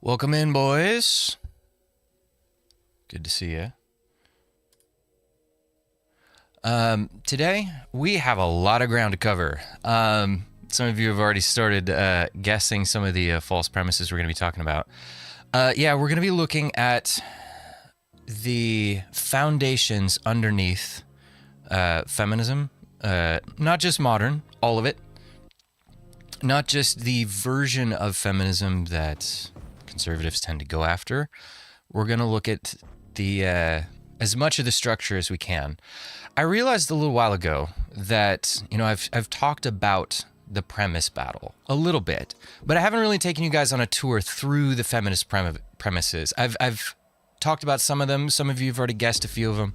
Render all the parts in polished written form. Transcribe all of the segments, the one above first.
Welcome in, boys. Good to see you. Today, we have a lot of ground to cover. Some of you have already started guessing some of the false premises we're going to be talking about. We're going to be looking at the foundations underneath feminism, not just modern, all of it, not just the version of feminism that conservatives tend to go after. We're going to look at the as much of the structure as we can. I realized a little while ago that, I've talked about the premise battle a little bit, but I haven't really taken you guys on a tour through the feminist premises. I've talked about some of them. Some of you have already guessed a few of them.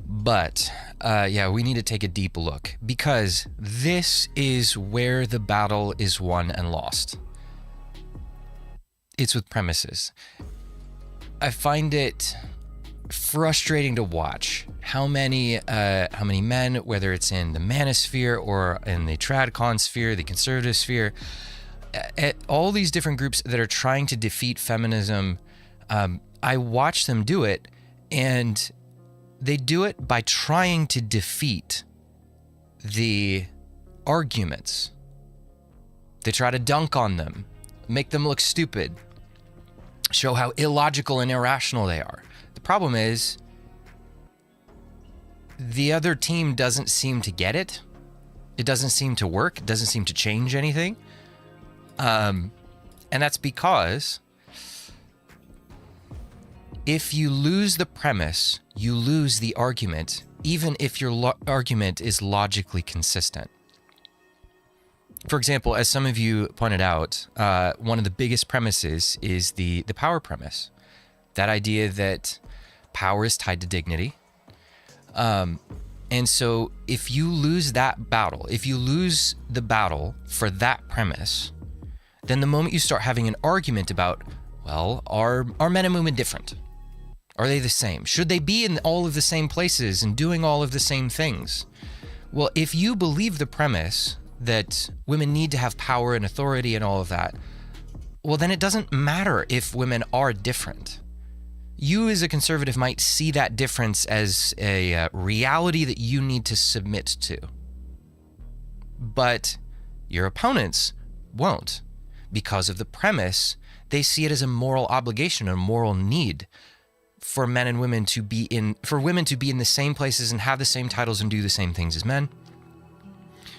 We need to take a deep look, because this is where the battle is won and lost. It's with premises. I find it frustrating to watch how many men, whether it's in the manosphere or in the tradcon sphere, the conservative sphere, all these different groups that are trying to defeat feminism, I watch them do it, and they do it by trying to defeat the arguments. They try to dunk on them, make them look stupid, show how illogical and irrational they are. The problem is, the other team doesn't seem to get it. It doesn't seem to work. It doesn't seem to change anything. And that's because if you lose the premise, you lose the argument, even if your argument is logically consistent. For example, as some of you pointed out, one of the biggest premises is the power premise. That idea that power is tied to dignity. And so if you lose that battle, if you lose the battle for that premise, then the moment you start having an argument about, well, are men and women different? Are they the same? Should they be in all of the same places and doing all of the same things? Well, if you believe the premise that women need to have power and authority and all of that, well, then it doesn't matter if women are different. You as a conservative might see that difference as a reality that you need to submit to. But your opponents won't. Because of the premise, they see it as a moral obligation, a moral need for men and women to be in, for women to be in the same places and have the same titles and do the same things as men.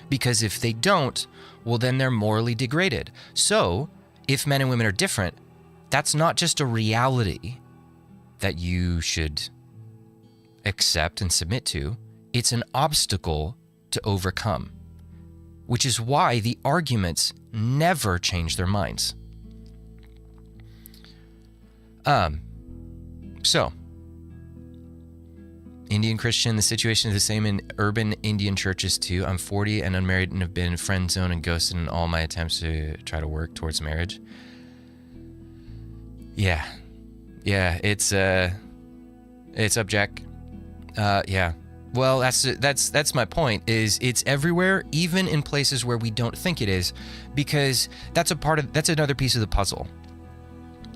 Because if they don't, well, then they're morally degraded. So if men and women are different, that's not just a reality that you should accept and submit to. It's an obstacle to overcome, which is why the arguments never change their minds. So, Indian Christian, the situation is the same in urban Indian churches too. I'm 40 and unmarried and have been friend zoned and ghosted in all my attempts to try to work towards marriage. Yeah, it's abject. Well, that's my point. Is it's everywhere, even in places where we don't think it is, because that's another piece of the puzzle.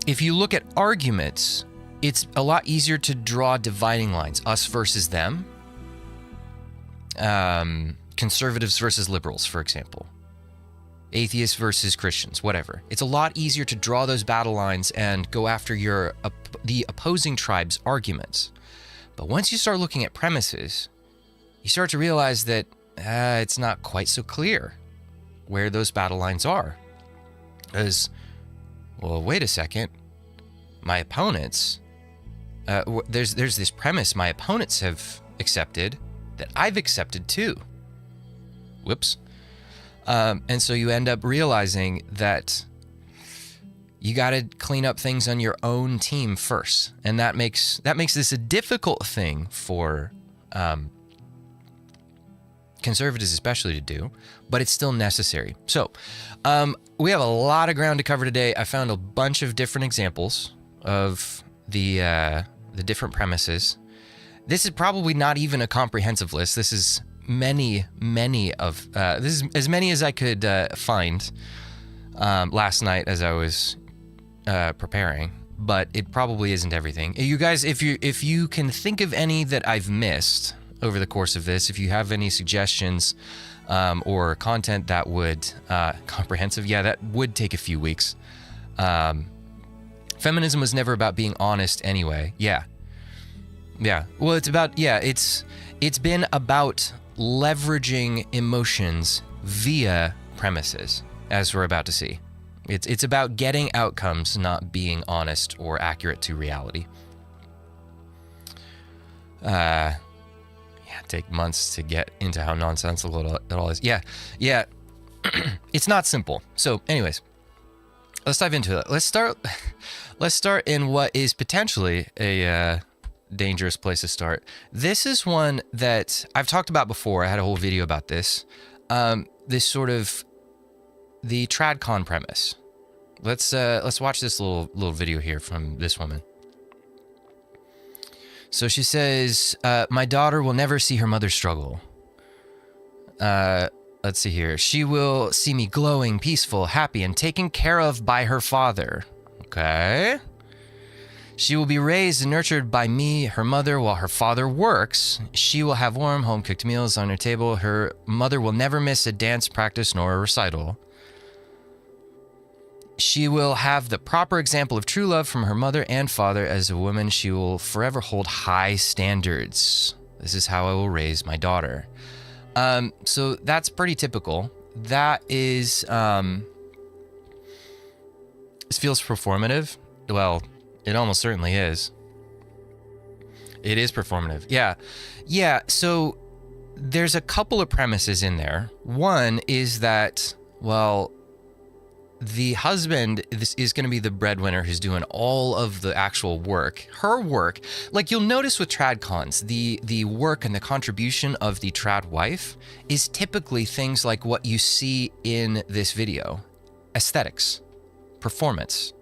If you look at arguments, it's a lot easier to draw dividing lines, us versus them, conservatives versus liberals, for example, atheists versus Christians, whatever. It's a lot easier to draw those battle lines and go after the opposing tribe's arguments. But once you start looking at premises, you start to realize that it's not quite so clear where those battle lines are. Because, well, wait a second, my opponents... there's this premise my opponents have accepted that I've accepted too. Whoops. And so you end up realizing that you got to clean up things on your own team first, and that makes this a difficult thing for conservatives especially to do, but it's still necessary. So we have a lot of ground to cover today. I found a bunch of different examples of the different premises. This is probably not even a comprehensive list. This is many of this is as many as I could find. last night as I was preparing, but it probably isn't everything. You guys, if you can think of any that I've missed over the course of this, if you have any suggestions or content that would comprehensive, that would take a few weeks. Feminism was never about being honest anyway. Yeah. Well, it's about it's been about leveraging emotions via premises, as we're about to see. It's about getting outcomes, not being honest or accurate to reality. Take months to get into how nonsensical it all is. Yeah. It's not simple. So, anyways, let's dive into it. Let's start in what is potentially a dangerous place to start. This is one that I've talked about before. I had a whole video about this. This sort of the TradCon premise. Let's watch this little video here from this woman. So she says, my daughter will never see her mother struggle. Let's see here. She will see me glowing, peaceful, happy, and taken care of by her father. Okay. She will be raised and nurtured by me, her mother, while her father works. She will have warm, home-cooked meals on her table. Her mother will never miss a dance practice nor a recital. She will have the proper example of true love from her mother and father. As a woman, she will forever hold high standards. This is how I will raise my daughter. So that's pretty typical. That is, this feels performative. Well, it almost certainly is. It is performative. Yeah. So there's a couple of premises in there. One is that, well, the husband is going to be the breadwinner who's doing all of the actual work. Her work, like you'll notice with TradCons, the work and the contribution of the trad wife is typically things like what you see in this video. Aesthetics, performance.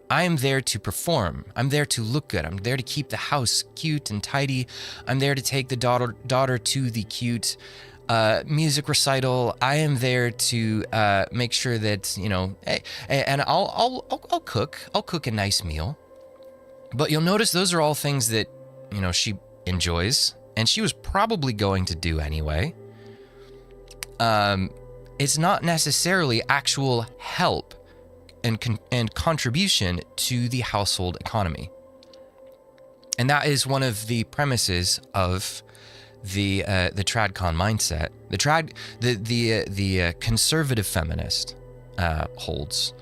I am there to perform. I'm there to look good. I'm there to keep the house cute and tidy. I'm there to take the daughter to the cute music recital. I am there to make sure that, and I'll cook. I'll cook a nice meal. But you'll notice those are all things that, she enjoys and she was probably going to do anyway. It's not necessarily actual help and contribution to the household economy. And that is one of the premises of the TradCon mindset. The conservative feminist holds,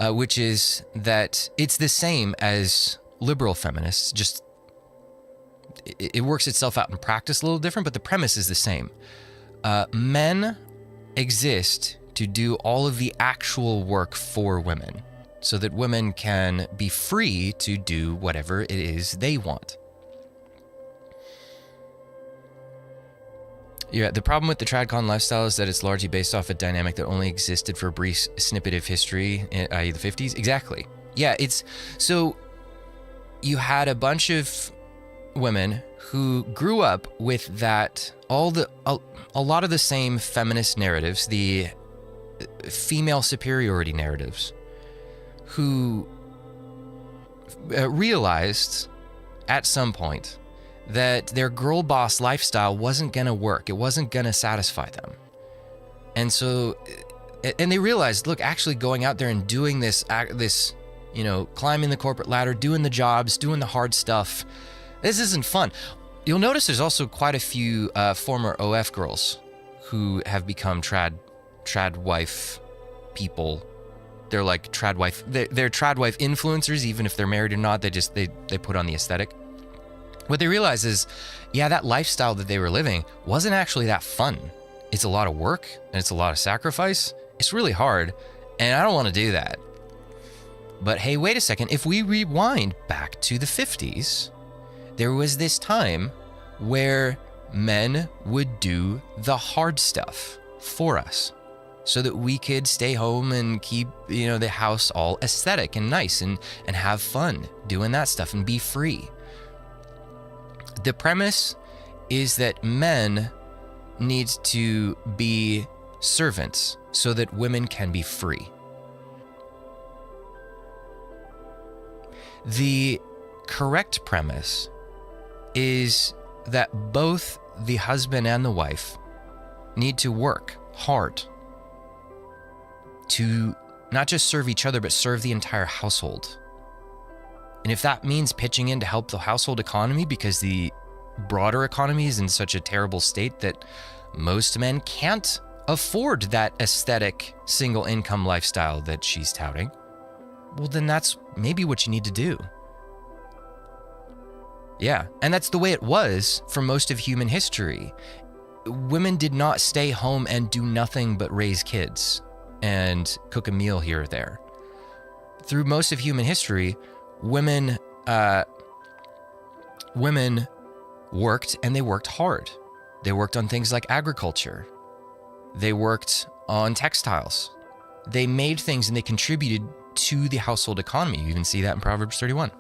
which is that it's the same as liberal feminists. Just it works itself out in practice a little different, but the premise is the same. Men exist to do all of the actual work for women, so that women can be free to do whatever it is they want. Yeah, the problem with the TradCon lifestyle is that it's largely based off a dynamic that only existed for a brief snippet of history, i.e. the 50s. Exactly. Yeah, so you had a bunch of women who grew up with that, a lot of the same feminist narratives, the female superiority narratives, who realized at some point that their girl boss lifestyle wasn't gonna work. It wasn't gonna satisfy them. And so, and they realized, look, actually going out there and doing this, climbing the corporate ladder, doing the jobs, doing the hard stuff, this isn't fun. You'll notice there's also quite a few former OF girls who have become trad wife people. They're like trad wife. They're trad wife influencers, even if they're married or not. They put on the aesthetic. What they realize is, that lifestyle that they were living wasn't actually that fun. It's a lot of work and it's a lot of sacrifice. It's really hard, and I don't want to do that. But hey, wait a second. If we rewind back to the 50s, there was this time where men would do the hard stuff for us, so that we could stay home and keep, the house all aesthetic and nice and have fun doing that stuff and be free. The premise is that men need to be servants so that women can be free. The correct premise is that both the husband and the wife need to work hard to not just serve each other, but serve the entire household. And if that means pitching in to help the household economy because the broader economy is in such a terrible state that most men can't afford that aesthetic single income lifestyle that she's touting, well, then that's maybe what you need to do. Yeah, and that's the way it was for most of human history. Women did not stay home and do nothing but raise kids and cook a meal here or there. Through most of human history, women worked, and they worked hard. They worked on things like agriculture. They worked on textiles. They made things and they contributed to the household economy. You even see that in Proverbs 31.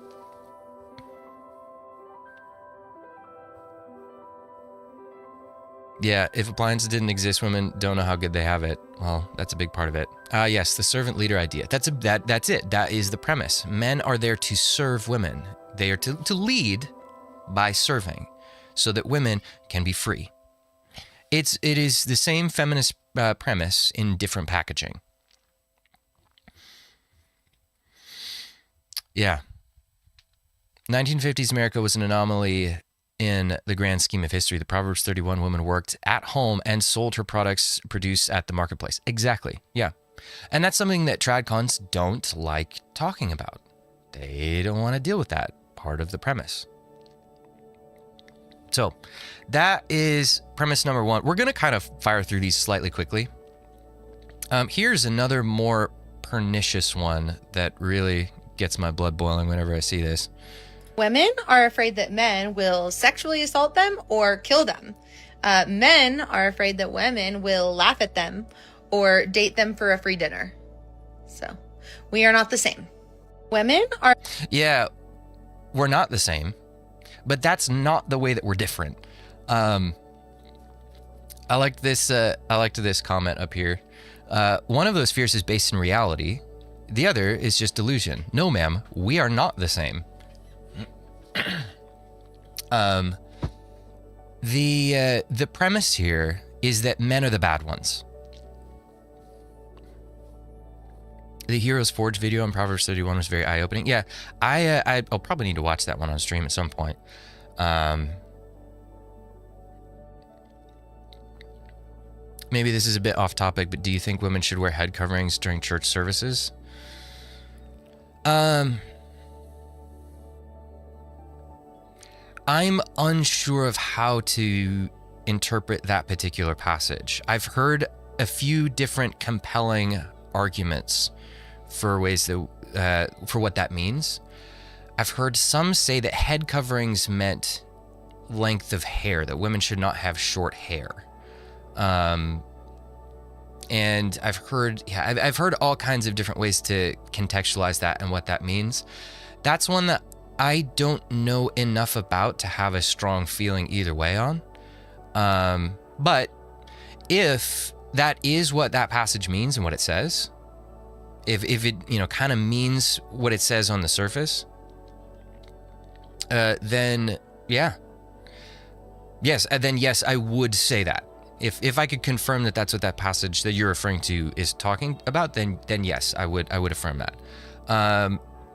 Yeah, if appliances didn't exist, women don't know how good they have it. Well, that's a big part of it. Yes, the servant leader idea. That's it. That is the premise. Men are there to serve women. They are to lead by serving so that women can be free. It is the same feminist premise in different packaging. Yeah. 1950s America was an anomaly in the grand scheme of history. The Proverbs 31 woman worked at home and sold her products produced at the marketplace. Exactly. Yeah. And that's something that tradcons don't like talking about. They don't want to deal with that part of the premise. So that is premise number one. We're going to kind of fire through these slightly quickly. Here's another more pernicious one that really gets my blood boiling whenever I see this. Women are afraid that men will sexually assault them or kill them. Men are afraid that women will laugh at them or date them for a free dinner. So we are not the same. Women are... Yeah, we're not the same, but that's not the way that we're different. I liked this comment up here. One of those fears is based in reality. The other is just delusion. No, ma'am, we are not the same. The premise here is that men are the bad ones. The Heroes Forge video on Proverbs 31 was very eye-opening. Yeah, I'll probably need to watch that one on stream at some point. Maybe this is a bit off topic, but do you think women should wear head coverings during church services? I'm unsure of how to interpret that particular passage. I've heard a few different compelling arguments for ways that for what that means. I've heard some say that head coverings meant length of hair, that women should not have short hair. And I've heard all kinds of different ways to contextualize that and what that means. That's one that I don't know enough about to have a strong feeling either way on. But if that is what that passage means and what it says, if it, kind of means what it says on the surface, then yeah. Yes, I would say that. If I could confirm that that's what that passage that you're referring to is talking about, then yes, I would affirm that.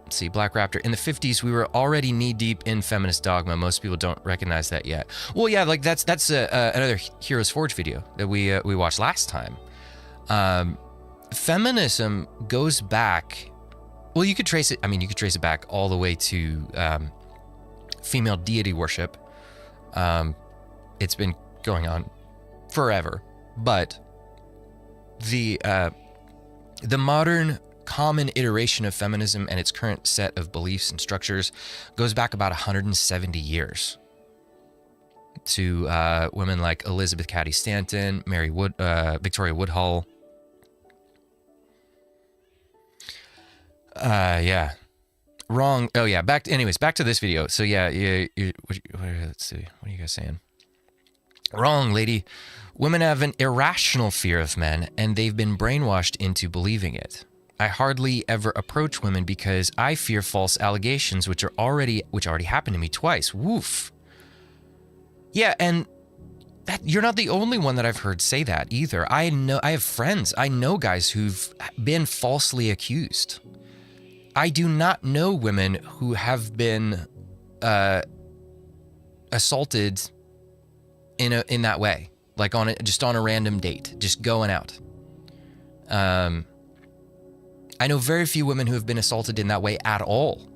Let's see, Black Raptor. In the 50s, we were already knee-deep in feminist dogma. Most people don't recognize that yet. Well, yeah, like that's another Heroes Forge video that we watched last time. Feminism goes back. Well, you could trace it. I mean, you could trace it back all the way to female deity worship. It's been going on forever, but the modern common iteration of feminism and its current set of beliefs and structures goes back about 170 years to women like Elizabeth Cady Stanton, Victoria Woodhull. Yeah. Wrong. Oh yeah. Back to this video. So yeah. Let's see. What are you guys saying? Wrong, lady. Women have an irrational fear of men, and they've been brainwashed into believing it. I hardly ever approach women because I fear false allegations, which already happened to me twice. Woof. Yeah, and you're not the only one that I've heard say that either. I have friends. I know guys who've been falsely accused. I do not know women who have been assaulted in that way, like just on a random date, just going out. I know very few women who have been assaulted in that way at all.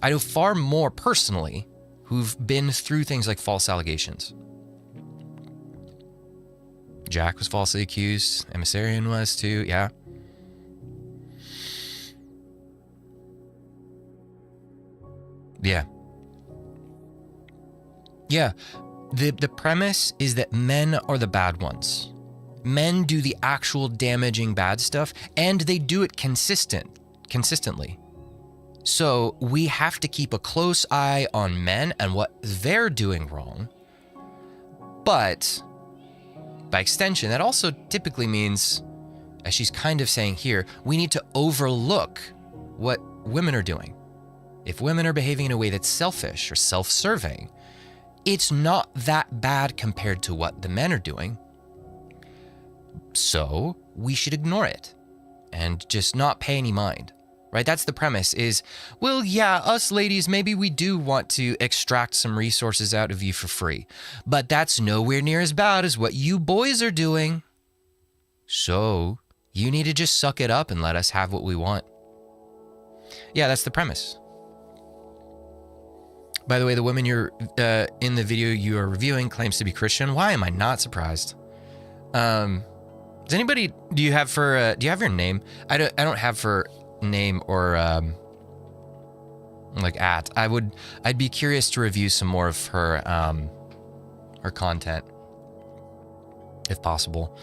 I know far more personally who've been through things like false allegations. Jack was falsely accused. Emissarian was too. Yeah. Yeah. Yeah. The premise is that men are the bad ones. Men do the actual damaging bad stuff, and they do it consistently. So we have to keep a close eye on men and what they're doing wrong. But by extension, that also typically means, as she's kind of saying here, we need to overlook what women are doing. If women are behaving in a way that's selfish or self-serving, it's not that bad compared to what the men are doing. So we should ignore it and just not pay any mind, right? That's the premise is, well, yeah, us ladies, maybe we do want to extract some resources out of you for free, but that's nowhere near as bad as what you boys are doing. So you need to just suck it up and let us have what we want. Yeah, that's the premise. By the way, the woman you're in the video you are reviewing claims to be Christian. Why am I not surprised? Does anybody? Do you have her name? I don't have her name or like at. I'd be curious to review some more of her her content, if possible.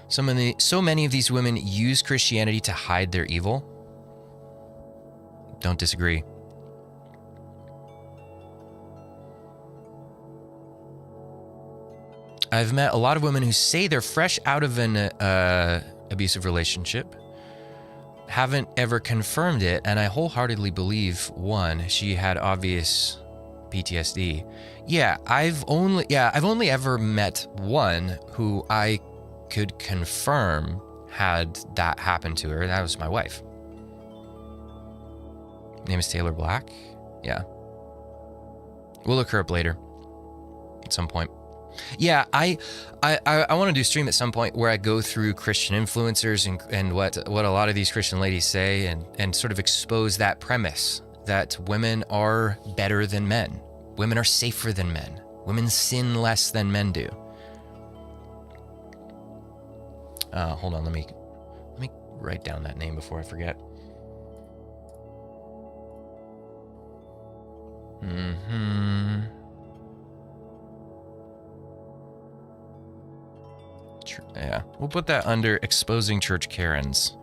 So many of these women use Christianity to hide their evil. Don't disagree. I've met a lot of women who say they're fresh out of an abusive relationship, haven't ever confirmed it, and I wholeheartedly believe one, she had obvious PTSD. Yeah, I've only ever met one who I could confirm had that happen to her. That was my wife. Name is Taylor Black. Yeah. We'll look her up later at some point. Yeah, I want to do a stream at some point where I go through Christian influencers and what a lot of these Christian ladies say and sort of expose that premise that women are better than men. Women are safer than men. Women sin less than men do. Hold on, let me write down that name before I forget. Yeah, we'll put that under exposing church Karens.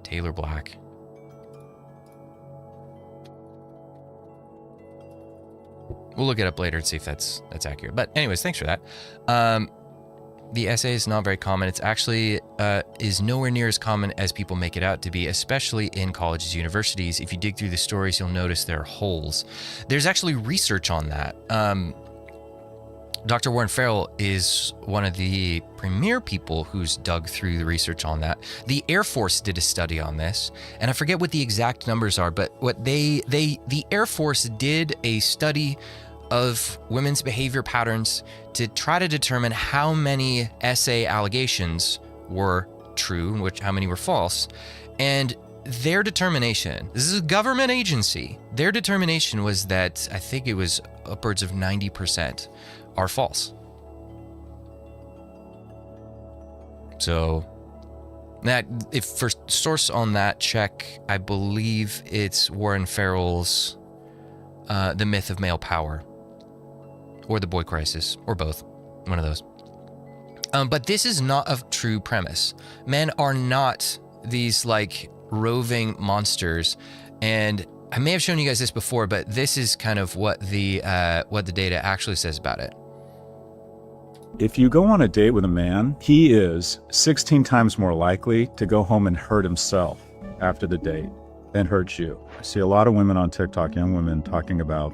Taylor Black. We'll look it up later and see if that's accurate. But anyways, thanks for that. The essay is not very common. It's actually is nowhere near as common as people make it out to be, especially in colleges, universities. If you dig through the stories, you'll notice there are holes. There's actually research on that. Dr. Warren Farrell is one of the premier people who's dug through the research on that. The Air Force did a study on this, and I forget what the exact numbers are, but what the Air Force did a study of women's behavior patterns to try to determine how many SA allegations were true and how many were false. And their determination, this is a government agency, their determination was that I think it was upwards of 90% are false. So that, if for source on that check, I believe it's Warren Farrell's The Myth of Male Power, or The Boy Crisis, or both, one of those. But this is not a true premise. Men are not these like roving monsters, and I may have shown you guys this before, but this is kind of what the data actually says about it. If you go on a date with a man, he is 16 times more likely to go home and hurt himself after the date than hurt you. I see a lot of women on TikTok, young women, talking about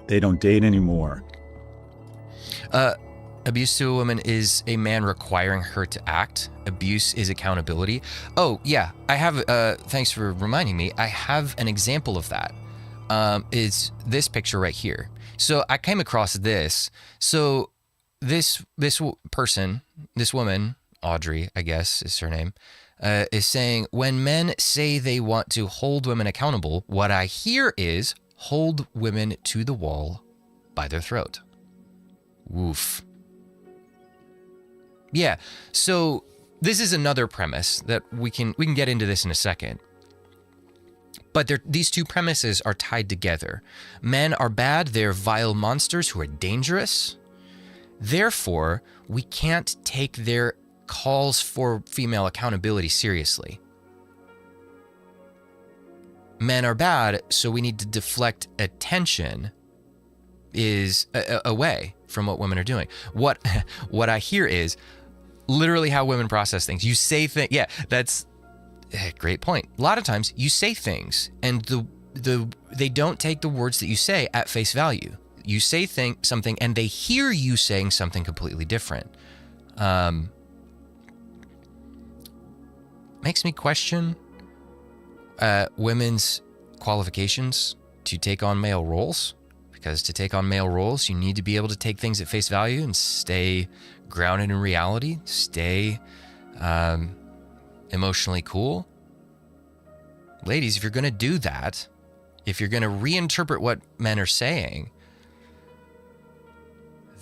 they don't date anymore. Abuse to a woman is a man requiring her to act. Abuse is accountability. Oh, yeah. I have, thanks for reminding me, I have an example of that. It's this picture right here. So I came across this. So this person, this woman, Audrey, I guess is her name, is saying, when men say they want to hold women accountable, what I hear is hold women to the wall by their throat. Woof. Yeah, so this is another premise that we can get into this in a second. But these two premises are tied together. Men are bad, they're vile monsters who are dangerous. Therefore, we can't take their calls for female accountability seriously. Men are bad, so we need to deflect attention away from what women are doing. What I hear is literally how women process things. You say things, yeah, that's a great point. A lot of times you say things and they don't take the words that you say at face value. You say something and they hear you saying something completely different. Makes me question women's qualifications to take on male roles. Because to take on male roles, you need to be able to take things at face value and stay grounded in reality, stay emotionally cool. Ladies, if you're going to do that, if you're going to reinterpret what men are saying,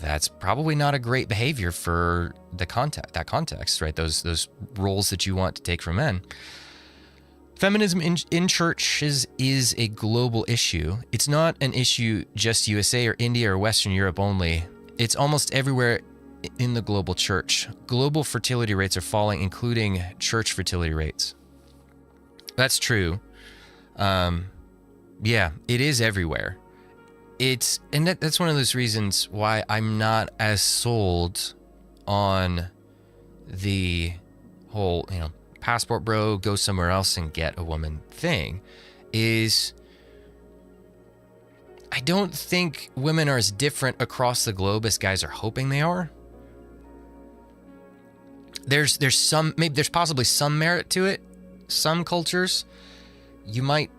that's probably not a great behavior for that context, right? Those roles that you want to take from men. Feminism in churches is a global issue. It's not an issue just USA or India or Western Europe only. It's almost everywhere in the global church. Global fertility rates are falling, including church fertility rates. That's true. Yeah, it is everywhere. That's one of those reasons why I'm not as sold on the whole, passport bro, go somewhere else and get a woman thing. Is I don't think women are as different across the globe as guys are hoping they are. There's possibly some merit to it. Some cultures, you might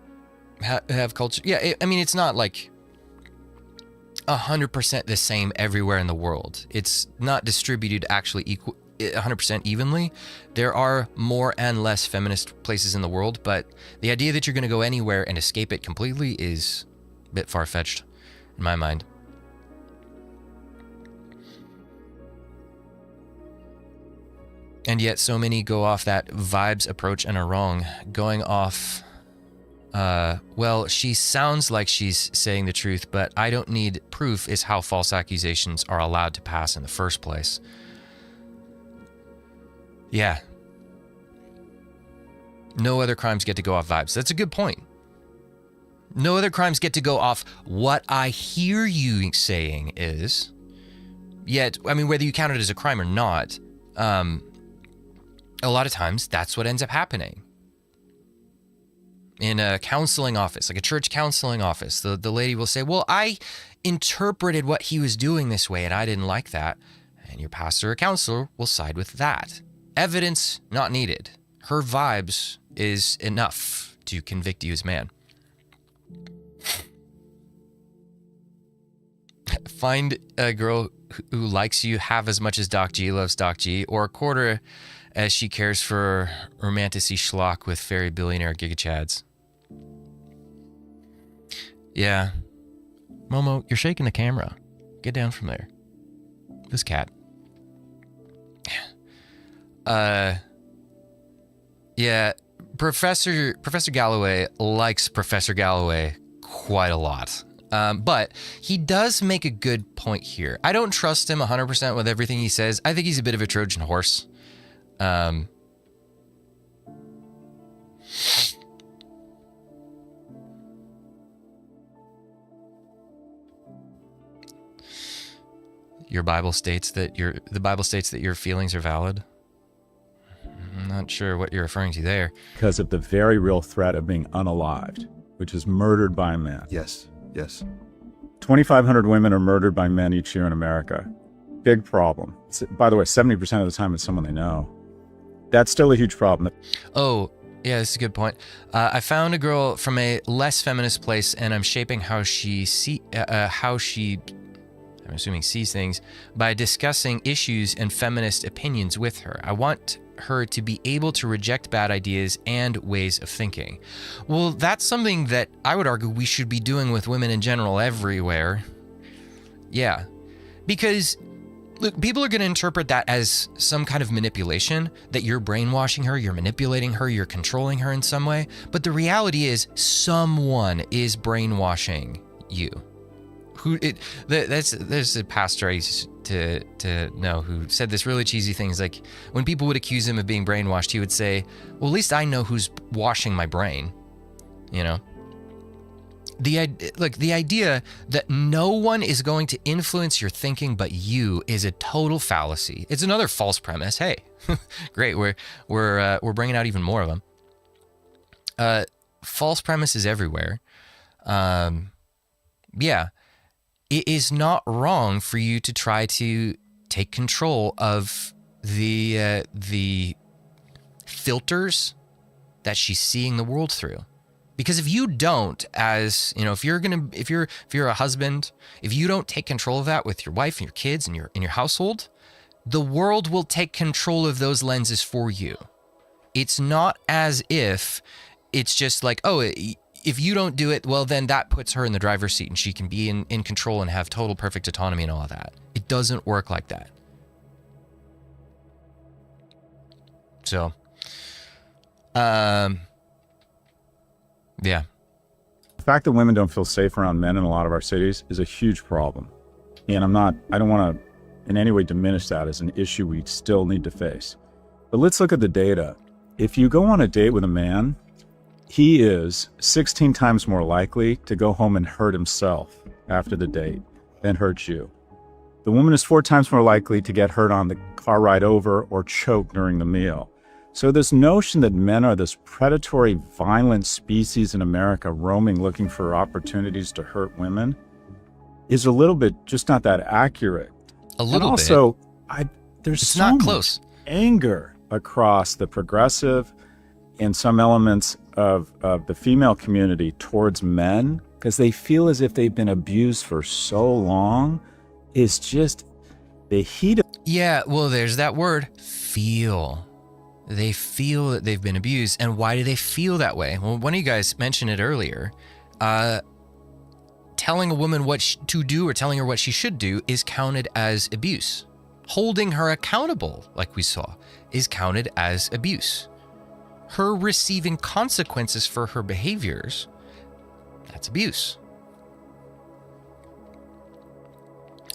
have culture. Yeah, it's not like 100% the same everywhere in the world. It's not distributed actually 100% evenly. There are more and less feminist places in the world, but the idea that you're going to go anywhere and escape it completely is a bit far-fetched in my mind. And yet so many go off that vibes approach and are wrong. Going off, well, she sounds like she's saying the truth, but I don't need proof is how false accusations are allowed to pass in the first place. Yeah. No other crimes get to go off vibes. That's a good point. No other crimes get to go off what I hear you saying is. Yet, whether you count it as a crime or not, a lot of times that's what ends up happening. In a counseling office, like a church counseling office, the lady will say, well, I interpreted what he was doing this way and I didn't like that. And your pastor or counselor will side with that. Evidence not needed. Her vibes is enough to convict you as man. Find a girl who likes you half as much as Doc G loves Doc G, or a quarter as she cares for romanticy schlock with fairy billionaire gigachads. Yeah. Momo, you're shaking the camera. Get down from there. This cat. Yeah, Professor Galloway likes Professor Galloway quite a lot. But he does make a good point here. I don't trust him 100% with everything he says. I think he's a bit of a Trojan horse. the Bible states that your feelings are valid. I'm not sure what you're referring to there. Because of the very real threat of being unalived, which is murdered by men. Yes. 2,500 women are murdered by men each year in America. Big problem. By the way, 70% of the time it's someone they know. That's still a huge problem. Oh, yeah, this is a good point. I found a girl from a less feminist place, and I'm shaping how she I'm assuming sees things by discussing issues and feminist opinions with her. I want her to be able to reject bad ideas and ways of thinking. Well, that's something that I would argue we should be doing with women in general everywhere. Yeah, because look, people are going to interpret that as some kind of manipulation, that you're brainwashing her, you're manipulating her, you're controlling her in some way. But the reality is someone is brainwashing you. There's a pastor I used to know who said this really cheesy thing. He's like, when people would accuse him of being brainwashed, he would say, well, at least I know who's washing my brain. You know? The idea that no one is going to influence your thinking but you is a total fallacy. It's another false premise. Hey, great, we're bringing out even more of them. False premises everywhere. Yeah, it is not wrong for you to try to take control of the filters that she's seeing the world through. Because if you don't, as you know, if you're a husband, if you don't take control of that with your wife and your kids and in your household, the world will take control of those lenses for you. It's not as if it's just like, oh, if you don't do it, well, then that puts her in the driver's seat and she can be in control and have total perfect autonomy and all of that. It doesn't work like that. So, yeah. The fact that women don't feel safe around men in a lot of our cities is a huge problem. And I don't want to in any way diminish that as an issue we still need to face. But let's look at the data. If you go on a date with a man, he is 16 times more likely to go home and hurt himself after the date than hurt you. The woman is 4 times more likely to get hurt on the car ride over or choke during the meal. So this notion that men are this predatory, violent species in America roaming looking for opportunities to hurt women is a little bit just not that accurate. A little and bit. Also, there's It's so not much close. anger across the progressive and some elements of the female community towards men because they feel as if they've been abused for so long. It's just the heat of... Yeah, well, there's that word, feel. They feel that they've been abused. And why do they feel that way? Well, one of you guys mentioned it earlier. Telling a woman what to do or telling her what she should do is counted as abuse. Holding her accountable, like we saw, is counted as abuse. Her receiving consequences for her behaviors, that's abuse.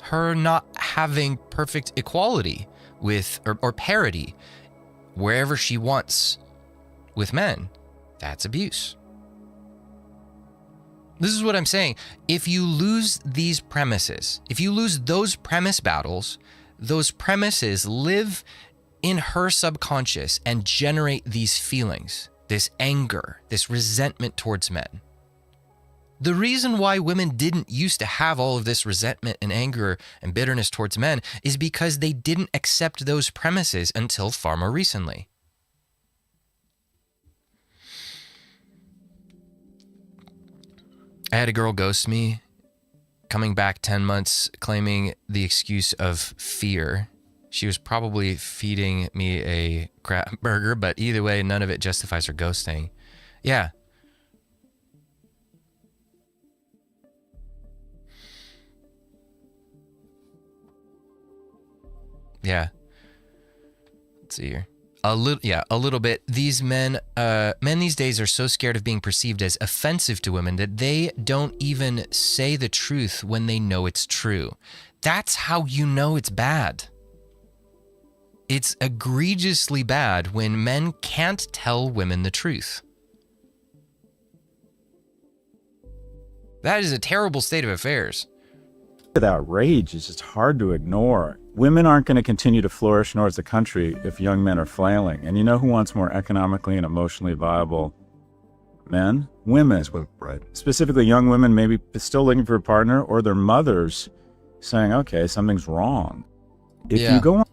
Her not having perfect equality with or parity wherever she wants with men, that's abuse. This is what I'm saying. If you lose these premises, if you lose those premise battles, those premises live in her subconscious and generate these feelings, this anger, this resentment towards men. The reason why women didn't used to have all of this resentment and anger and bitterness towards men is because they didn't accept those premises until far more recently. I had a girl ghost me, coming back 10 months, claiming the excuse of fear. She was probably feeding me a crab burger, but either way, none of it justifies her ghosting. Yeah. Yeah. Let's see here. A little bit. These men these days are so scared of being perceived as offensive to women that they don't even say the truth when they know it's true. That's how you know it's bad. It's egregiously bad when men can't tell women the truth. That is a terrible state of affairs. That rage is just hard to ignore. Women aren't going to continue to flourish, nor is the country, if young men are flailing. And you know who wants more economically and emotionally viable men? Women. Right. Specifically, young women maybe still looking for a partner, or their mothers saying, okay, something's wrong. If you go on...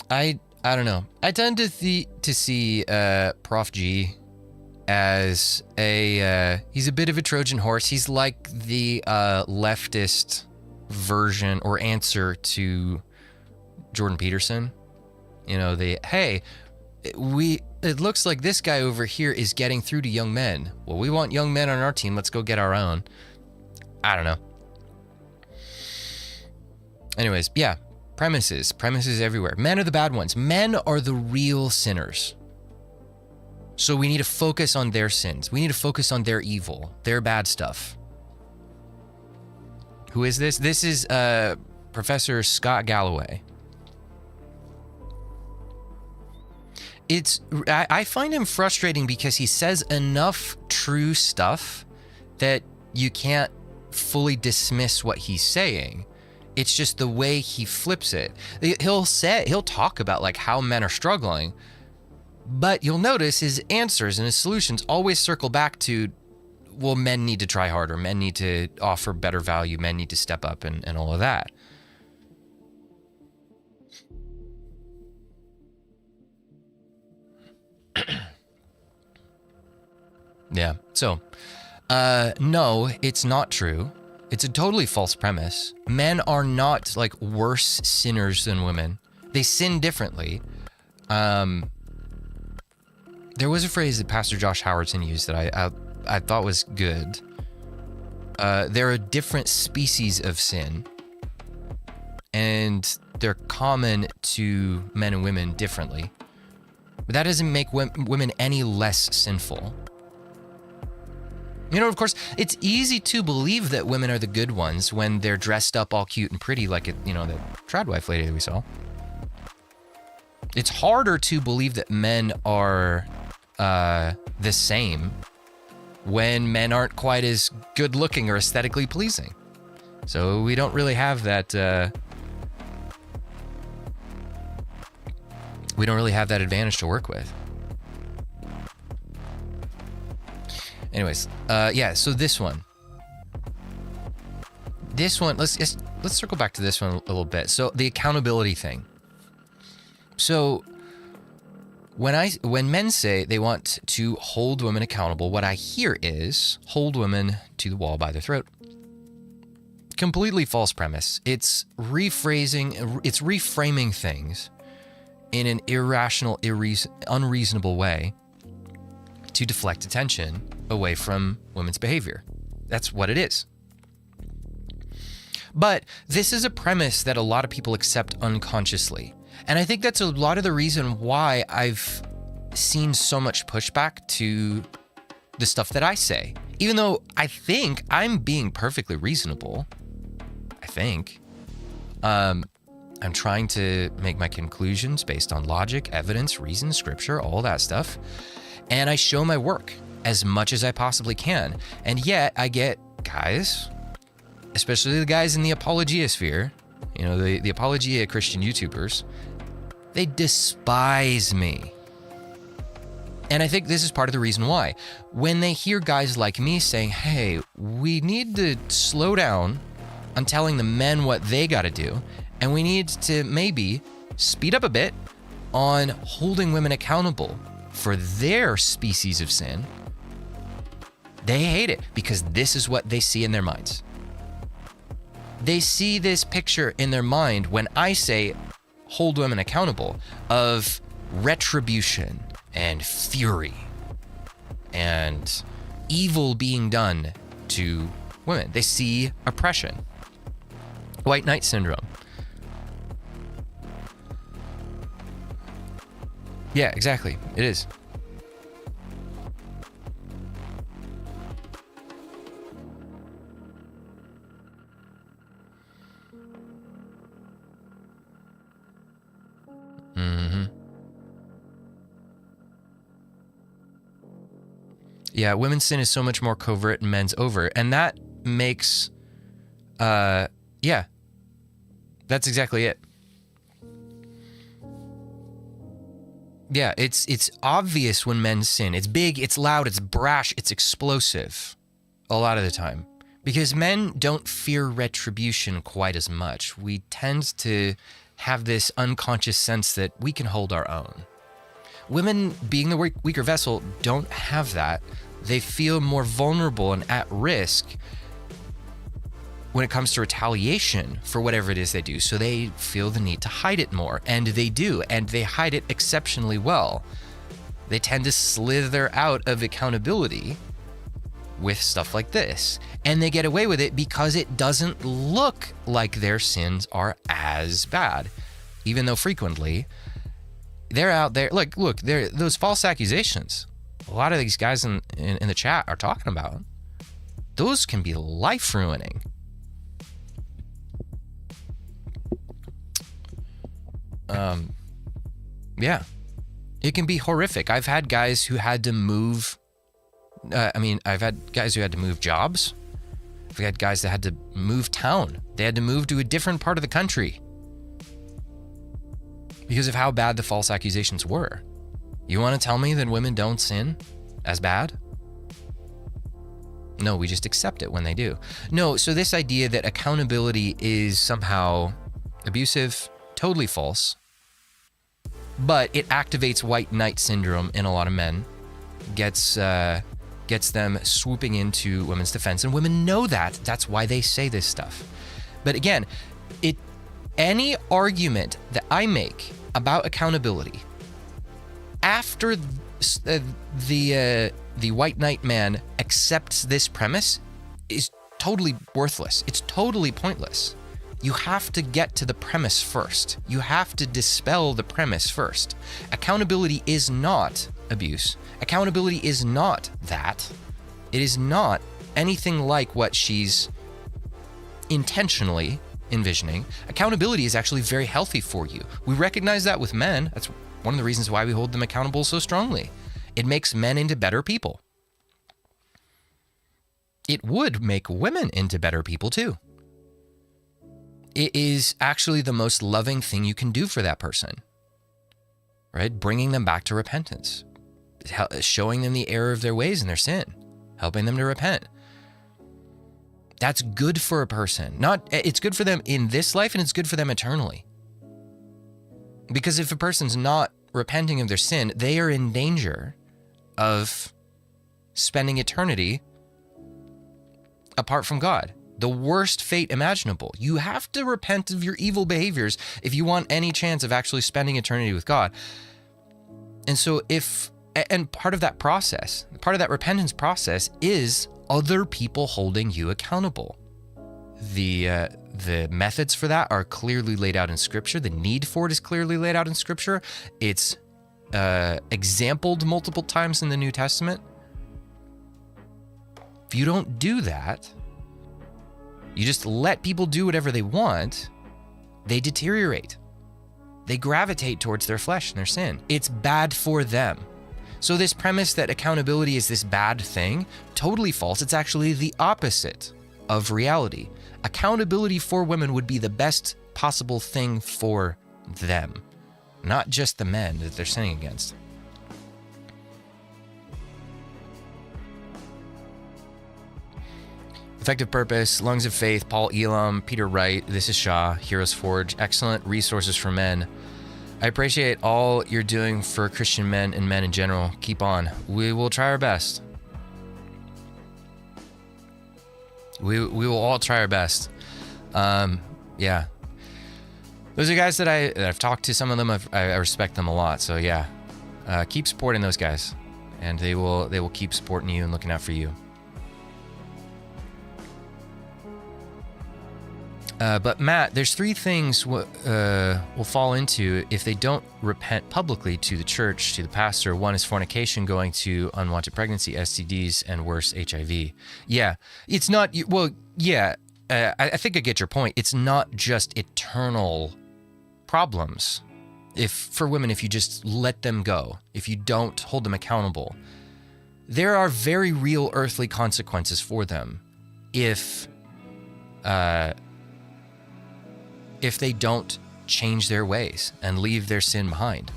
I don't know. I tend to see Prof G as he's a bit of a Trojan horse. He's like the leftist version or answer to Jordan Peterson. You know, it looks like this guy over here is getting through to young men. Well, we want young men on our team. Let's go get our own. I don't know. Anyways, yeah. Premises everywhere. Men are the bad ones. Men are the real sinners. So we need to focus on their sins. We need to focus on their evil, their bad stuff. Who is this? This is Professor Scott Galloway. I find him frustrating because he says enough true stuff that you can't fully dismiss what he's saying. It's just the way he flips it. He'll talk about like how men are struggling, but you'll notice his answers and his solutions always circle back to, well, men need to try harder. Men need to offer better value. Men need to step up and all of that. Yeah. So, no, it's not true. It's a totally false premise. Men are not like worse sinners than women. They sin differently. There was a phrase that Pastor Josh Howardson used that I thought was good. There are different species of sin, and they're common to men and women differently. But that doesn't make women any less sinful. You know, of course, it's easy to believe that women are the good ones when they're dressed up all cute and pretty, like the tradwife lady that we saw. It's harder to believe that men are the same when men aren't quite as good looking or aesthetically pleasing. So we don't really have that. We don't really have that advantage to work with. Anyways, yeah. So this one, let's circle back to this one a little bit. So the accountability thing. So when men say they want to hold women accountable, what I hear is hold women to the wall by their throat. Completely false premise. It's reframing things in an irrational, unreasonable way to deflect attention away from women's behavior. That's what it is. But this is a premise that a lot of people accept unconsciously. And I think that's a lot of the reason why I've seen so much pushback to the stuff that I say. Even though I think I'm being perfectly reasonable. I think. I'm trying to make my conclusions based on logic, evidence, reason, scripture, all that stuff. And I show my work as much as I possibly can. And yet I get guys, especially the guys in the apologia sphere, the apologia Christian YouTubers, they despise me. And I think this is part of the reason why. When they hear guys like me saying, hey, we need to slow down on telling the men what they got to do, and we need to maybe speed up a bit on holding women accountable for their species of sin, they hate it because this is what they see in their minds. They see this picture in their mind when I say hold women accountable of retribution and fury and evil being done to women. They see oppression. White knight syndrome. Yeah, exactly. It is. Yeah, women's sin is so much more covert and men's overt. And that makes, That's exactly it. Yeah, it's obvious when men sin. It's big, it's loud, it's brash, it's explosive a lot of the time. Because men don't fear retribution quite as much. We tend to have this unconscious sense that we can hold our own. Women, being the weaker vessel, don't have that. They feel more vulnerable and at risk when it comes to retaliation for whatever it is they do. So they feel the need to hide it more. And they do. And they hide it exceptionally well. They tend to slither out of accountability with stuff like this. And they get away with it because it doesn't look like their sins are as bad. Even though frequently they're out there. Look, those false accusations a lot of these guys in the chat are talking about, those can be life-ruining. Yeah, it can be horrific. I've had guys who had to move. I've had guys who had to move jobs. I've had guys that had to move town. They had to move to a different part of the country because of how bad the false accusations were. You want to tell me that women don't sin as bad? No, we just accept it when they do. No, so this idea that accountability is somehow abusive, totally false. But it activates white knight syndrome in a lot of men, gets them swooping into women's defense, and women know that. That's why they say this stuff. But again, any argument that I make about accountability after the white knight man accepts this premise is totally worthless. It's totally pointless. You have to get to the premise first. You have to dispel the premise first. Accountability is not abuse. Accountability is not that. It is not anything like what she's intentionally envisioning. Accountability is actually very healthy for you. We recognize that with men. That's one of the reasons why we hold them accountable so strongly. It makes men into better people. It would make women into better people too. It is actually the most loving thing you can do for that person, right? Bringing them back to repentance, showing them the error of their ways and their sin, helping them to repent. That's good for a person. It's good for them in this life and it's good for them eternally. Because if a person's not repenting of their sin, they are in danger of spending eternity apart from God. The worst fate imaginable. You have to repent of your evil behaviors if you want any chance of actually spending eternity with God. And so part of that process, part of that repentance process is other people holding you accountable. The methods for that are clearly laid out in Scripture. The need for it is clearly laid out in Scripture. It's exampled multiple times in the New Testament. If you don't do that, you just let people do whatever they want, they deteriorate. They gravitate towards their flesh and their sin. It's bad for them. So this premise that accountability is this bad thing, totally false. It's actually the opposite of reality. Accountability for women would be the best possible thing for them, not just the men that they're sinning against. Effective Purpose, Lungs of Faith, Paul Elam, Peter Wright, This is Shaw, Heroes Forge, excellent resources for men. I appreciate all you're doing for Christian men and men in general. Keep on. We will try our best. We will all try our best. Yeah. Those are guys that I've talked to. Some of them I respect them a lot. So yeah, keep supporting those guys, and they will keep supporting you and looking out for you. But Matt, there's three things will fall into if they don't repent publicly to the church, to the pastor. One is fornication, going to unwanted pregnancy, STDs, and worse, HIV. Yeah, it's not, well, yeah, I think I get your point. It's not just eternal problems. For women, if you just let them go, if you don't hold them accountable, there are very real earthly consequences for them if if they don't change their ways and leave their sin behind.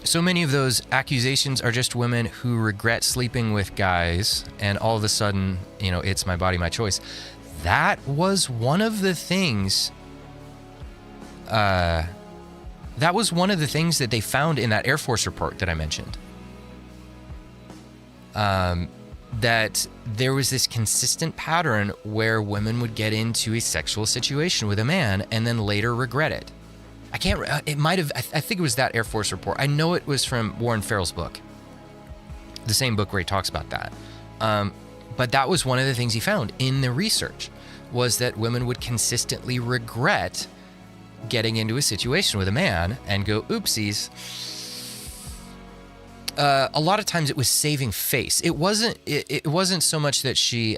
So many of those accusations are just women who regret sleeping with guys and all of a sudden, it's my body, my choice. That was one of the things that they found in that Air Force report that I mentioned. That there was this consistent pattern where women would get into a sexual situation with a man and then later regret it. I think it was that Air Force report. I know it was from Warren Farrell's book, the same book where he talks about that. But that was one of the things he found in the research, was that women would consistently regret getting into a situation with a man and go, oopsies. A lot of times it was saving face. It wasn't so much that she,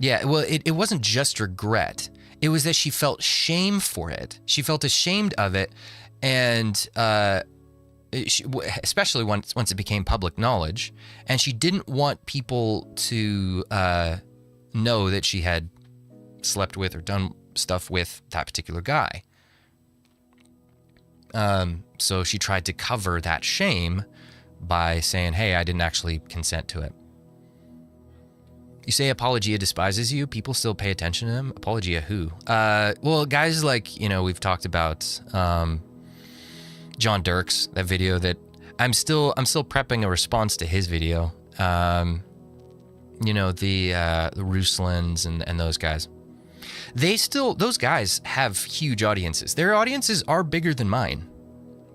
it wasn't just regret. It was that she felt shame for it. She felt ashamed of it, and especially once it became public knowledge, and she didn't want people to know that she had slept with or done stuff with that particular guy. So she tried to cover that shame by saying, hey, I didn't actually consent to it. You say Apologia despises you, people still pay attention to them? Apologia who? Well, guys like, we've talked about John Dirks, that video that I'm still prepping a response to his video. The Ruslands and those guys. Those guys have huge audiences. Their audiences are bigger than mine,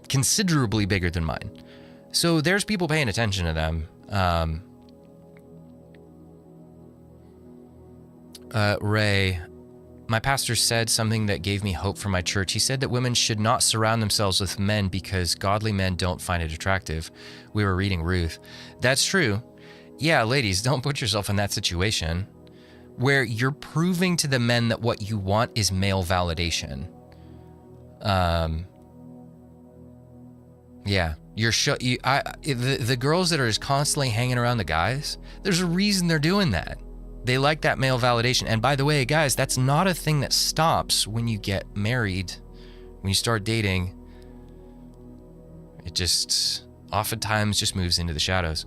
considerably bigger than mine. So there's people paying attention to them. Ray, my pastor said something that gave me hope for my church. He said that women should not surround themselves with men because godly men don't find it attractive. We were reading Ruth. That's true. Yeah, ladies, don't put yourself in that situation where you're proving to the men that what you want is male validation. Yeah, the girls that are just constantly hanging around the guys, there's a reason they're doing that. They like that male validation. And by the way, guys, that's not a thing that stops when you get married, when you start dating. It just oftentimes just moves into the shadows.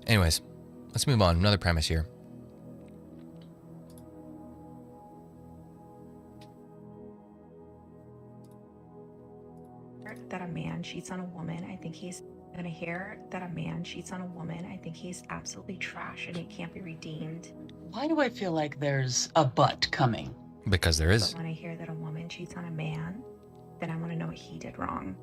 Anyways, let's move on. Another premise here. That a man cheats on a woman, I think he's gonna hear that a man cheats on a woman, I think he's absolutely trash and he can't be redeemed. Why do I feel like there's a but coming? Because there is. But when I hear that a woman cheats on a man, then I want to know what he did wrong.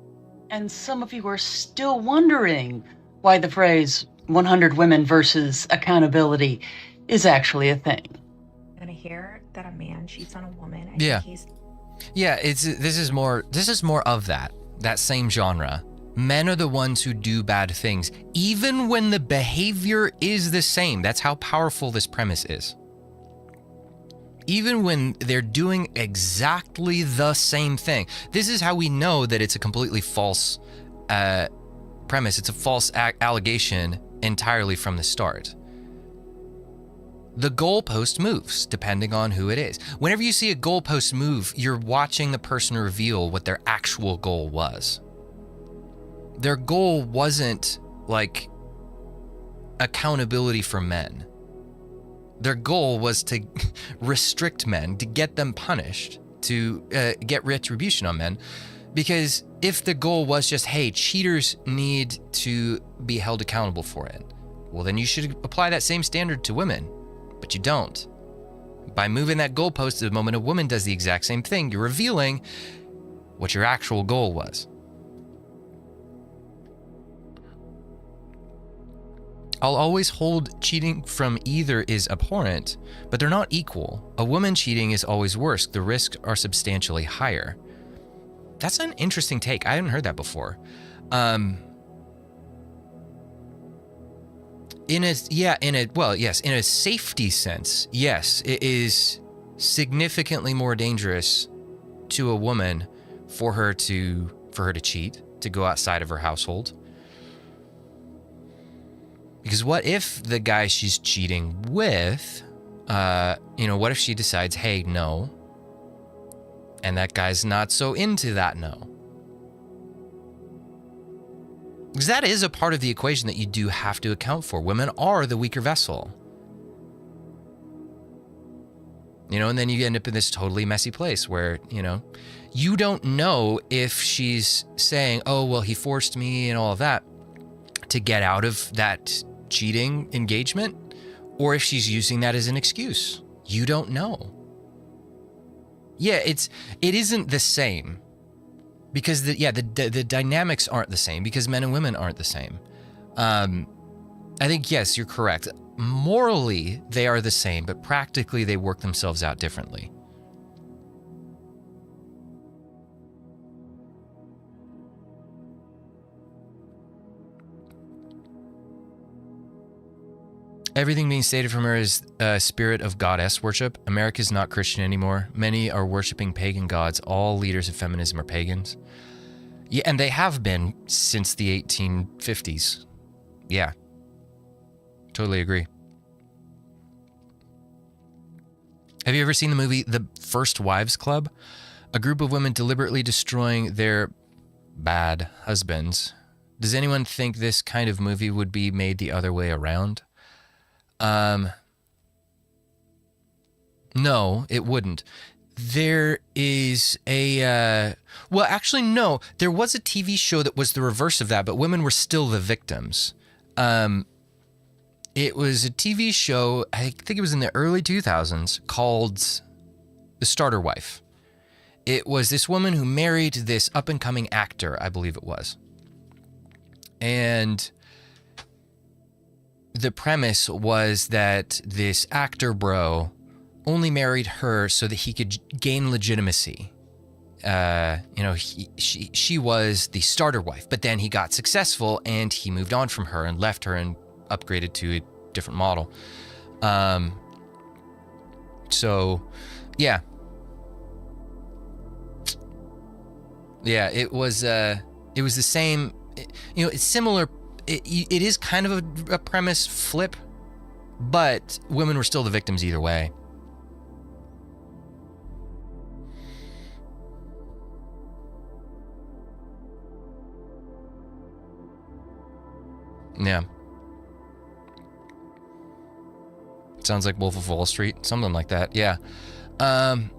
And some of you are still wondering why the phrase 100 women versus accountability is actually a thing. I'm gonna hear that a man cheats on a woman, I Yeah. think he's This is more of that same genre. Men are the ones who do bad things, even when the behavior is the same. That's how powerful this premise is. Even when they're doing exactly the same thing. This is how we know that it's a completely false premise. It's a false allegation entirely from the start. The goalpost moves depending on who it is. Whenever you see a goalpost move, you're watching the person reveal what their actual goal was. Their goal wasn't like accountability for men. Their goal was to restrict men, to get them punished, to get retribution on men. Because if the goal was just, hey, cheaters need to be held accountable for it, well, then you should apply that same standard to women. But you don't. By moving that goalpost, the moment a woman does the exact same thing, you're revealing what your actual goal was. I'll always hold cheating from either is abhorrent, but they're not equal. A woman cheating is always worse. The risks are substantially higher. That's an interesting take. I hadn't heard that before. In a safety sense, yes, it is significantly more dangerous to a woman for her to cheat, to go outside of her household. Because what if the guy she's cheating with, what if she decides, hey, no, and that guy's not so into that no? Because that is a part of the equation that you do have to account for. Women are the weaker vessel. And then you end up in this totally messy place where, you don't know if she's saying, oh, well, he forced me and all of that to get out of that cheating engagement, or if she's using that as an excuse. You don't know. Yeah, it isn't the same because the dynamics aren't the same because men and women aren't the same. I think, yes, you're correct. Morally, they are the same, but practically they work themselves out differently. Everything being stated from her is a spirit of goddess worship. America's not Christian anymore. Many are worshiping pagan gods. All leaders of feminism are pagans. Yeah, and they have been since the 1850s. Yeah. Totally agree. Have you ever seen the movie The First Wives Club? A group of women deliberately destroying their bad husbands. Does anyone think this kind of movie would be made the other way around? No, it wouldn't. There is a, no, there was a TV show that was the reverse of that, but women were still the victims. It was a TV show, I think it was in the early 2000s, called The Starter Wife. It was this woman who married this up-and-coming actor, I believe it was. And the premise was that this actor bro only married her so that he could gain legitimacy. She was the starter wife, but then he got successful and he moved on from her and left her and upgraded to a different model. Yeah, it was the same, it's similar. It is kind of a premise flip, but women were still the victims either way. Yeah. Sounds like Wolf of Wall Street, something like that. Yeah.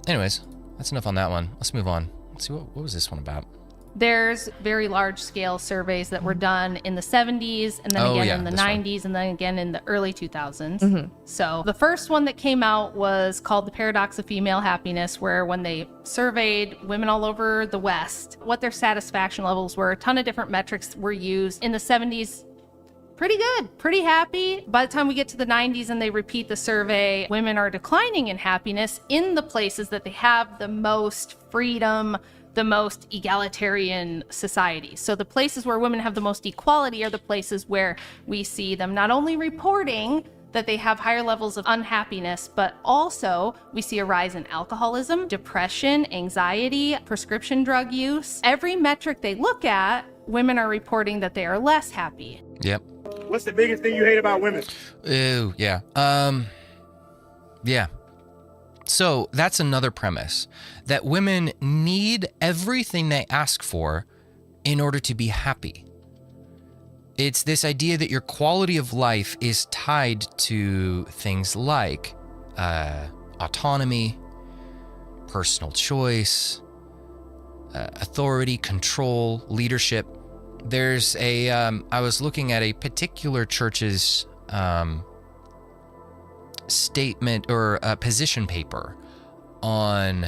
Anyways, that's enough on that one. Let's move on. Let's see, what was this one about? There's very large-scale surveys that were done in the 70s, and then in the 90s, and then again in the early 2000s. Mm-hmm. So the first one that came out was called The Paradox of Female Happiness, where when they surveyed women all over the West, what their satisfaction levels were, a ton of different metrics were used. In the 70s, pretty good, pretty happy. By the time we get to the 90s and they repeat the survey, women are declining in happiness in the places that they have the most freedom, the most egalitarian society. So the places where women have the most equality are the places where we see them not only reporting that they have higher levels of unhappiness, but also we see a rise in alcoholism, depression, anxiety, prescription drug use. Every metric they look at, women are reporting that they are less happy. Yep. What's the biggest thing you hate about women? Ew, yeah. Yeah. So that's another premise, that women need everything they ask for in order to be happy. It's this idea that your quality of life is tied to things like autonomy, personal choice, authority, control, leadership. There's I was looking at a particular church's statement or a position paper on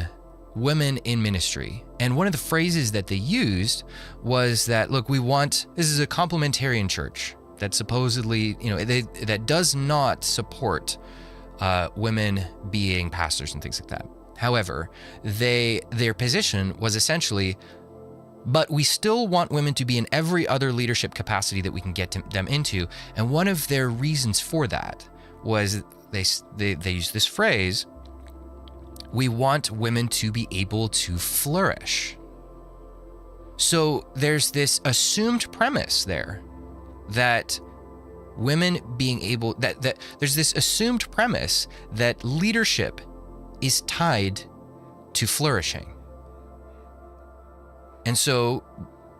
women in ministry. And one of the phrases that they used was that, look, this is a complementarian church that supposedly, that does not support women being pastors and things like that. However, their position was essentially, but we still want women to be in every other leadership capacity that we can get them into. And one of their reasons for that was they used this phrase, We want women to be able to flourish. So there's this assumed premise there that women being able, that there's this assumed premise that leadership is tied to flourishing. And so,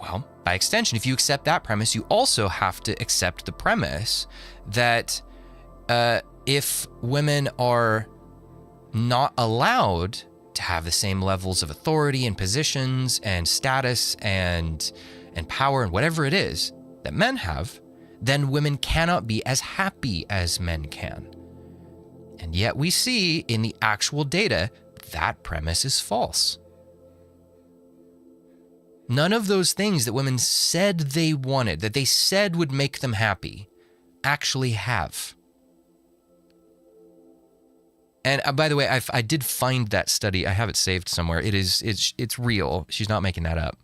well, by extension, if you accept that premise, you also have to accept the premise that if women are not allowed to have the same levels of authority and positions and status and power and whatever it is that men have, then women cannot be as happy as men can. And yet we see in the actual data that premise is false. None of those things that women said they wanted, that they said would make them happy, actually have. And by the way, I did find that study. I have it saved somewhere. It's real. She's not making that up.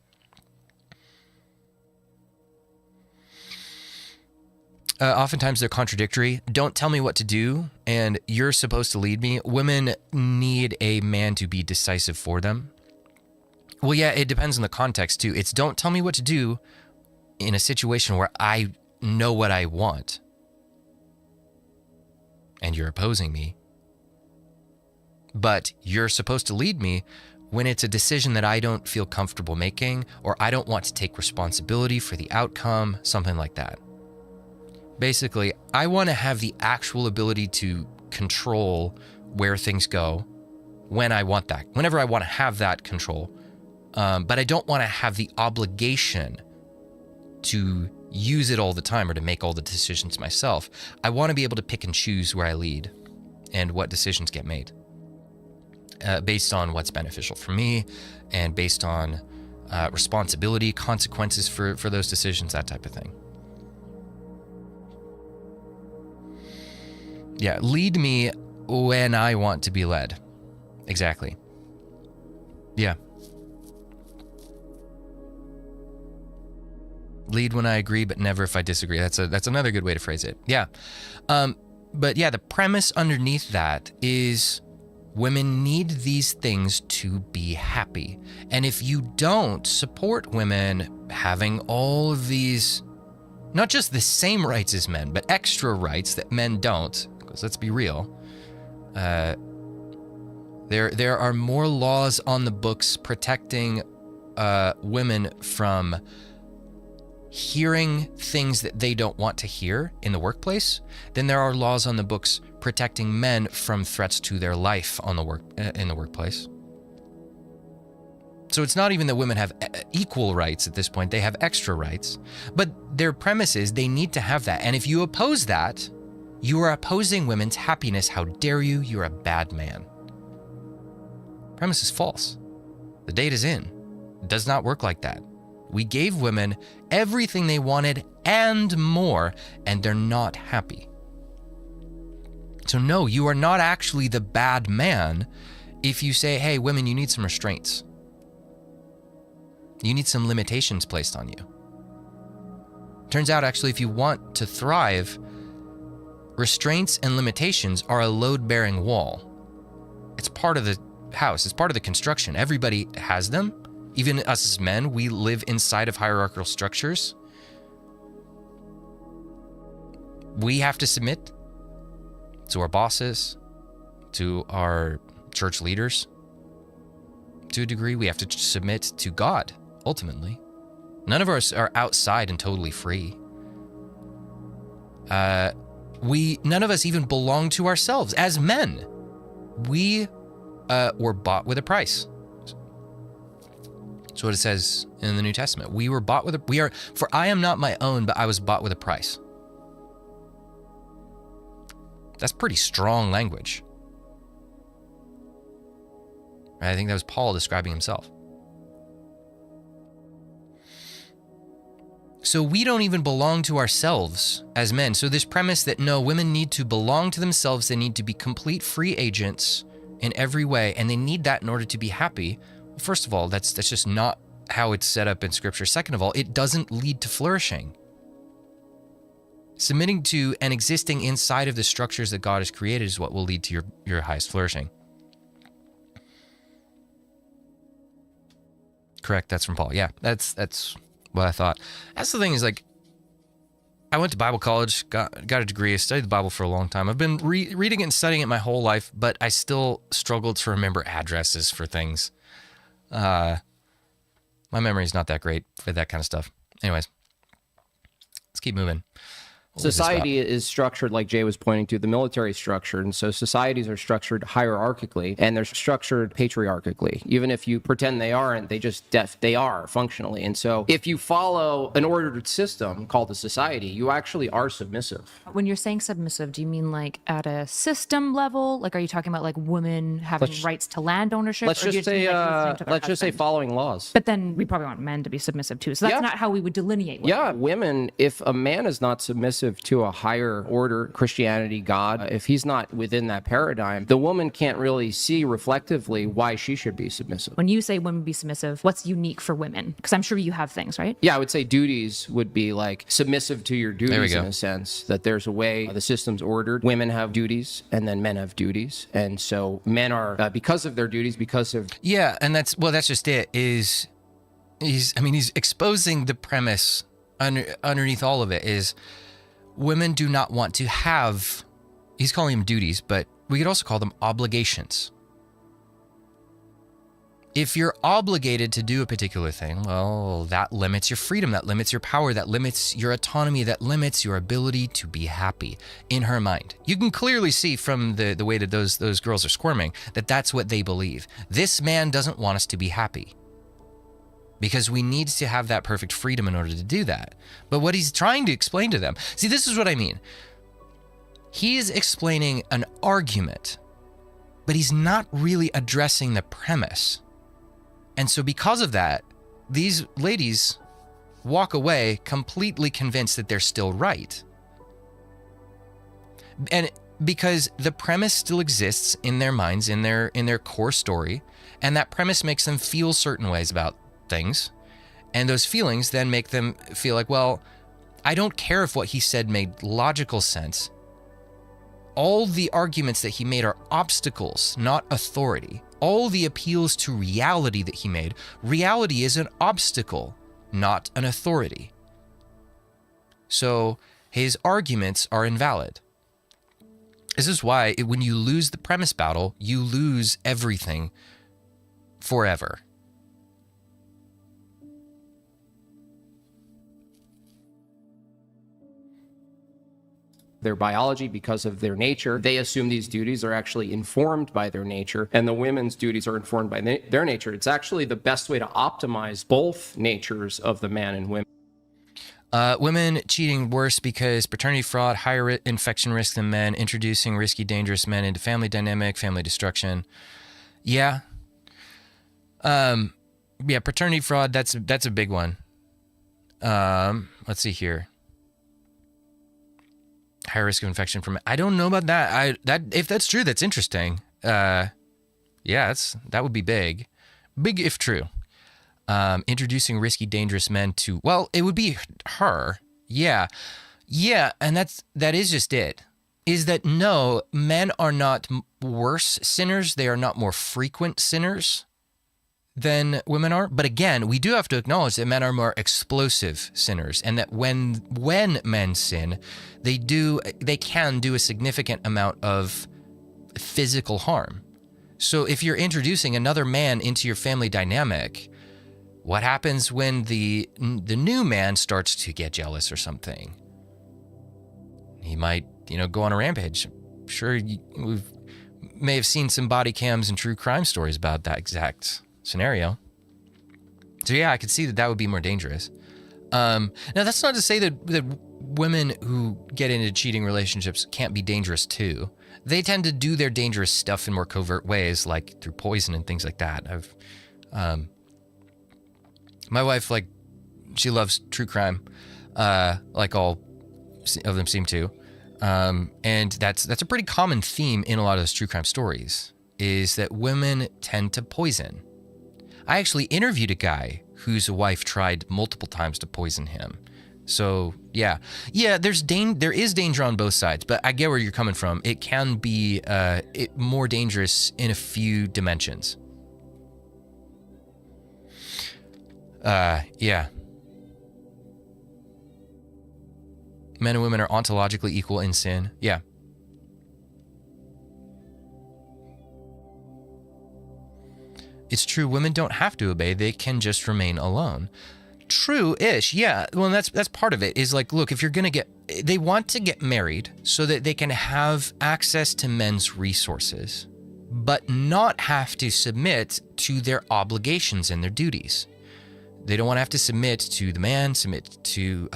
Oftentimes they're contradictory. Don't tell me what to do, and you're supposed to lead me. Women need a man to be decisive for them. Well, yeah, it depends on the context too. It's don't tell me what to do in a situation where I know what I want, and you're opposing me. But you're supposed to lead me when it's a decision that I don't feel comfortable making, or I don't want to take responsibility for the outcome, something like that. Basically, I want to have the actual ability to control where things go when I want that, whenever I want to have that control. But I don't want to have the obligation to use it all the time or to make all the decisions myself. I want to be able to pick and choose where I lead and what decisions get made. Based on what's beneficial for me and based on responsibility, consequences for those decisions, that type of thing. Yeah, lead me when I want to be led. Exactly. Yeah. Lead when I agree, but never if I disagree. That's another good way to phrase it. Yeah. But yeah, the premise underneath that is women need these things to be happy. And if you don't support women having all of these, not just the same rights as men, but extra rights that men don't, because let's be real, there are more laws on the books protecting women from hearing things that they don't want to hear in the workplace than there are laws on the books protecting men from threats to their life on in the workplace. So it's not even that women have equal rights at this point, they have extra rights. But their premise is they need to have that. And if you oppose that, you are opposing women's happiness. How dare you? You're a bad man. Premise is false. The data's in. It does not work like that. We gave women everything they wanted and more, and they're not happy. So no, you are not actually the bad man if you say, hey, women, you need some restraints. You need some limitations placed on you. Turns out, actually, if you want to thrive, restraints and limitations are a load-bearing wall. It's part of the house. It's part of the construction. Everybody has them. Even us as men, we live inside of hierarchical structures. We have to submit to our bosses, to our church leaders. To a degree, we have to submit to God, ultimately. None of us are outside and totally free. None of us even belong to ourselves. As men, we were bought with a price. That's what it says in the New Testament. We were bought with for I am not my own, but I was bought with a price. That's pretty strong language. I think that was Paul describing himself. So we don't even belong to ourselves as men. So this premise that no, women need to belong to themselves, they need to be complete free agents in every way, and they need that in order to be happy. Well, first of all, that's just not how it's set up in Scripture. Second of all, it doesn't lead to flourishing. Submitting to and existing inside of the structures that God has created is what will lead to your highest flourishing. correct. That's from Paul. Yeah, that's what I thought. That's the thing is, like, I went to Bible college, got a degree. I studied the Bible for a long time. I've been reading it and studying it my whole life, but I still struggled to remember addresses for things. My memory is not that great for that kind of stuff. Anyways, let's keep moving. Society is structured, like Jay was pointing to, the military is structured. And so societies are structured hierarchically, and they're structured patriarchically. Even if you pretend they aren't, they are functionally. And so if you follow an ordered system called a society, you actually are submissive. When you're saying submissive, do you mean like at a system level? Like, are you talking about like women having rights to land ownership? Let's just say following laws. But then we probably want men to be submissive too. So that's not how we would delineate women. Yeah, women, if a man is not submissive to a higher order, Christianity, God, if he's not within that paradigm, the woman can't really see reflectively why she should be submissive. When you say women be submissive, what's unique for women? Because I'm sure you have things, right? Yeah, I would say duties would be like submissive to your duties in a sense, that there's a way the system's ordered. Women have duties and then men have duties. And so men are, because of their duties, because of... Yeah, and that's just it, he's exposing the premise underneath all of it is... Women do not want to have, he's calling them duties, but we could also call them obligations. If you're obligated to do a particular thing, well, that limits your freedom, that limits your power, that limits your autonomy, that limits your ability to be happy in her mind. You can clearly see from the way that those girls are squirming that that's what they believe. This man doesn't want us to be happy. Because we need to have that perfect freedom in order to do that. But what he's trying to explain to them, see, this is what I mean. He's explaining an argument, but he's not really addressing the premise. And so because of that, these ladies walk away completely convinced that they're still right. And because the premise still exists in their minds, in their core story, and that premise makes them feel certain ways about things, and those feelings then make them feel like, well, I don't care if what he said made logical sense. All the arguments that he made are obstacles, not authority. All the appeals to reality that he made, reality is an obstacle, not an authority. So his arguments are invalid. This is why when you lose the premise battle, you lose everything forever. Their biology, because of their nature, they assume these duties are actually informed by their nature, and the women's duties are informed by their nature. It's actually the best way to optimize both natures of the man and women. Women cheating worse because paternity fraud, higher infection risk than men, introducing risky, dangerous men into family dynamic, family destruction. Yeah. Yeah, paternity fraud, that's a big one. Let's see here. Higher risk of infection from, I don't know about that. If that's true, that's interesting. Yeah, that would be big. Big if true. Introducing risky, dangerous men to, well, it would be her. Yeah, and that is just it. Is that no, men are not worse sinners. They are not more frequent sinners than women are. But again, we do have to acknowledge that men are more explosive sinners, and that when men sin, they can do a significant amount of physical harm. So if you're introducing another man into your family dynamic, what happens when the new man starts to get jealous or something? He might, go on a rampage. I'm sure we may have seen some body cams and true crime stories about that exact scenario. So yeah, I could see that would be more dangerous. Now that's not to say that women who get into cheating relationships can't be dangerous too. They tend to do their dangerous stuff in more covert ways, like through poison and things like that. My wife, she loves true crime, like all of them seem to. And that's a pretty common theme in a lot of those true crime stories, is that women tend to poison. I actually interviewed a guy whose wife tried multiple times to poison him. So yeah, there is danger on both sides, but I get where you're coming from. It can be more dangerous in a few dimensions. Yeah. Men and women are ontologically equal in sin. Yeah. It's true, women don't have to obey, they can just remain alone. True-ish, yeah. Well, that's part of it, is like, look, if you're gonna they want to get married so that they can have access to men's resources, but not have to submit to their obligations and their duties. They don't want to have to submit to the man, submit to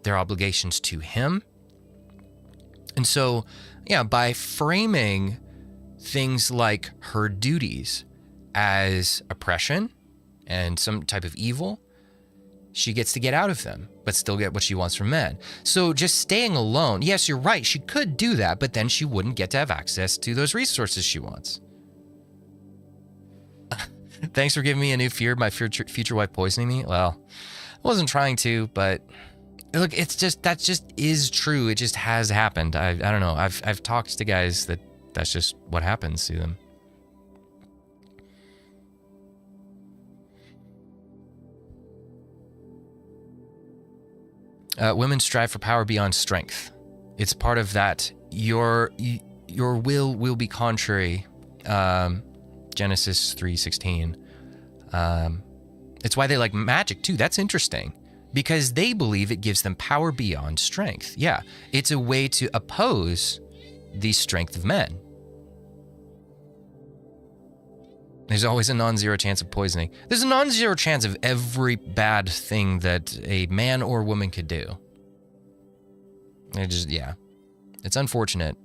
their obligations to him. And so, yeah, by framing things like her duties as oppression and some type of evil, she gets to get out of them, but still get what she wants from men. So just staying alone, yes, you're right, she could do that, but then she wouldn't get to have access to those resources she wants. Thanks for giving me a new fear, my future wife poisoning me. Well, I wasn't trying to, but look, that just is true. It just has happened. I don't know. I've talked to guys that's just what happens to them. Women strive for power beyond strength. It's part of that. Your will be contrary. Genesis 3:16. It's why they like magic too. That's interesting, because they believe it gives them power beyond strength. Yeah, it's a way to oppose the strength of men. There's always a non-zero chance of poisoning. There's a non-zero chance of every bad thing that a man or woman could do. Yeah. It's unfortunate.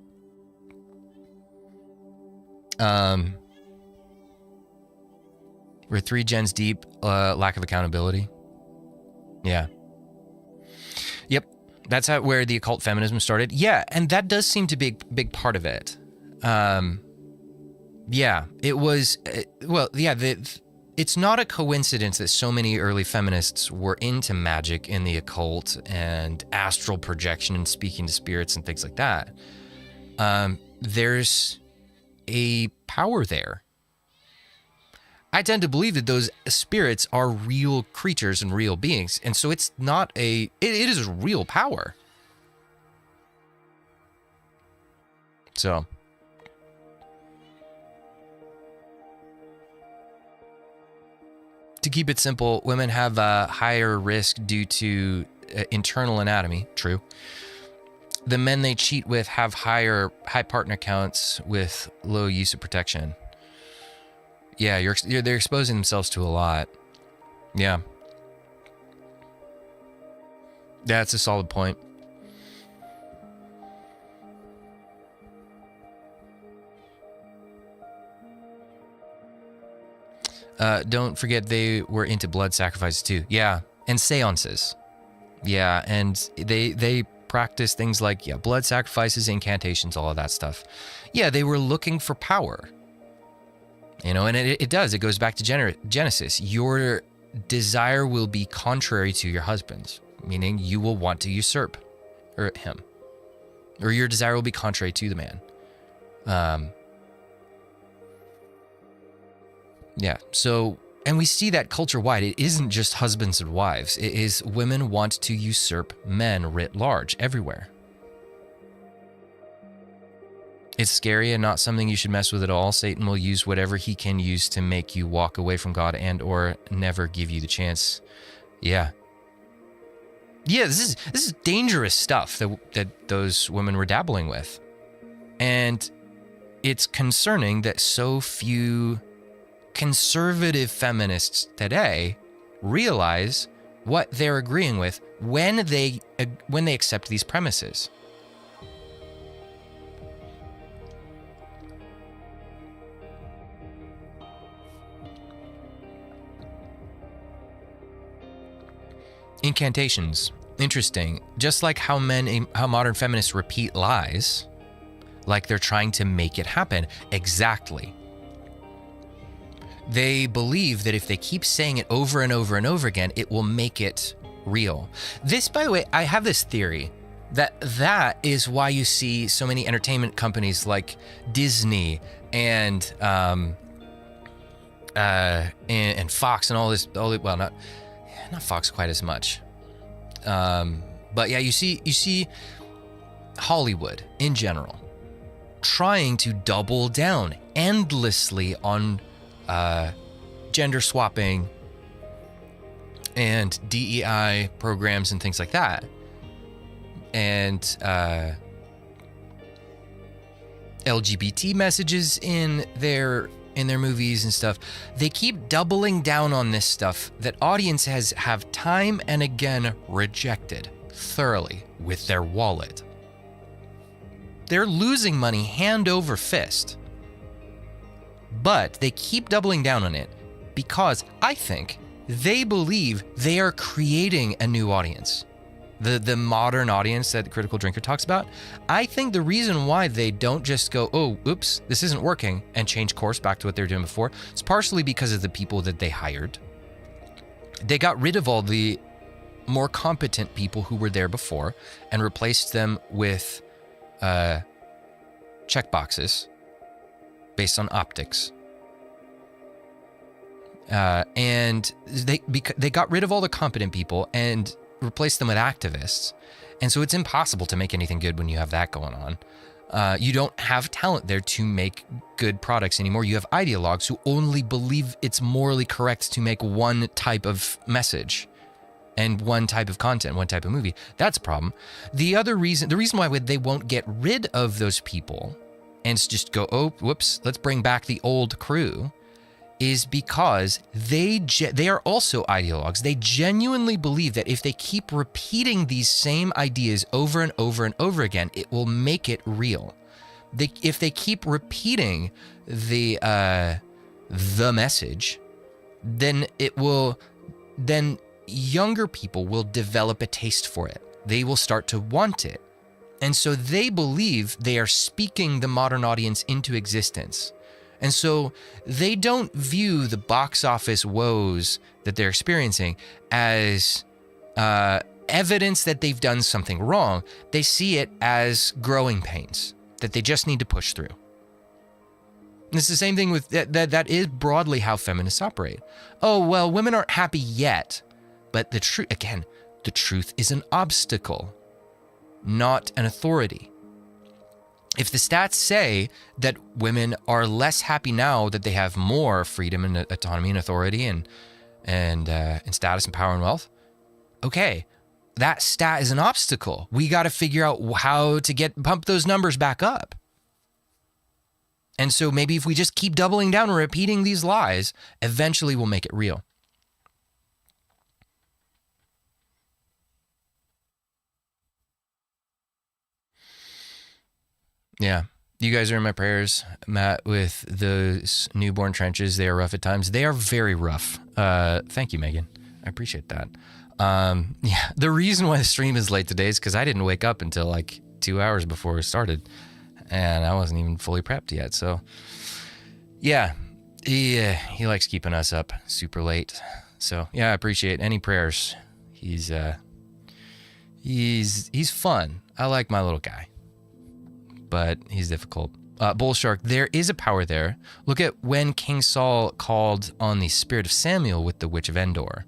We're 3 gens deep, lack of accountability. Yeah. Yep. That's where the occult feminism started. Yeah, and that does seem to be a big part of it. Yeah, it was, it's not a coincidence that so many early feminists were into magic and the occult and astral projection and speaking to spirits and things like that. There's a power there. I tend to believe that those spirits are real creatures and real beings, and so it's not it is a real power. So... to keep it simple, women have a higher risk due to internal anatomy, true. The men they cheat with have high partner counts with low use of protection. Yeah, they're exposing themselves to a lot. Yeah. That's a solid point. Don't forget they were into blood sacrifices too. Yeah, and seances. Yeah, and they practice things like blood sacrifices, incantations, all of that stuff. Yeah, they were looking for power. And it goes back to Genesis. Your desire will be contrary to your husband's, meaning you will want to usurp him. Or your desire will be contrary to the man. Yeah, so, and we see that culture-wide. It isn't just husbands and wives. It is women want to usurp men writ large, everywhere. It's scary and not something you should mess with at all. Satan will use whatever he can use to make you walk away from God and or never give you the chance. Yeah. Yeah, this is dangerous stuff that those women were dabbling with. And it's concerning that so few conservative feminists today realize what they're agreeing with when they accept these premises. Incantations. Interesting. Just like how modern feminists repeat lies, like they're trying to make it happen. Exactly. They believe that if they keep saying it over and over and over again, it will make it real. This, by the way, I have this theory that is why you see so many entertainment companies like Disney and Fox and not Fox quite as much. But yeah, you see Hollywood in general trying to double down endlessly on gender swapping and DEI programs and things like that. And LGBT messages in their movies and stuff. They keep doubling down on this stuff that audiences have time and again rejected thoroughly with their wallet. They're losing money hand over fist. But they keep doubling down on it because I think they believe they are creating a new audience. The modern audience that the Critical Drinker talks about. I think the reason why they don't just go, oh, oops, this isn't working, and change course back to what they were doing before, is partially because of the people that they hired. They got rid of all the more competent people who were there before and replaced them with checkboxes based on optics. And they got rid of all the competent people and replaced them with activists. And so it's impossible to make anything good when you have that going on. You don't have talent there to make good products anymore. You have ideologues who only believe it's morally correct to make one type of message and one type of content, one type of movie. That's a problem. The reason why they won't get rid of those people and just go, oh, whoops, let's bring back the old crew, is because they are also ideologues. They genuinely believe that if they keep repeating these same ideas over and over and over again, it will make it real. If they keep repeating the message, then younger people will develop a taste for it. They will start to want it. And so they believe they are speaking the modern audience into existence. And so they don't view the box office woes that they're experiencing as evidence that they've done something wrong. They see it as growing pains that they just need to push through. And it's the same thing with that is broadly how feminists operate. Oh, well, women aren't happy yet. But the truth is an obstacle, not an authority. If the stats say that women are less happy now that they have more freedom and autonomy and authority and status and power and wealth, okay, that stat is an obstacle. We got to figure out how to pump those numbers back up. And so maybe if we just keep doubling down and repeating these lies, eventually we'll make it real. Yeah. You guys are in my prayers, Matt, with those newborn trenches. They are rough at times. They are very rough. Thank you, Megan. I appreciate that. Yeah. The reason why the stream is late today is because I didn't wake up until like 2 hours before it started. And I wasn't even fully prepped yet. So, yeah. He likes keeping us up super late. So, yeah, I appreciate any prayers. He's fun. I like my little guy. But he's difficult. Bull Shark, there is a power there. Look at when King Saul called on the spirit of Samuel with the witch of Endor.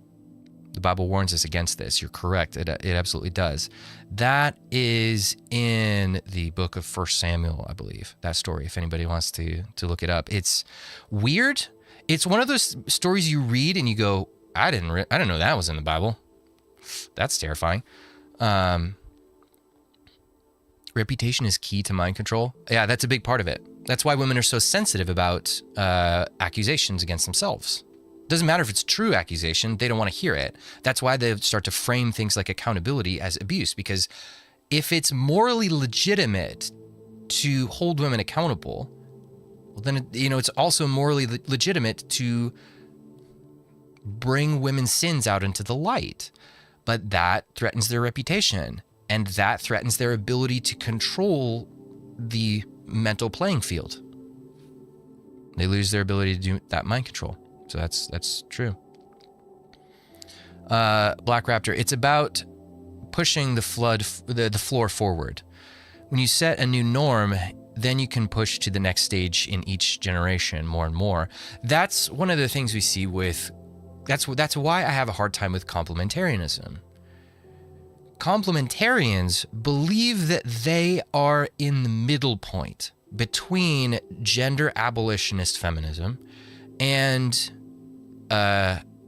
The Bible warns us against this. You're correct. It absolutely does. That is in the book of 1 Samuel, I believe, that story, if anybody wants to look it up. It's weird. It's one of those stories you read and you go, I didn't know that was in the Bible. That's terrifying. Reputation is key to mind control. Yeah, that's a big part of it. That's why women are so sensitive about accusations against themselves. Doesn't matter if it's true accusation, they don't want to hear it. That's why they start to frame things like accountability as abuse, because if it's morally legitimate to hold women accountable, well, then it's also morally legitimate to bring women's sins out into the light. But that threatens their reputation. And that threatens their ability to control the mental playing field. They lose their ability to do that mind control. So that's true. Black Raptor, it's about pushing the floor forward. When you set a new norm, then you can push to the next stage in each generation more and more. That's one of the things we see with That's why I have a hard time with complementarianism. Complementarians believe that they are in the middle point between gender abolitionist feminism and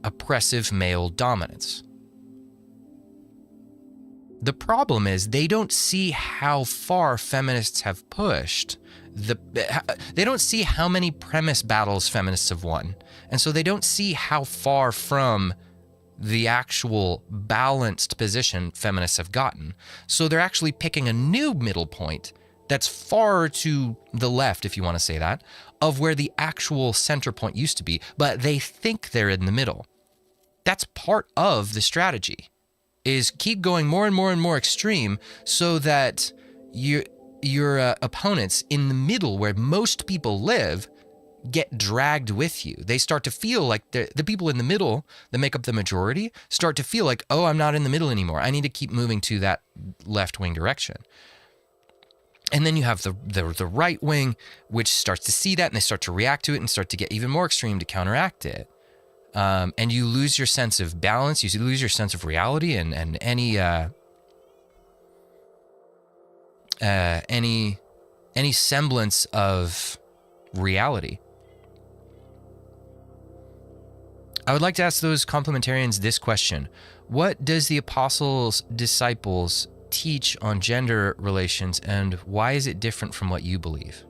oppressive male dominance. The problem is they don't see how far feminists have pushed. They don't see how many premise battles feminists have won. And so they don't see how far from the actual balanced position feminists have gotten. So they're actually picking a new middle point that's far to the left, if you want to say that, of where the actual center point used to be, but they think they're in the middle. That's part of the strategy, is keep going more and more and more extreme so that your opponents in the middle, where most people live, get dragged with you. They start to feel like the people in the middle that make up the majority start to feel like, oh, I'm not in the middle anymore. I need to keep moving to that left-wing direction. And then you have the right wing, which starts to see that, and they start to react to it and start to get even more extreme to counteract it. And you lose your sense of balance, you lose your sense of reality, and any semblance of reality. I would like to ask those complementarians this question: what does the apostles' disciples teach on gender relations, and why is it different from what you believe?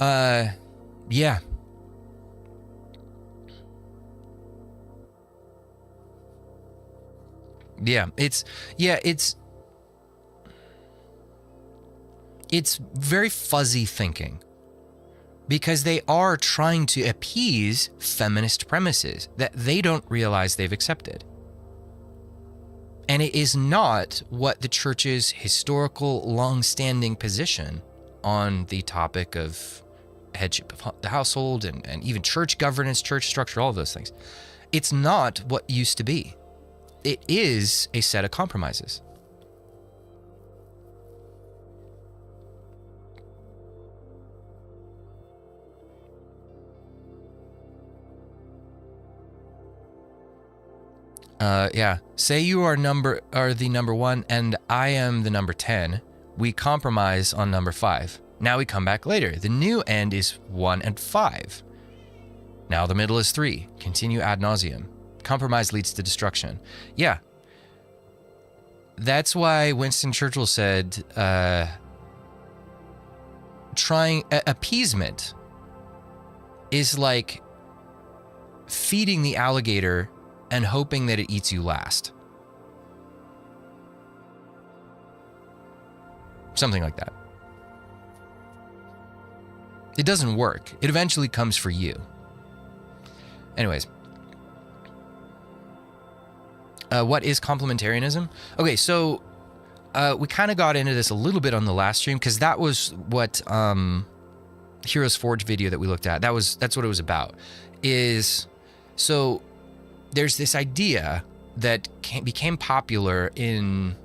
Yeah. It's very fuzzy thinking, because they are trying to appease feminist premises that they don't realize they've accepted. And it is not what the church's historical, long-standing position on the topic of headship of the household and even church governance, church structure, all of those things. It's not what used to be. It is a set of compromises. Yeah. Say you are the number 1 and I am the number 10. We compromise on number 5. Now we come back later. The new end is 1 and 5. Now the middle is 3. Continue ad nauseum. Compromise leads to destruction. Yeah. That's why Winston Churchill said, appeasement is like feeding the alligator and hoping that it eats you last. Something like that. It doesn't work. It eventually comes for you. Anyways. What is complementarianism? Okay, so we kind of got into this a little bit on the last stream, because that was what Heroes Forge video that we looked at. That's what it was about. So there's this idea that became popular in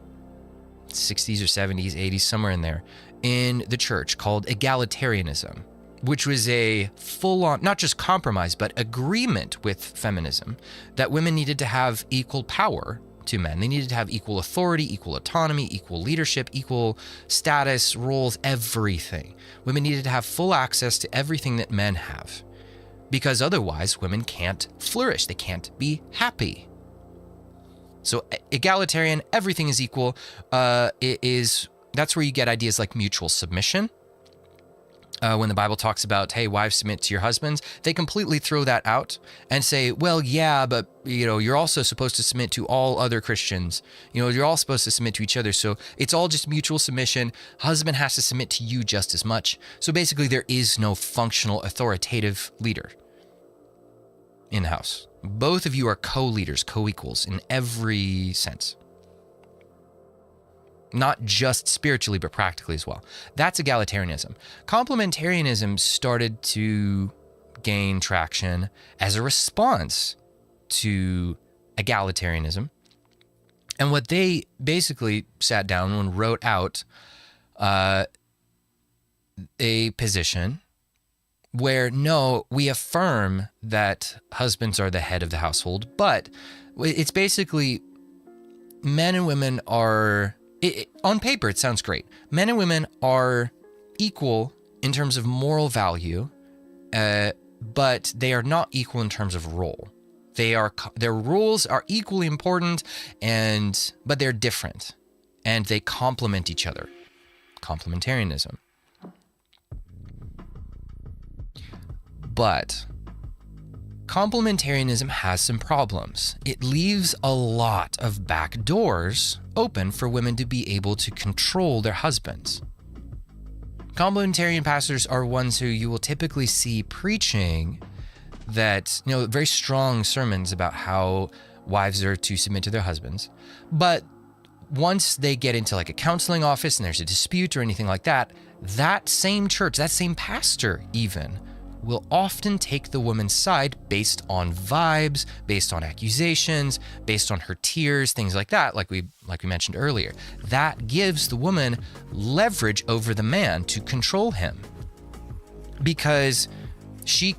60s or 70s, 80s, somewhere in there, in the church, called egalitarianism, which was a full-on, not just compromise, but agreement with feminism, that women needed to have equal power to men. They needed to have equal authority, equal autonomy, equal leadership, equal status, roles, everything. Women needed to have full access to everything that men have, because otherwise women can't flourish. They can't be happy. So egalitarian, everything is equal. That's where you get ideas like mutual submission. When the Bible talks about, hey, wives, submit to your husbands, they completely throw that out and say, well, yeah, but you're also supposed to submit to all other Christians. You're all supposed to submit to each other. So it's all just mutual submission. Husband has to submit to you just as much. So basically, there is no functional authoritative leader in the house. Both of you are co-leaders, co-equals in every sense. Not just spiritually, but practically as well. That's egalitarianism. Complementarianism started to gain traction as a response to egalitarianism. And what they basically sat down and wrote out a position where no, we affirm that husbands are the head of the household, but it's basically men and women are, on paper, it sounds great. Men and women are equal in terms of moral value, but they are not equal in terms of role. Their roles are equally important, but they're different, and they complement each other. Complementarianism. But complementarianism has some problems. It leaves a lot of back doors open for women to be able to control their husbands. Complementarian pastors are ones who you will typically see preaching that, very strong sermons about how wives are to submit to their husbands. But once they get into like a counseling office and there's a dispute or anything like that, that same church, that same pastor even, will often take the woman's side based on vibes, based on accusations, based on her tears, things like that, like we mentioned earlier. That gives the woman leverage over the man to control him. Because she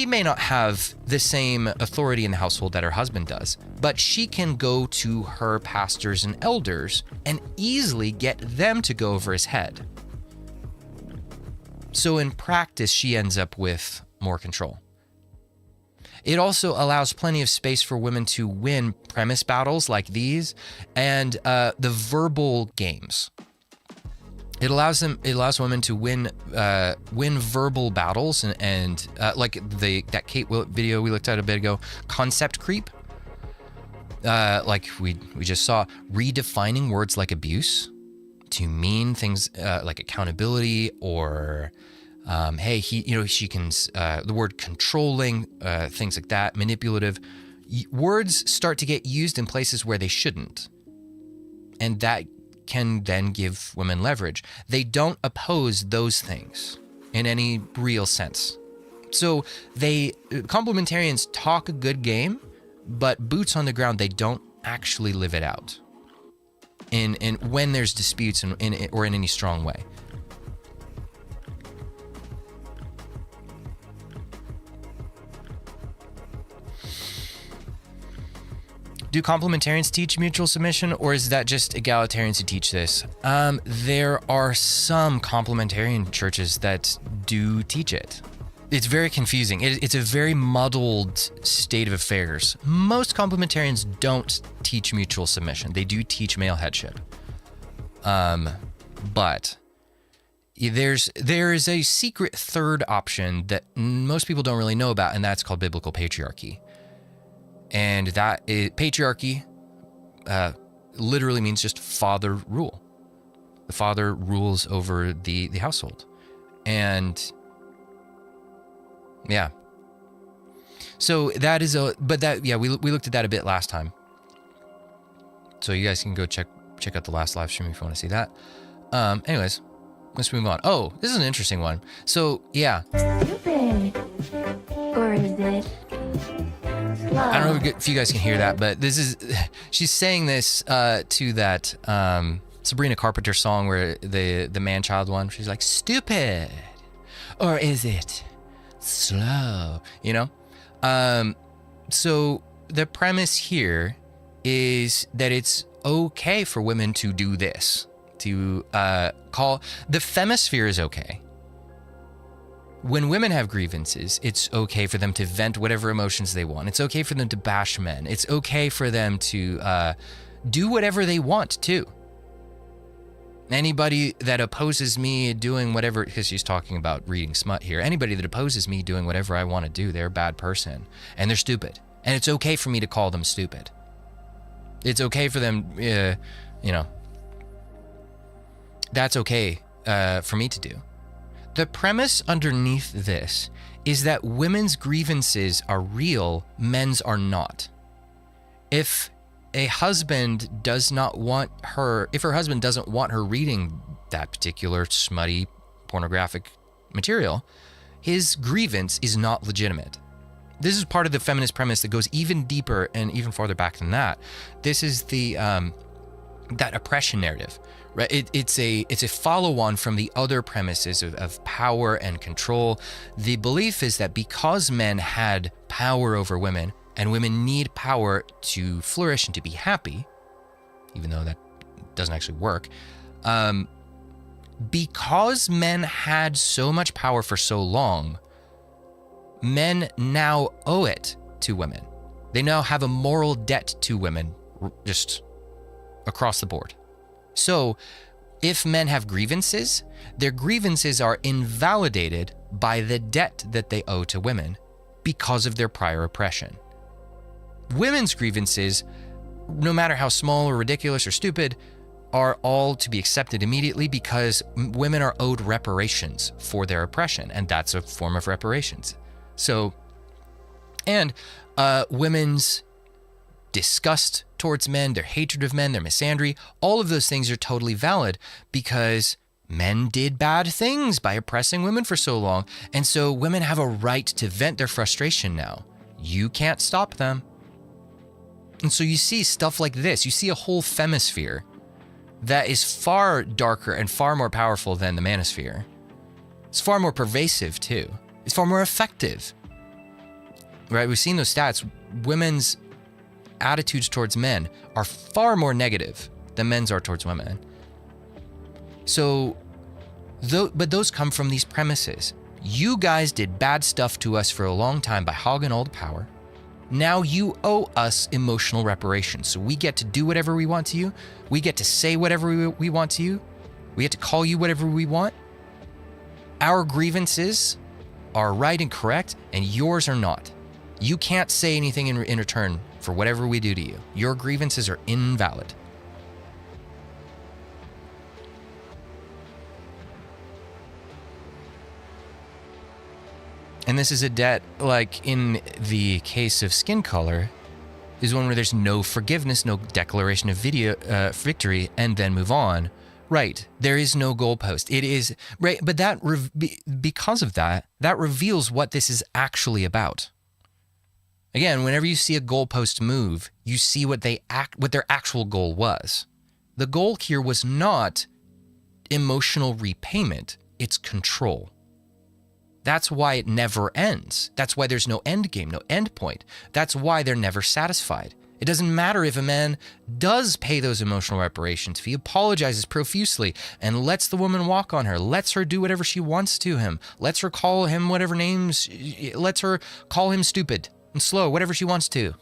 may not have the same authority in the household that her husband does, but she can go to her pastors and elders and easily get them to go over his head. So in practice, she ends up with more control. It also allows plenty of space for women to win premise battles like these and the verbal games. It allows women to win verbal battles and like that Kate Willett video we looked at a bit ago, concept creep. Like we just saw, redefining words like abuse to mean things like accountability or hey, she can, the word controlling, things like that, manipulative. Words start to get used in places where they shouldn't. And that can then give women leverage. They don't oppose those things in any real sense. So complementarians talk a good game, but boots on the ground, they don't actually live it out. In when there's disputes or in any strong way. Do complementarians teach mutual submission, or is that just egalitarians who teach this? There are some complementarian churches that do teach it. It's very confusing. It's a very muddled state of affairs. Most complementarians don't teach mutual submission. They do teach male headship. But there is a secret third option that most people don't really know about, and that's called biblical patriarchy. And that patriarchy literally means just father rule. The father rules over the household. And yeah. So that is we looked at that a bit last time. So you guys can go check out the last live stream if you want to see that. Anyways, let's move on. Oh, this is an interesting one. So yeah. Stupid. Or is it? I don't know if you guys can hear that, but she's saying this to that Sabrina Carpenter song where the man-child one. She's like, stupid, or is it slow? So the premise here is that it's okay for women to do this, to call the femisphere is okay. When women have grievances, it's okay for them to vent whatever emotions they want. It's okay for them to bash men. It's okay for them to do whatever they want too. Anybody that opposes me doing whatever, because she's talking about reading smut here, anybody that opposes me doing whatever I want to do, they're a bad person and they're stupid. And it's okay for me to call them stupid. It's okay for them, that's okay for me to do. The premise underneath this is that women's grievances are real, men's are not. If her husband doesn't want her reading that particular smutty pornographic material, his grievance is not legitimate. This is part of the feminist premise that goes even deeper and even farther back than that. This is the that oppression narrative, right? It's a follow-on from the other premises of power and control. The belief is that because men had power over women, and women need power to flourish and to be happy, even though that doesn't actually work, because men had so much power for so long, men now owe it to women. They now have a moral debt to women, just across the board. So if men have grievances, their grievances are invalidated by the debt that they owe to women because of their prior oppression. Women's grievances, no matter how small or ridiculous or stupid, are all to be accepted immediately because women are owed reparations for their oppression, and that's a form of reparations. So, and women's disgust towards men, their hatred of men, their misandry, all of those things are totally valid because men did bad things by oppressing women for so long. And so women have a right to vent their frustration now. You can't stop them. And so you see stuff like this. You see a whole femisphere that is far darker and far more powerful than the manosphere. It's far more pervasive too. It's far more effective. Right? We've seen those stats. Women's attitudes towards men are far more negative than men's are towards women. So, but those come from these premises. You guys did bad stuff to us for a long time by hogging all the power. Now you owe us emotional reparations. So we get to do whatever we want to you. We get to say whatever we want to you. We get to call you whatever we want. Our grievances are right and correct, and yours are not. You can't say anything in return for whatever we do to you. Your grievances are invalid. And this is a debt, like in the case of skin color, is one where there's no forgiveness, no declaration of victory, and then move on. Right. There is no goalpost. It is, right, but that because of that, that reveals what this is actually about. Again, whenever you see a goalpost move, you see what their actual goal was. The goal here was not emotional repayment, it's control. That's why it never ends. That's why there's no end game, no end point. That's why they're never satisfied. It doesn't matter if a man does pay those emotional reparations, if he apologizes profusely and lets the woman walk on her, lets her do whatever she wants to him, lets her call him whatever names, lets her call him stupid and slow, whatever she wants to.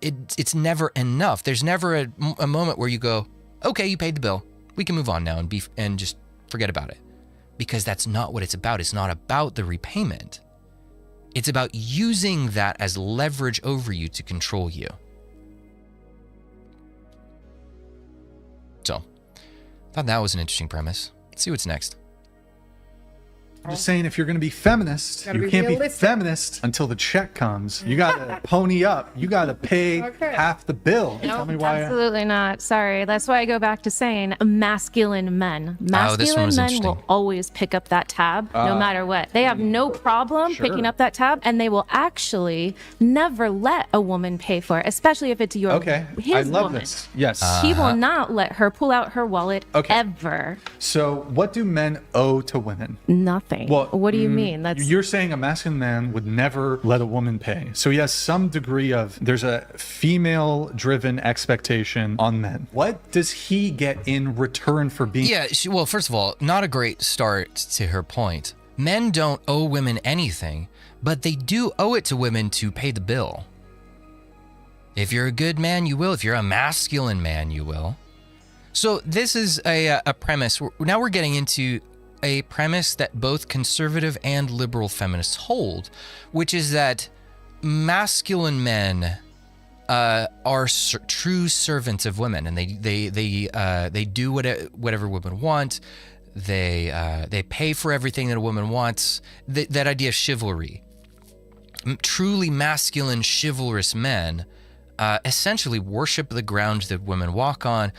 It's never enough. There's never a moment where you go, okay, you paid the bill. We can move on now and just forget about it. Because that's not what it's about. It's not about the repayment. It's about using that as leverage over you to control you. So, I thought that was an interesting premise. Let's see what's next. I'm just saying, if you're going to be feminist, you can't be feminist until the check comes. You got to pony up. You got to pay half the bill. Tell me why. Absolutely not. Sorry. That's why I go back to saying masculine men. Masculine men will always pick up that tab no matter what. They have no problem picking up that tab, and they will actually never let a woman pay for it, especially if it's his I love woman. this. Yes. He will not let her pull out her wallet ever. So what do men owe to women? Nothing. Well, what do you mean? You're saying a masculine man would never let a woman pay. So he has some degree of, there's a female-driven expectation on men. What does he get in return for being? Yeah, well, first of all, not a great start to her point. Men don't owe women anything, but they do owe it to women to pay the bill. If you're a good man, you will. If you're a masculine man, you will. So this is a premise. Now we're getting into a premise that both conservative and liberal feminists hold, which is that masculine men are true servants of women, and they do whatever women want. They pay for everything that a woman wants. That idea of chivalry. Truly masculine, chivalrous men essentially worship the ground that women walk on.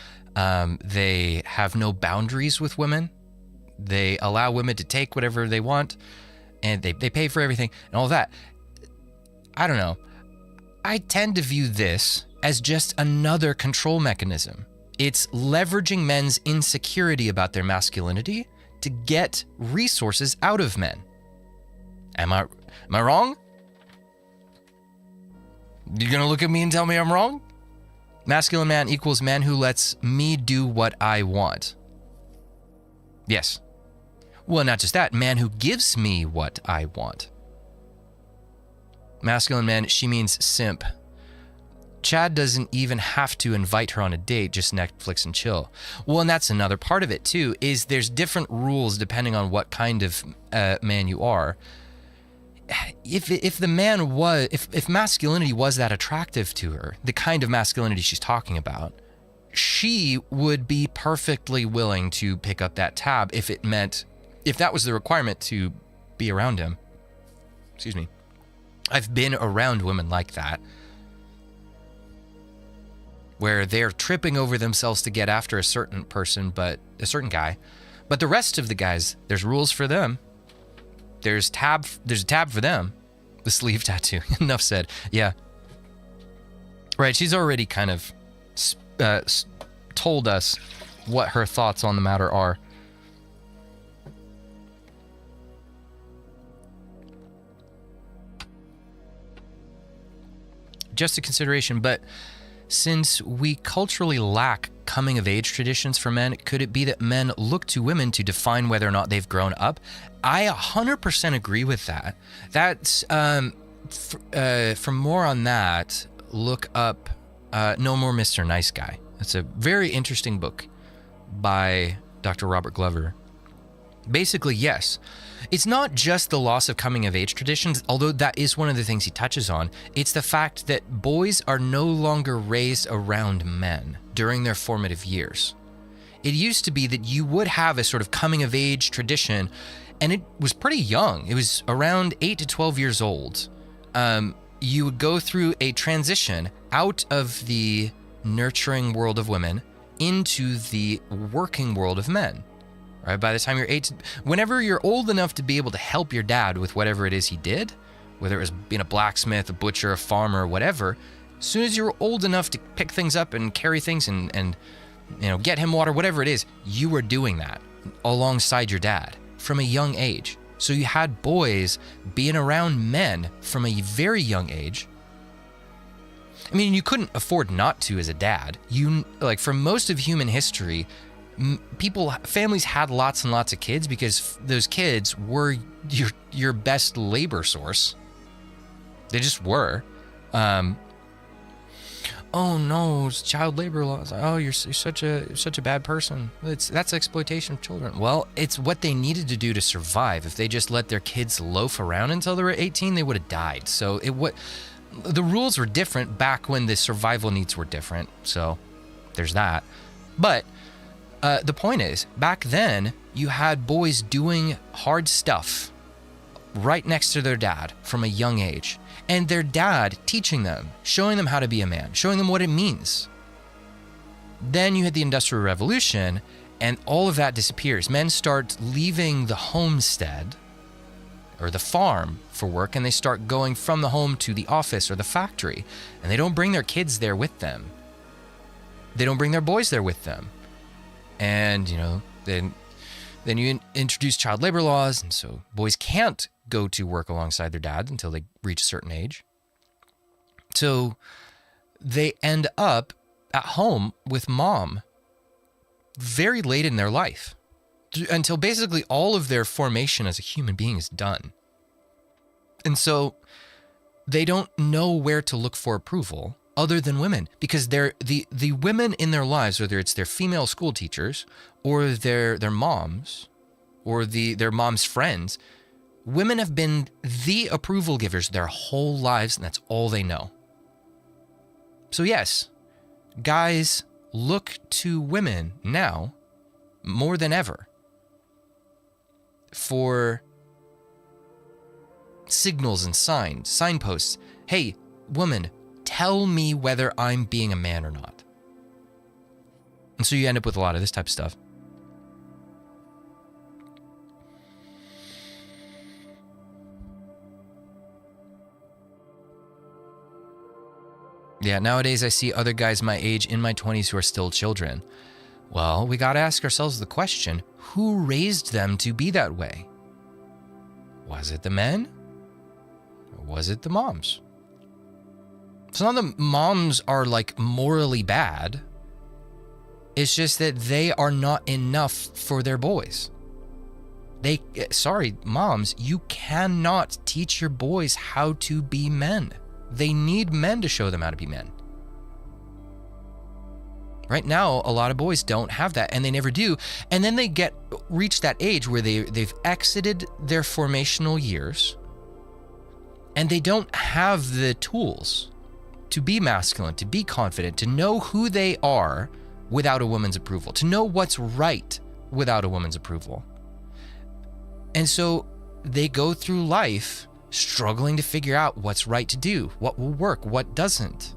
They have no boundaries with women. They allow women to take whatever they want, and they pay for everything and all that. I don't know. I tend to view this as just another control mechanism. It's leveraging men's insecurity about their masculinity to get resources out of men. Am I wrong? You gonna look at me and tell me I'm wrong? Masculine man equals man who lets me do what I want. Yes. Well, not just that, man who gives me what I want. Masculine man, she means simp. Chad doesn't even have to invite her on a date, just Netflix and chill. Well, and that's another part of it too, is there's different rules depending on what kind of man you are. If the man was, if masculinity was that attractive to her, the kind of masculinity she's talking about, she would be perfectly willing to pick up that tab if that was the requirement to be around him. Excuse me. I've been around women like that, where they're tripping over themselves to get after a certain person, but a certain guy. But the rest of the guys, there's rules for them. There's a tab for them. The sleeve tattoo. Enough said. Yeah. Right, she's already kind of told us what her thoughts on the matter are. Just a consideration, but since we culturally lack coming of age traditions for men, could it be that men look to women to define whether or not they've grown up? I 100% agree with that. That's for more on that, look up No More Mr. Nice Guy. It's a very interesting book by Dr. Robert Glover. Basically, yes. It's not just the loss of coming of age traditions, although that is one of the things he touches on. It's the fact that boys are no longer raised around men during their formative years. It used to be that you would have a sort of coming of age tradition, and it was pretty young. It was around 8 to 12 years old. You would go through a transition out of the nurturing world of women into the working world of men. Right? By the time you're whenever you're old enough to be able to help your dad with whatever it is he did, whether it was being a blacksmith, a butcher, a farmer, whatever, as soon as you're old enough to pick things up and carry things and get him water, whatever it is, you were doing that alongside your dad from a young age. So you had boys being around men from a very young age. I mean, you couldn't afford not to as a dad. For most of human history, families had lots and lots of kids because those kids were your best labor source. They just were. Oh no, it's child labor laws. Oh, you're such a bad person. That's exploitation of children. Well, it's what they needed to do to survive. If they just let their kids loaf around until they were 18, they would have died. So the rules were different back when the survival needs were different. So there's that. But the point is, back then, you had boys doing hard stuff right next to their dad from a young age. And their dad teaching them, showing them how to be a man, showing them what it means. Then you had the Industrial Revolution, and all of that disappears. Men start leaving the homestead or the farm for work, and they start going from the home to the office or the factory. And they don't bring their kids there with them. They don't bring their boys there with them. And, then you introduce child labor laws, and so boys can't go to work alongside their dad until they reach a certain age. So they end up at home with mom very late in their life, until basically all of their formation as a human being is done. And so they don't know where to look for approval other than women, because they're the women in their lives, whether it's their female school teachers or their moms or their mom's friends, women have been the approval givers their whole lives, and that's all they know. So yes, guys look to women now more than ever for signals and signposts. Hey, woman, tell me whether I'm being a man or not. And so you end up with a lot of this type of stuff. Yeah, nowadays I see other guys my age in my 20s who are still children. Well, we got to ask ourselves the question, who raised them to be that way? Was it the men? Or was it the moms? It's not that moms are like morally bad. It's just that they are not enough for their boys. Sorry, moms, you cannot teach your boys how to be men. They need men to show them how to be men. Right now, a lot of boys don't have that, and they never do. And then they reach that age where they've exited their formational years, and they don't have the tools to be masculine, to be confident, to know who they are without a woman's approval, to know what's right without a woman's approval. And so they go through life struggling to figure out what's right to do, what will work, what doesn't.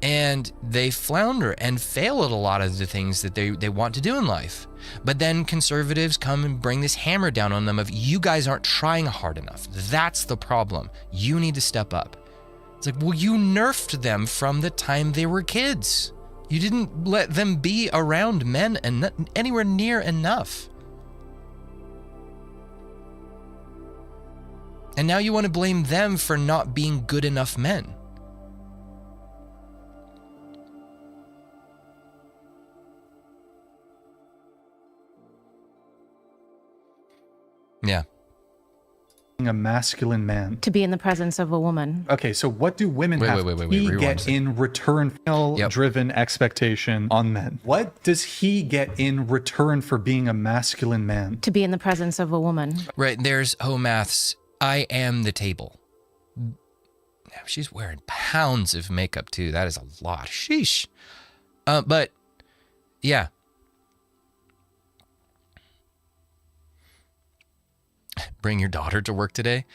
And they flounder and fail at a lot of the things that they want to do in life. But then conservatives come and bring this hammer down on them of, you guys aren't trying hard enough. That's the problem. You need to step up. It's like, well, you nerfed them from the time they were kids. You didn't let them be around men and anywhere near enough. And now you want to blame them for not being good enough men. Yeah. A masculine man. To be in the presence of a woman. Okay, so what do women get in return for driven expectation on men? What does he get in return for being a masculine man? To be in the presence of a woman. Right, there's Math's I am the table. She's wearing pounds of makeup too. That is a lot. Sheesh. But yeah. Bring your daughter to work today.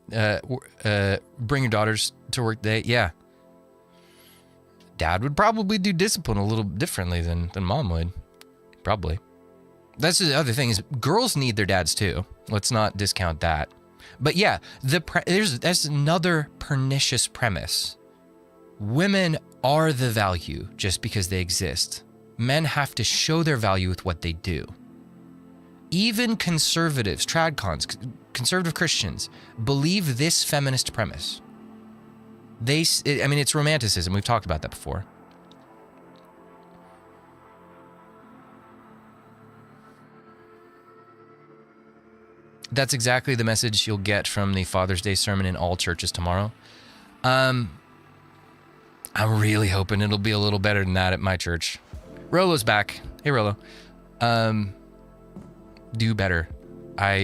Bring your daughters to work today. Yeah. Dad would probably do discipline a little differently than mom would. Probably. That's the other thing is girls need their dads too. Let's not discount that. But yeah, that's another pernicious premise. Women are the value just because they exist. Men have to show their value with what they do. Even conservatives, tradcons, conservative Christians believe this feminist premise. It's romanticism. We've talked about that before. That's exactly the message you'll get from the Father's Day sermon in all churches tomorrow. I'm really hoping it'll be a little better than that at my church. Rolo's back. Hey, Rolo. Do better. I'm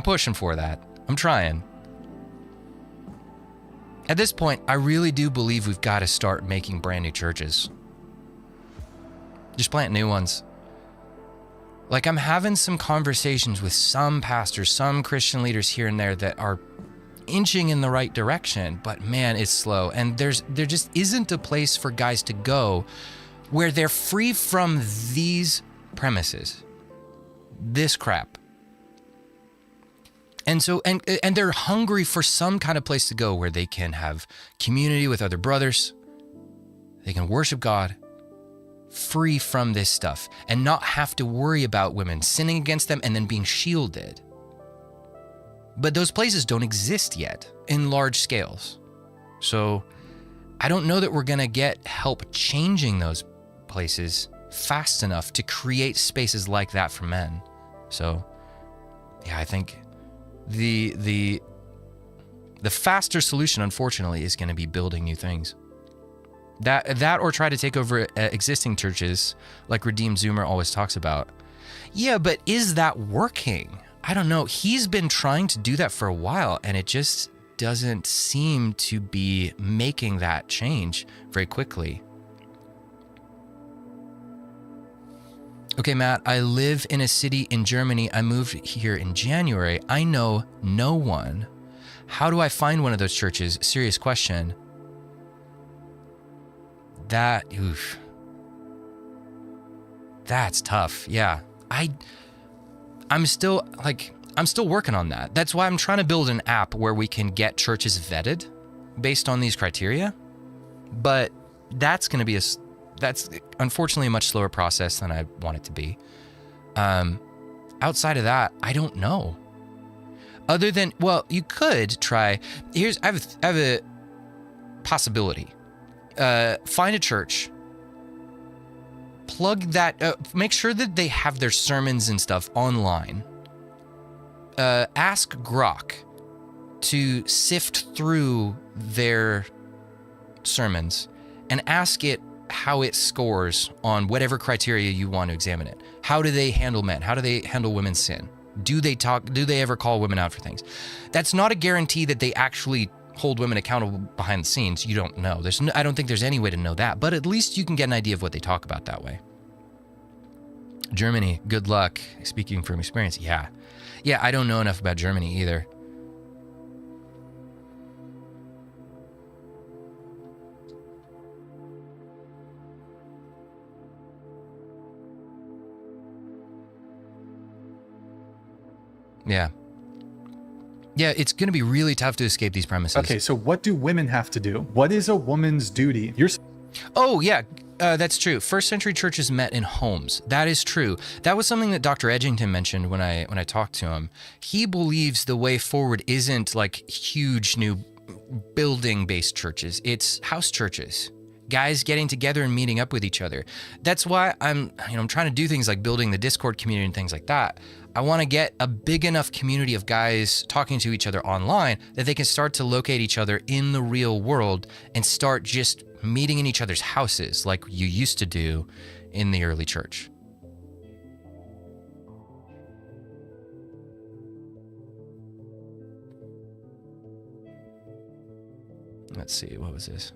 pushing for that. I'm trying. At this point, I really do believe we've got to start making brand new churches. Just plant new ones. Like, I'm having some conversations with some pastors, some Christian leaders here and there that are inching in the right direction, but man, it's slow. And there just isn't a place for guys to go where they're free from these premises, this crap. And so, and they're hungry for some kind of place to go where they can have community with other brothers. They can worship God free from this stuff and not have to worry about women sinning against them and then being shielded. But those places don't exist yet in large scales. So I don't know that we're going to get help changing those places fast enough to create spaces like that for men. So yeah, I think the faster solution, unfortunately, is going to be building new things. That or try to take over existing churches like Redeemed Zoomer always talks about. Yeah, but is that working? I don't know. He's been trying to do that for a while, and it just doesn't seem to be making that change very quickly. Okay, Matt, I live in a city in Germany. I moved here in January. I know no one. How do I find one of those churches? Serious question. That's tough. Yeah. I'm still like, I'm still working on that. That's why I'm trying to build an app where we can get churches vetted based on these criteria. But that's going to be that's unfortunately a much slower process than I want it to be. Outside of that, I don't know. Other than, well, you could try. I have a possibility. Find a church. Plug that. Make sure that they have their sermons and stuff online. Ask Grok to sift through their sermons and ask it how it scores on whatever criteria you want to examine it. How do they handle men? How do they handle women's sin? Do they ever call women out for things? That's not a guarantee that they actually hold women accountable behind the scenes. You don't know. I don't think there's any way to know that, but at least you can get an idea of what they talk about that way. Germany, good luck. Speaking from experience, yeah. Yeah, I don't know enough about Germany either. Yeah. Yeah, it's going to be really tough to escape these premises. Okay, so what do women have to do? What is a woman's duty? Oh, yeah, that's true. First century churches met in homes. That is true. That was something that Dr. Edgington mentioned when I talked to him. He believes the way forward isn't like huge new building-based churches. It's house churches. Guys getting together and meeting up with each other. That's why I'm trying to do things like building the Discord community and things like that. I want to get a big enough community of guys talking to each other online that they can start to locate each other in the real world and start just meeting in each other's houses like you used to do in the early church. Let's see, what was this?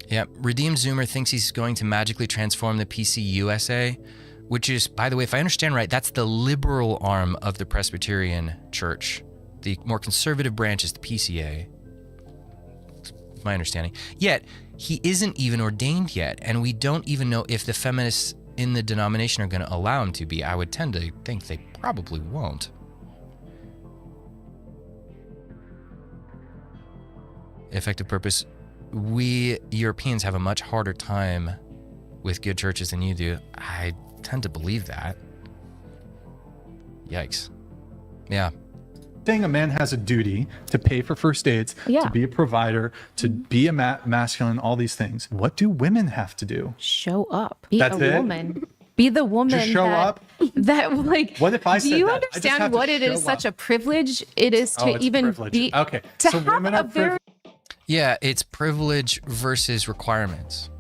Yeah, Redeemed Zoomer thinks he's going to magically transform the PCUSA, which is, by the way, if I understand right, that's the liberal arm of the Presbyterian Church. The more conservative branch is the PCA. That's my understanding. Yet, he isn't even ordained yet, and we don't even know if the feminists in the denomination are going to allow him to be. I would tend to think they probably won't. Effective purpose. We Europeans have a much harder time with good churches than you do. I tend to believe that. Yikes. Yeah. Saying a man has a duty to pay for first aids, to be a provider, to be a masculine, all these things. What do women have to do? Show up. Be That's a woman. Be the woman. Just show up. That like. What if I said do you that? understand what it is? Such a privilege it is to even be. Okay. To so have women a are very. Yeah, it's privilege versus requirements.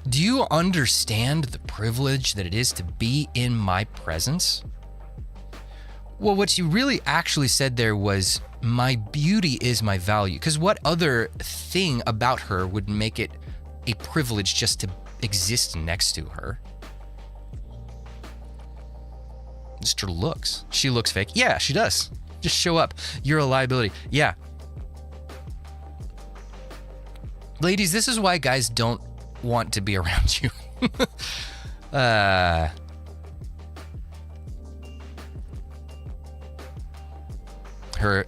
Do you understand the privilege that it is to be in my presence? Well, what you really actually said there was, my beauty is my value. Because what other thing about her would make it a privilege just to exist next to her? Just her looks. She looks fake. Yeah, she does. Just show up. You're a liability. Yeah. Ladies, this is why guys don't want to be around you. Her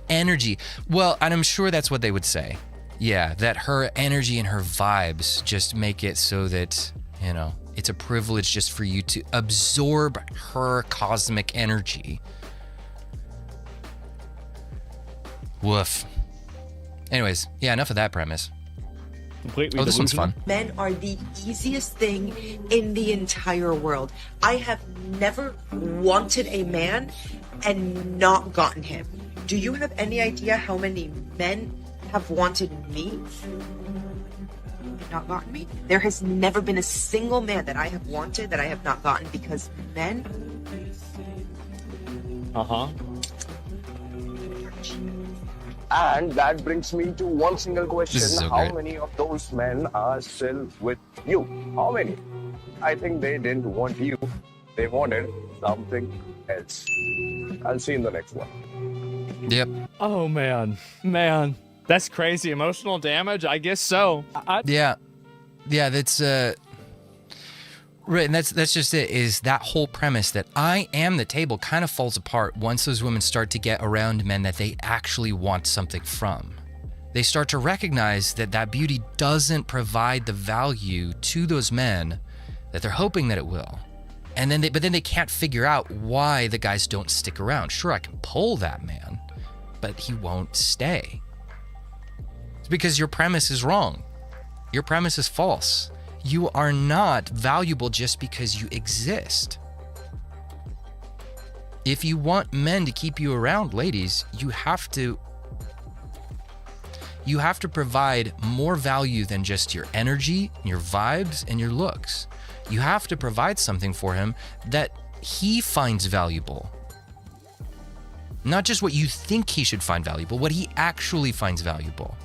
energy. Well, and I'm sure that's what they would say. Yeah, that her energy and her vibes just make it so that, it's a privilege just for you to absorb her cosmic energy. Woof. Anyways, yeah, enough of that premise. Completely this one's fun. Men are the easiest thing in the entire world. I have never wanted a man and not gotten him. Do you have any idea how many men have wanted me and not gotten me? There has never been a single man that I have wanted that I have not gotten, because men. And that brings me to one single question. So how great. many of those men are still with you? How many? I think they didn't want you. They wanted something else. I'll see you in the next one. Yep. Oh, man. That's crazy. Emotional damage? I guess so. Yeah, that's Right, and that's just it, is that whole premise that I am the table kind of falls apart once those women start to get around men that they actually want something from. They start to recognize that that beauty doesn't provide the value to those men that they're hoping that it will. And then they can't figure out why the guys don't stick around. Sure, I can pull that man, but he won't stay. It's because your premise is wrong. Your premise is false. You are not valuable just because you exist. If you want men to keep you around, ladies, you have to provide more value than just your energy, your vibes, and your looks. You have to provide something for him that he finds valuable. Not just what you think he should find valuable, what he actually finds valuable.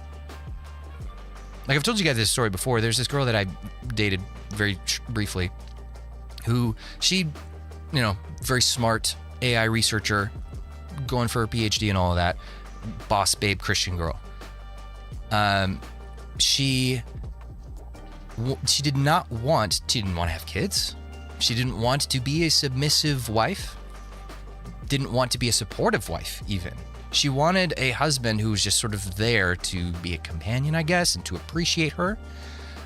Like I've told you guys this story before. There's this girl that I dated very briefly who very smart AI researcher, going for her PhD and all of that, boss babe Christian girl. She didn't want to have kids. She didn't want to be a submissive wife. Didn't want to be a supportive wife even. She wanted a husband who was just sort of there to be a companion, I guess, and to appreciate her.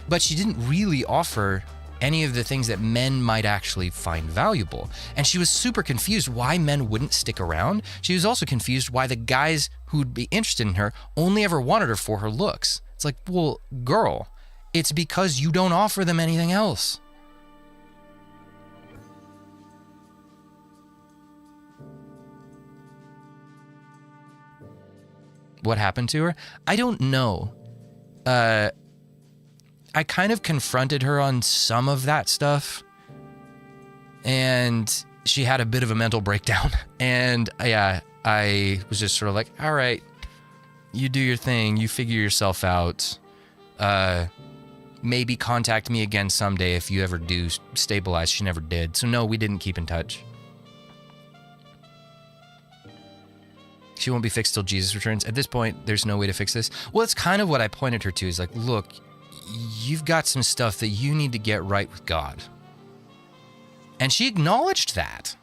But she didn't really offer any of the things that men might actually find valuable. And she was super confused why men wouldn't stick around. She was also confused why the guys who'd be interested in her only ever wanted her for her looks. It's like, well, girl, it's because you don't offer them anything else. What happened to her? I don't know. I kind of confronted her on some of that stuff, and she had a bit of a mental breakdown. And yeah, I was just sort of like, all right, you do your thing, you figure yourself out. Maybe contact me again someday if you ever do stabilize. She never did. So no, we didn't keep in touch. She won't be fixed till Jesus returns. At this point, there's no way to fix this. Well, it's kind of what I pointed her to, is like, look, you've got some stuff that you need to get right with God. And she acknowledged that.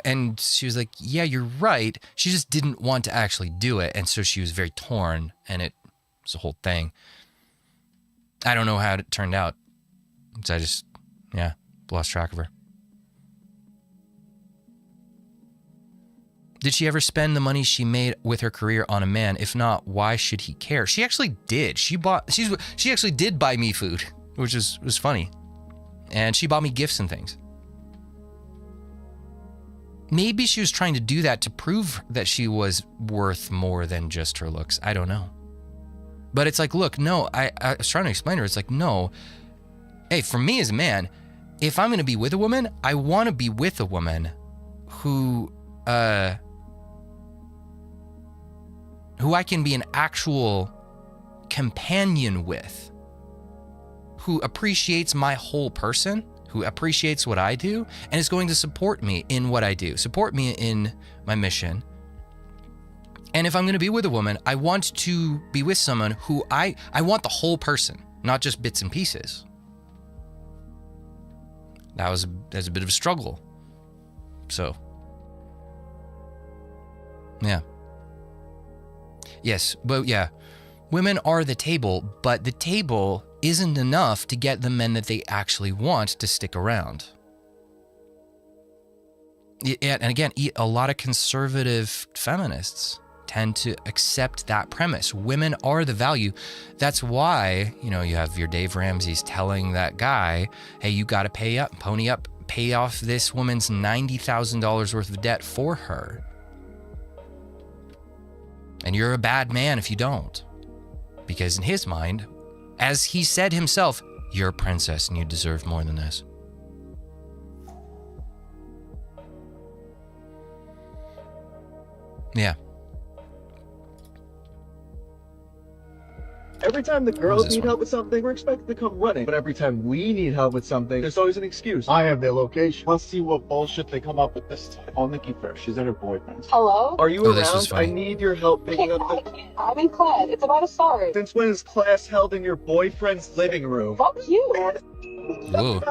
And she was like, yeah, you're right. She just didn't want to actually do it. And so she was very torn, and it was a whole thing. I don't know how it turned out. So I just, lost track of her. Did she ever spend the money she made with her career on a man? If not, why should he care? She actually did. She actually did buy me food, which was funny. And she bought me gifts and things. Maybe she was trying to do that to prove that she was worth more than just her looks. I don't know. But it's like, look, no, I was trying to explain to her. It's like, no, hey, for me as a man, if I'm going to be with a woman, I want to be with a woman who I can be an actual companion with, who appreciates my whole person, who appreciates what I do, and is going to support me in what I do, support me in my mission. And if I'm going to be with a woman, I want to be with someone who I want the whole person, not just bits and pieces. That's a bit of a struggle. So, yeah. Yes, but yeah, women are the table, but the table isn't enough to get the men that they actually want to stick around. And again, a lot of conservative feminists tend to accept that premise. Women are the value. That's why, you have your Dave Ramsey's telling that guy, hey, you got to pay up, pony up, pay off this woman's $90,000 worth of debt for her. And you're a bad man if you don't. Because in his mind, as he said himself, you're a princess and you deserve more than this. Yeah. Every time the girls need help with something, we're expected to come running. But every time we need help with something, there's always an excuse. I have their location. Let's see what bullshit they come up with this time. Call Nikki first. She's at her boyfriend's. Hello? Are you around? I need your help picking up the... I'm in class. It's about a sorry. Since when is class held in your boyfriend's living room? Fuck you. Whoa.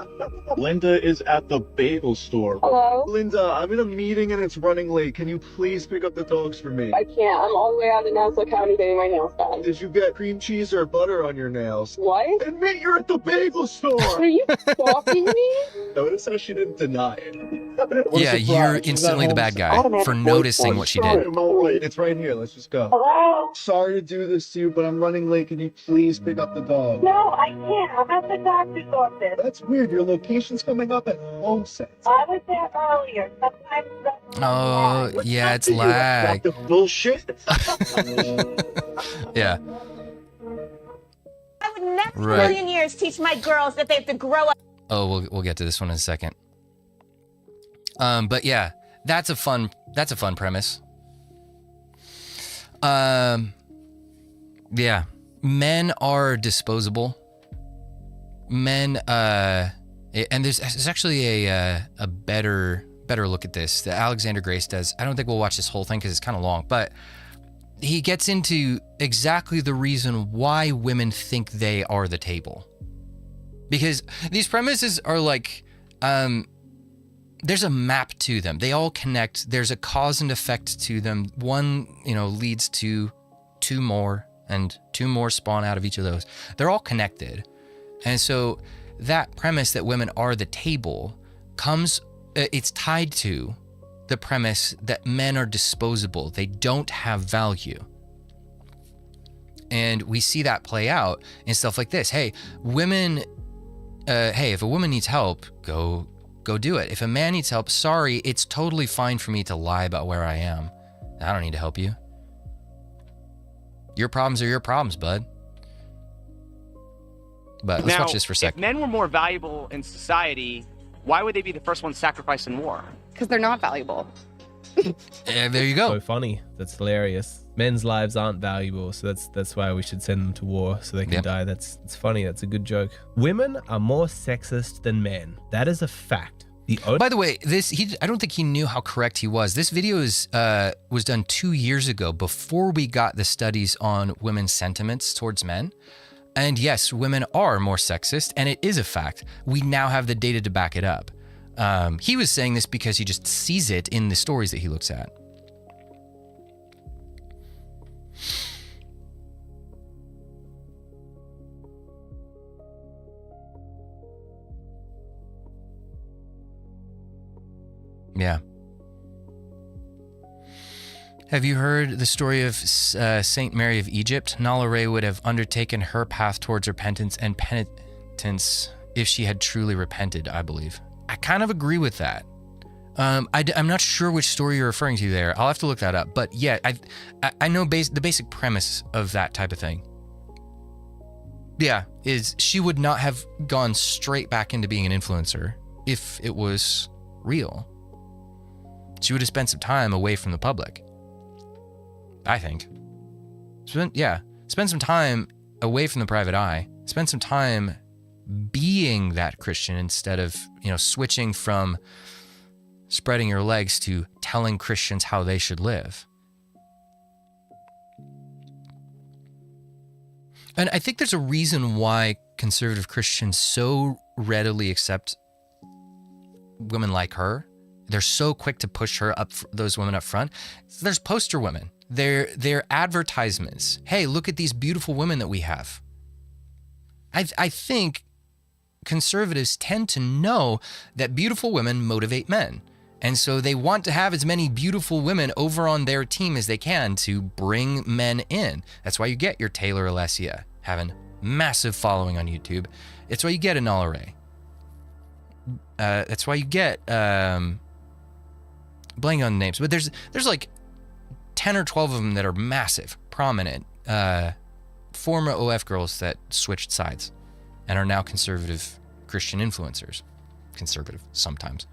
Linda is at the bagel store. Hello? Linda, I'm in a meeting and it's running late. Can you please pick up the dogs for me? I can't. I'm all the way out in Nassau County getting my nails done. Did you get cream cheese or butter on your nails? What? Admit you're at the bagel store! Are you stalking me? Notice how she didn't deny it. Yeah, you're instantly the bad guy for noticing what she did. It's right here. Let's just go. Hello? Sorry to do this to you, but I'm running late. Can you please pick up the dog? No, I can't. I'm at the doctor's office. That's weird. Your location's coming up at HomeSense. I was there earlier. Sometimes. Oh, yeah, it's lag. The bullshit. Yeah. I would never in a Right. million years teach my girls that they have to grow up. Oh, we'll get to this one in a second. But yeah, that's a fun premise. Yeah, men are disposable. Men, and there's actually a better look at this that Alexander Grace does. I don't think we'll watch this whole thing because it's kind of long, but he gets into exactly the reason why women think they are the table. Because these premises are like, there's a map to them. They all connect. There's a cause and effect to them. One, leads to two more, and two more spawn out of each of those. They're all connected. And so that premise that women are the table it's tied to the premise that men are disposable. They don't have value. And we see that play out in stuff like this. Hey, women, if a woman needs help, go do it. If a man needs help, sorry, it's totally fine for me to lie about where I am. I don't need to help you. Your problems are your problems, bud. But let's watch this for a second. If men were more valuable in society, why would they be the first ones sacrificed in war? Because they're not valuable. There you go. So funny. That's hilarious. Men's lives aren't valuable, so that's why we should send them to war so they can die. It's funny. That's a good joke. Women are more sexist than men. That is a fact. By the way, I don't think he knew how correct he was. This video was done 2 years ago, before we got the studies on women's sentiments towards men. And yes, women are more sexist, and it is a fact. We now have the data to back it up. He was saying this because he just sees it in the stories that he looks at. Yeah. Have you heard the story of Saint Mary of Egypt? Nala Ray would have undertaken her path towards repentance and penitence if she had truly repented, I believe. I kind of agree with that. I'm not sure which story you're referring to there. I'll have to look that up. But yeah, I know the basic premise of that type of thing. Yeah, is she would not have gone straight back into being an influencer if it was real. She would have spent some time away from the public, I think. Spend some time away from the private eye. Spend some time being that Christian instead of, switching from spreading your legs to telling Christians how they should live. And I think there's a reason why conservative Christians so readily accept women like her. They're so quick to push her up, those women up front. There's poster women. They're advertisements. Hey, look at these beautiful women that we have. I think conservatives tend to know that beautiful women motivate men. And so they want to have as many beautiful women over on their team as they can to bring men in. That's why you get your Taylor Alessia having massive following on YouTube. It's why you get a Nala Ray. That's why you get blanking on the names, but there's like 10 or 12 of them that are massive, prominent, former OF girls that switched sides and are now conservative Christian influencers. Conservative sometimes.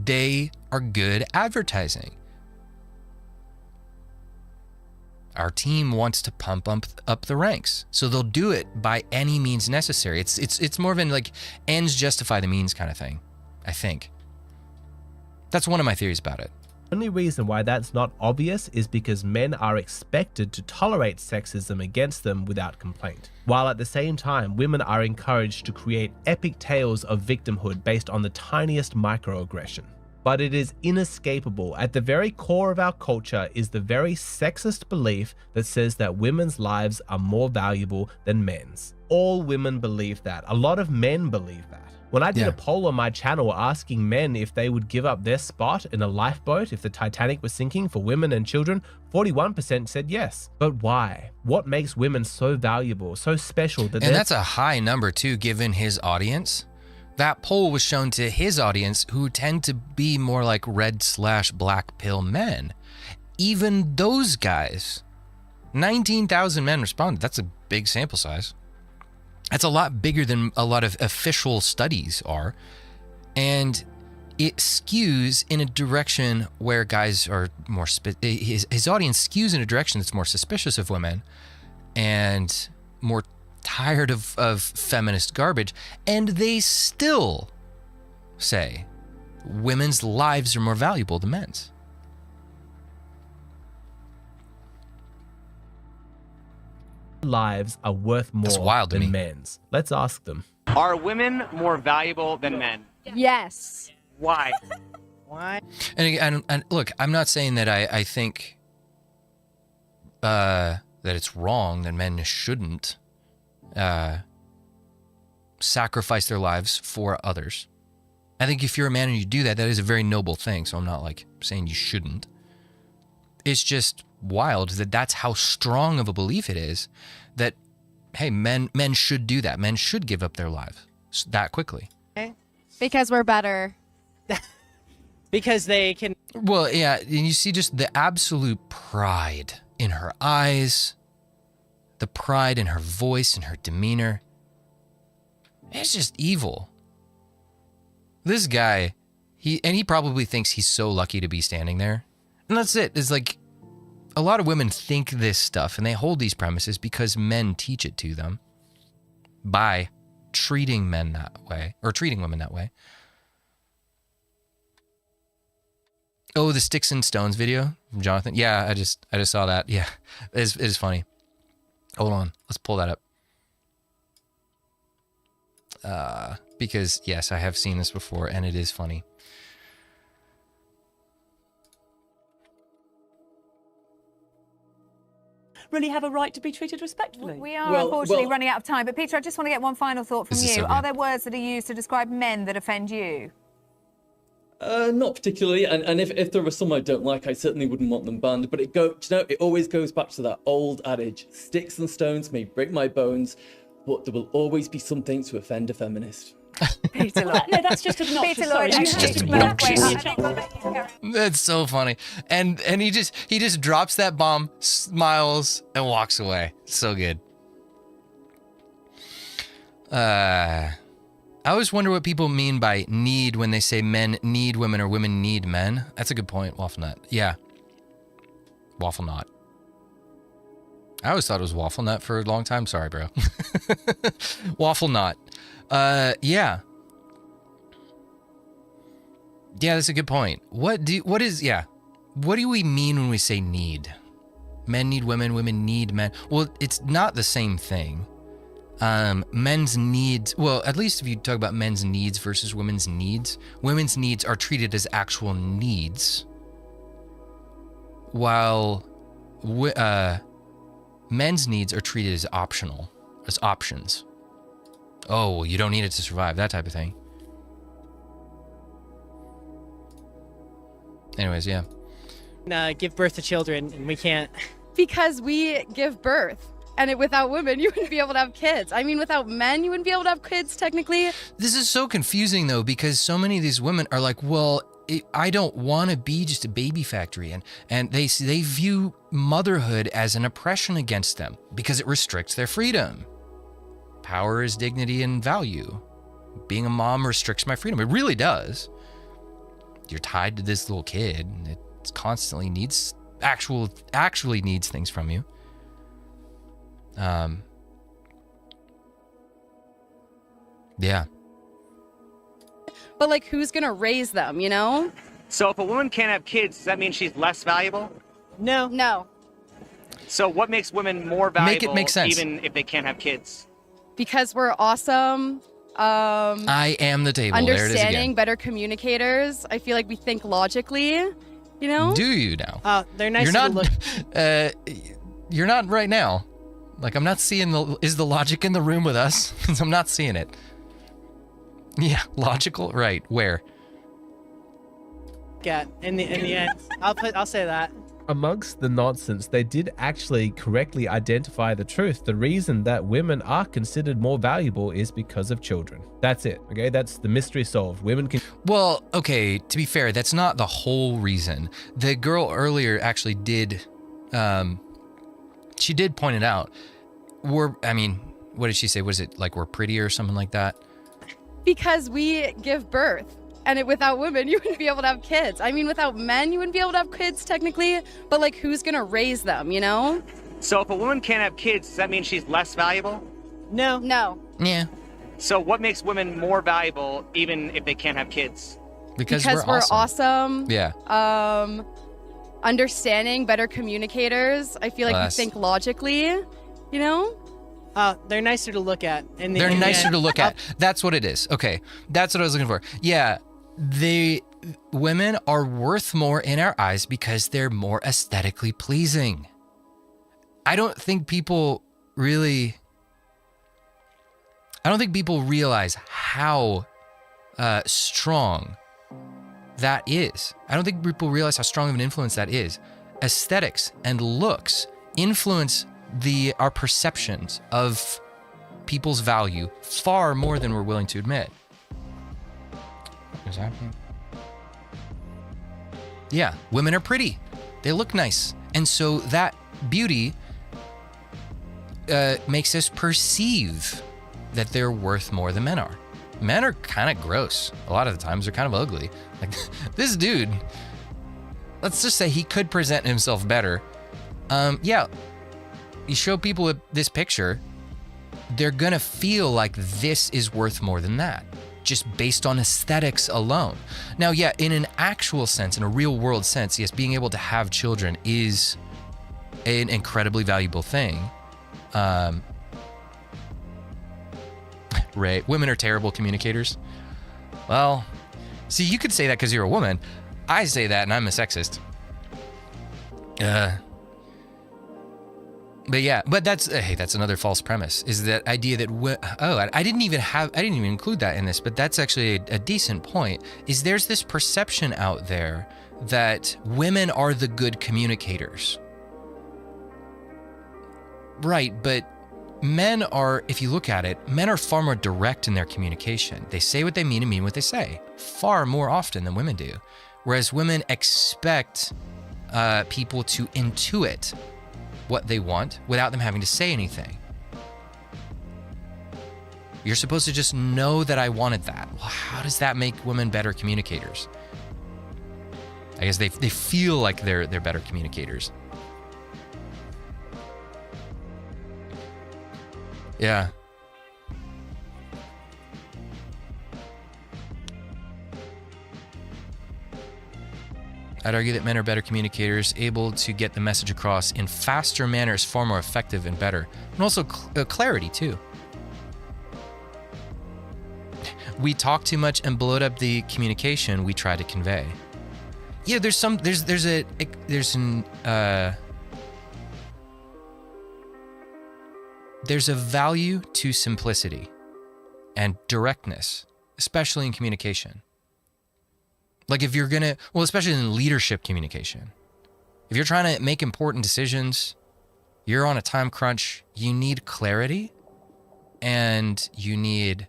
They are good advertising. Our team wants to pump up the ranks, so they'll do it by any means necessary. It's more of an like ends justify the means kind of thing, I think. That's one of my theories about it. Only reason why that's not obvious is because men are expected to tolerate sexism against them without complaint, while at the same time women are encouraged to create epic tales of victimhood based on the tiniest microaggression. But it is inescapable. At the very core of our culture is the very sexist belief that says that women's lives are more valuable than men's. All women believe that. A lot of men believe that. When I did a poll on my channel asking men if they would give up their spot in a lifeboat if the Titanic was sinking for women and children, 41% said yes. But why? What makes women so valuable, so special that And that's a high number too, given his audience. That poll was shown to his audience, who tend to be more like red/black pill men. Even those guys, 19,000 men responded. That's a big sample size. That's a lot bigger than a lot of official studies are. And it skews in a direction where guys are more, his audience skews in a direction that's more suspicious of women and more tired of feminist garbage. And they still say women's lives are more valuable than men's. lives are worth more than men's. Let's ask them. Are women more valuable than men? Yes. Why? Why? And look, I'm not saying that I think that it's wrong that men shouldn't sacrifice their lives for others. I think if you're a man and you do that, that is a very noble thing. So I'm not like saying you shouldn't. It's just wild that that's how strong of a belief it is that, hey, men should do that. Men should give up their lives that quickly. Because we're better. Because they can. Well, yeah, and you see just the absolute pride in her eyes, the pride in her voice and her demeanor. It's just evil. This guy, he probably thinks he's so lucky to be standing there. And that's it. It's like a lot of women think this stuff and they hold these premises because men teach it to them by treating men that way or treating women that way. Oh, the Sticks and Stones video from Jonathan. Yeah, I just saw that. Yeah, it is funny. Hold on, let's pull that up. Because yes, I have seen this before and it is funny. Really have a right to be treated respectfully. We are unfortunately running out of time, but Peter, I just want to get one final thought from you. Are there words that are used to describe men that offend you? Not particularly, and if there are some I don't like, I certainly wouldn't want them banned. But it always goes back to that old adage: sticks and stones may break my bones, but there will always be something to offend a feminist. Peter Lloyd. No, that's just obnoxious. Peter Lloyd, That's so funny. And he just drops that bomb, smiles, and walks away. So good. I always wonder what people mean by need when they say men need women or women need men. That's a good point, Waffle Nut. Yeah. Waffle Nut. I always thought it was Waffle Nut for a long time. Sorry, bro. Waffle Nut. Yeah. Yeah, that's a good point. What do we mean when we say need? Men need women, women need men. Well, it's not the same thing. Men's needs, well, at least if you talk about men's needs versus women's needs are treated as actual needs, while men's needs are treated as optional, as options. Oh, well, you don't need it to survive, that type of thing. Anyways, yeah. Give birth to children, and we can't. Because we give birth. And without women, you wouldn't be able to have kids. I mean, without men, you wouldn't be able to have kids, technically. This is so confusing, though, because so many of these women are like, well, I don't want to be just a baby factory. And they view motherhood as an oppression against them because it restricts their freedom. Power is dignity and value. Being a mom restricts my freedom. It really does. You're tied to this little kid. And it constantly needs, actually needs things from you. Yeah. But like, who's gonna raise them, you know? So if a woman can't have kids, does that mean she's less valuable? No. No. So what makes women more valuable Make it make sense. even if they can't have kids? Because we're awesome. I am the table. There it is Understanding, again. better communicators. I feel like we think logically, you know? Do you now? They're nice You're to not. look. You're not right now. Like I'm not seeing is the logic in the room with us? I'm not seeing it. Yeah, logical. Right. Where? Get in the end. I'll say that. Amongst the nonsense, they did actually correctly identify the truth. The reason that women are considered more valuable is because of children. That's it. Okay, that's the mystery solved. Women can. Well, okay. To be fair, that's not the whole reason. The girl earlier actually did. She did point it out. I mean, what did she say? Was it like we're prettier or something like that? Because we give birth. And without women, you wouldn't be able to have kids. I mean, without men, you wouldn't be able to have kids technically. But like, who's gonna raise them, you know? So if a woman can't have kids, does that mean she's less valuable? No. No. Yeah. So what makes women more valuable even if they can't have kids? Because we're awesome. Yeah. Understanding, better communicators. I feel like we think logically, you know? They're nicer to look at. They're nicer to look at. That's what it is. Okay. That's what I was looking for. Yeah. Women are worth more in our eyes because they're more aesthetically pleasing. I don't think people realize how strong that is. I don't think people realize how strong of an influence that is. Aesthetics and looks influence our perceptions of people's value far more than we're willing to admit. What is happening? Yeah, women are pretty. They look nice. And so that beauty makes us perceive that they're worth more than men are. Men are kind of gross. A lot of the times they're kind of ugly. Like this dude, let's just say he could present himself better. Yeah, you show people this picture, they're gonna feel like this is worth more than that, just based on aesthetics alone. Now, yeah, in an actual sense, in a real world sense, yes, being able to have children is an incredibly valuable thing. Right, women are terrible communicators. Well, see, you could say that because you're a woman. I say that and I'm a sexist. But yeah, but that's another false premise, is that idea that, I didn't even include that in this, but that's actually a decent point, is there's this perception out there that women are the good communicators. Right, but men are, if you look at it, men are far more direct in their communication. They say what they mean and mean what they say, far more often than women do. Whereas women expect people to intuit what they want without them having to say anything. You're supposed to just know that I wanted that. Well, how does that make women better communicators? I guess they feel like they're better communicators. Yeah. I'd argue that men are better communicators, able to get the message across in faster manners, far more effective and better. And also clarity too. We talk too much and bloat up the communication we try to convey. Yeah, there's a value to simplicity and directness, especially in communication. Like if you're gonna, well, especially in leadership communication, if you're trying to make important decisions, you're on a time crunch, you need clarity and you need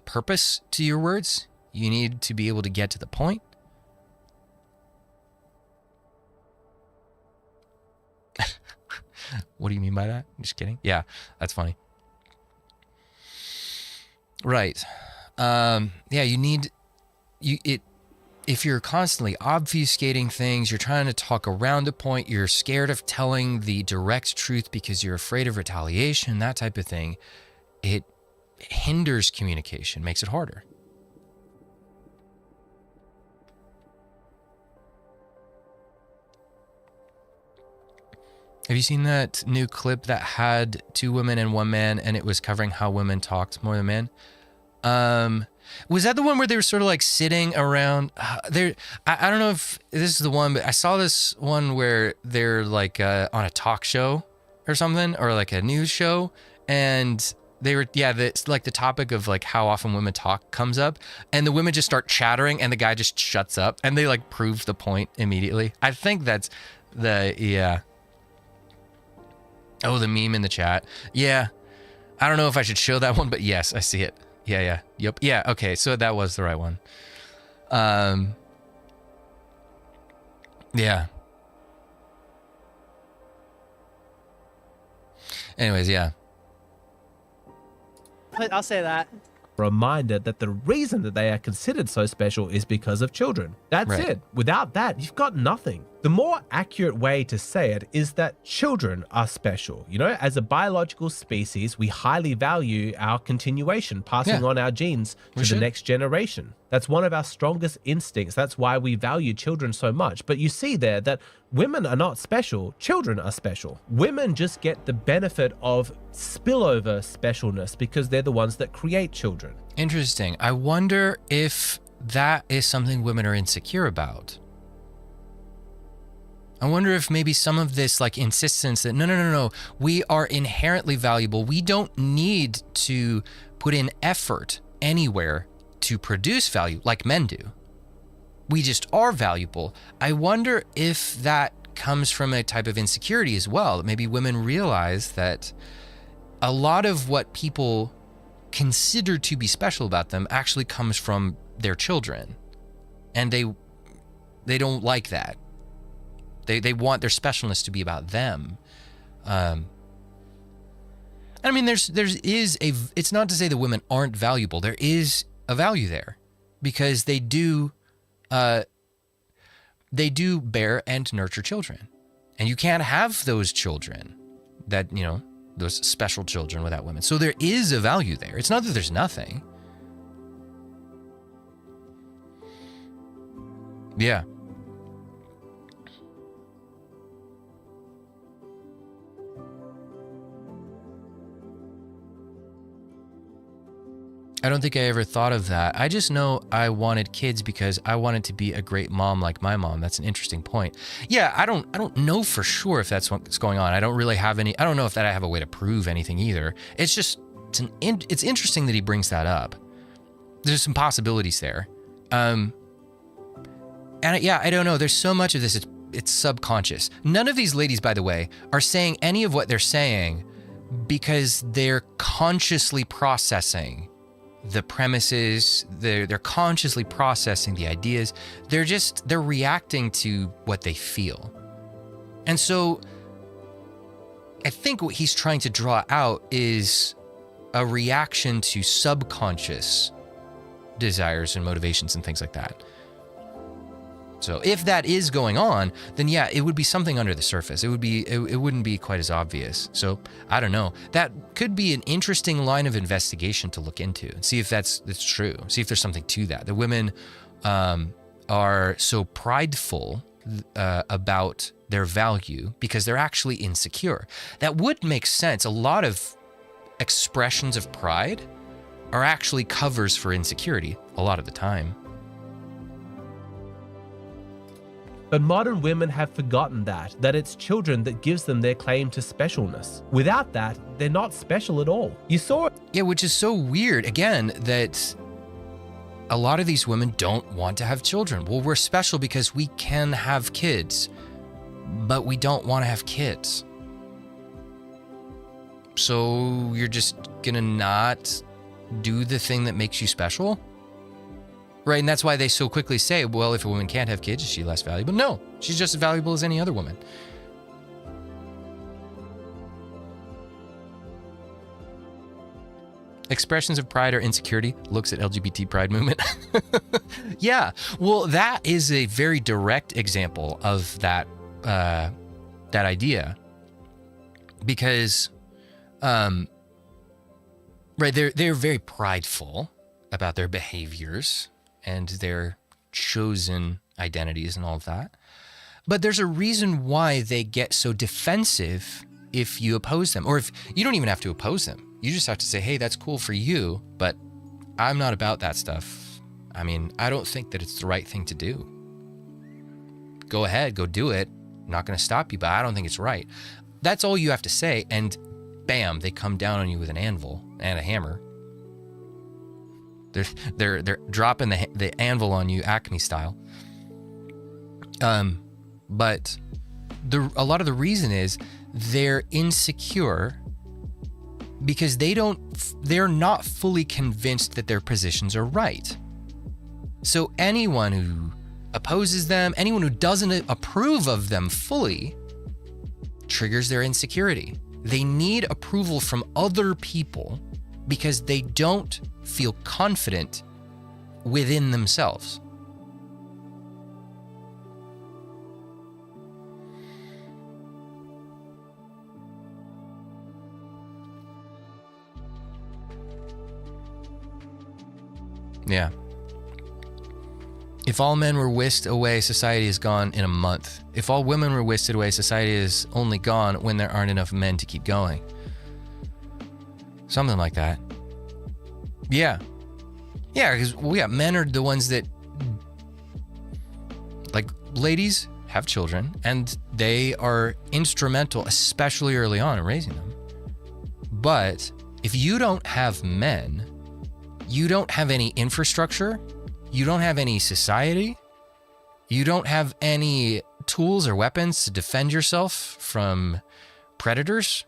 purpose to your words. You need to be able to get to the point. What do you mean by that? I'm just kidding. Yeah, that's funny. Right. Yeah, if you're constantly obfuscating things, you're trying to talk around a point, you're scared of telling the direct truth because you're afraid of retaliation, that type of thing, it hinders communication, makes it harder. Have you seen that new clip that had 2 women and 1 man, and it was covering how women talked more than men? Was that the one where they were sort of like sitting around there? I don't know if this is the one, but I saw this one where they're like on a talk show or something, or like a news show, and they were, it's like the topic of like how often women talk comes up, and the women just start chattering and the guy just shuts up, and they like prove the point immediately. I think that's the, Oh, the meme in the chat. Yeah. I don't know if I should show that one, but yes, I see it. Yeah. Yep. Yeah. Okay. So that was the right one. Yeah. Anyways, yeah. I'll say that. Reminder that the reason that they are considered so special is because of children. That's Right. it. Without that, you've got nothing. The more accurate way to say it is that children are special. You know, as a biological species, we highly value our continuation, passing on our genes to the next generation. That's one of our strongest instincts. That's why we value children so much. But you see there that women are not special, children are special. Women just get the benefit of spillover specialness because they're the ones that create children. Interesting. I wonder if that is something women are insecure about. I wonder if maybe some of this like insistence that no, we are inherently valuable. We don't need to put in effort anywhere to produce value like men do. We just are valuable. I wonder if that comes from a type of insecurity as well. That maybe women realize that a lot of what people consider to be special about them actually comes from their children. And they don't like that. They want their specialness to be about them. I mean, it's not to say that women aren't valuable. There is a value there because they do bear and nurture children. And you can't have those children that, you know, those special children without women. So there is a value there. It's not that there's nothing. Yeah. I don't think I ever thought of that. I just know I wanted kids because I wanted to be a great mom like my mom. That's an interesting point. Yeah, I don't know for sure if that's what's going on. I don't really have any, I don't know if that I have a way to prove anything either. It's just, it's interesting that he brings that up. There's some possibilities there. And yeah, I don't know. There's so much of this, it's subconscious. None of these ladies, by the way, are saying any of what they're saying because they're consciously processing the premises, they're consciously processing the ideas. They're reacting to what they feel. And so I think what he's trying to draw out is a reaction to subconscious desires and motivations and things like that. So if that is going on, then yeah, it would be something under the surface. It wouldn't be quite as obvious. So I don't know. That could be an interesting line of investigation to look into and see if that's true. See if there's something to that. The women are so prideful about their value because they're actually insecure. That would make sense. A lot of expressions of pride are actually covers for insecurity a lot of the time. But modern women have forgotten that it's children that gives them their claim to specialness. Without that, they're not special at all. You saw it. Yeah, which is so weird, again, that a lot of these women don't want to have children. Well, we're special because we can have kids, but we don't want to have kids. So you're just gonna not do the thing that makes you special? Right, and that's why they so quickly say, well, if a woman can't have kids, is she less valuable? No, she's just as valuable as any other woman. Expressions of pride or insecurity, looks at LGBT pride movement. Yeah, well, that is a very direct example of that idea. Because, right, they're very prideful about their behaviors and their chosen identities and all of that. But there's a reason why they get so defensive if you oppose them, or if you don't even have to oppose them. You just have to say, hey, that's cool for you, but I'm not about that stuff. I mean, I don't think that it's the right thing to do. Go ahead, go do it. I'm not going to stop you, but I don't think it's right. That's all you have to say, and bam, they come down on you with an anvil and a hammer. They're dropping the anvil on you, Acme style. But a lot of the reason is they're insecure because they're not fully convinced that their positions are right. So anyone who opposes them, anyone who doesn't approve of them fully, triggers their insecurity. They need approval from other people because they don't feel confident within themselves. Yeah. If all men were whisked away, society is gone in a month. If all women were whisked away, society is only gone when there aren't enough men to keep going. Something like that. Yeah. Yeah, because men are the ones that, like, ladies have children, and they are instrumental, especially early on, in raising them. But if you don't have men, you don't have any infrastructure, you don't have any society, you don't have any tools or weapons to defend yourself from predators,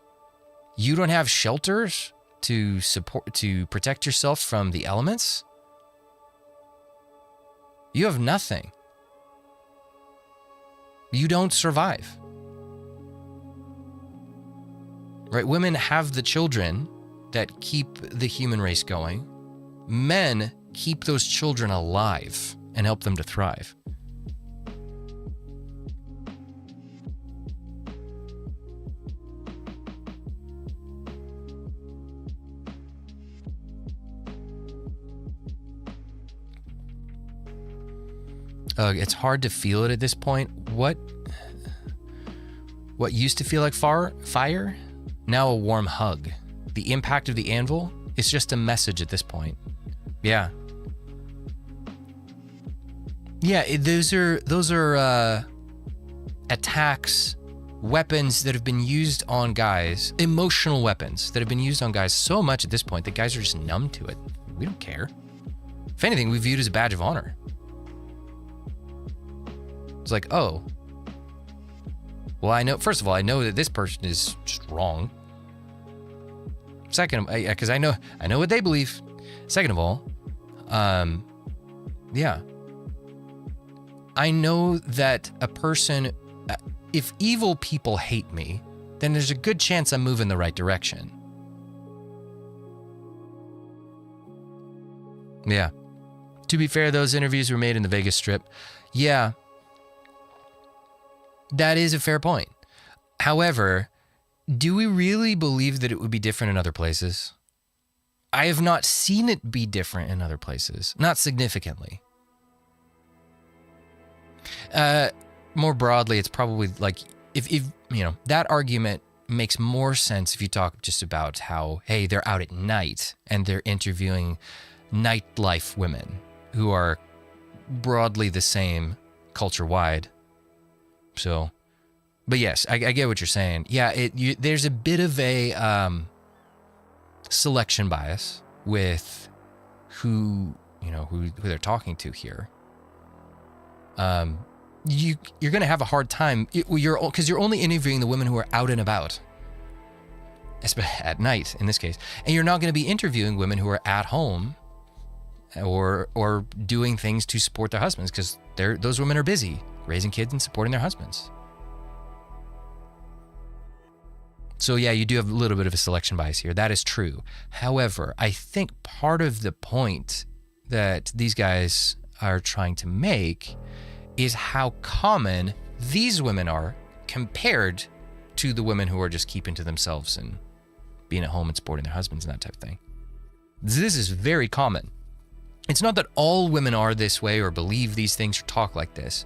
you don't have shelters to protect yourself from the elements, you have nothing. You don't survive. Right? Women have the children that keep the human race going. Men keep those children alive and help them to thrive. It's hard to feel it at this point. What used to feel like fire, now a warm hug. The impact of the anvil is just a message at this point. Yeah. Yeah, those are attacks, weapons that have been used on guys, emotional weapons that have been used on guys so much at this point that guys are just numb to it. We don't care. If anything, we view it as a badge of honor. It's like, oh, well, first of all, I know that this person is just wrong. Second, because I know what they believe. Second of all, yeah, I know that a person, if evil people hate me, then there's a good chance I'm moving the right direction. Yeah. To be fair, those interviews were made in the Vegas Strip. Yeah. That is a fair point. However, do we really believe that it would be different in other places? I have not seen it be different in other places, not significantly. More broadly, it's probably like, if that argument makes more sense if you talk just about how, hey, they're out at night and they're interviewing nightlife women who are broadly the same culture-wide. So, but yes, I get what you're saying. Yeah, there's a bit of a selection bias with who they're talking to here. You're going to have a hard time because you're only interviewing the women who are out and about, at night in this case, and you're not going to be interviewing women who are at home or doing things to support their husbands because those women are busy raising kids and supporting their husbands. So yeah, you do have a little bit of a selection bias here. That is true. However, I think part of the point that these guys are trying to make is how common these women are compared to the women who are just keeping to themselves and being at home and supporting their husbands and that type of thing. This is very common. It's not that all women are this way or believe these things or talk like this.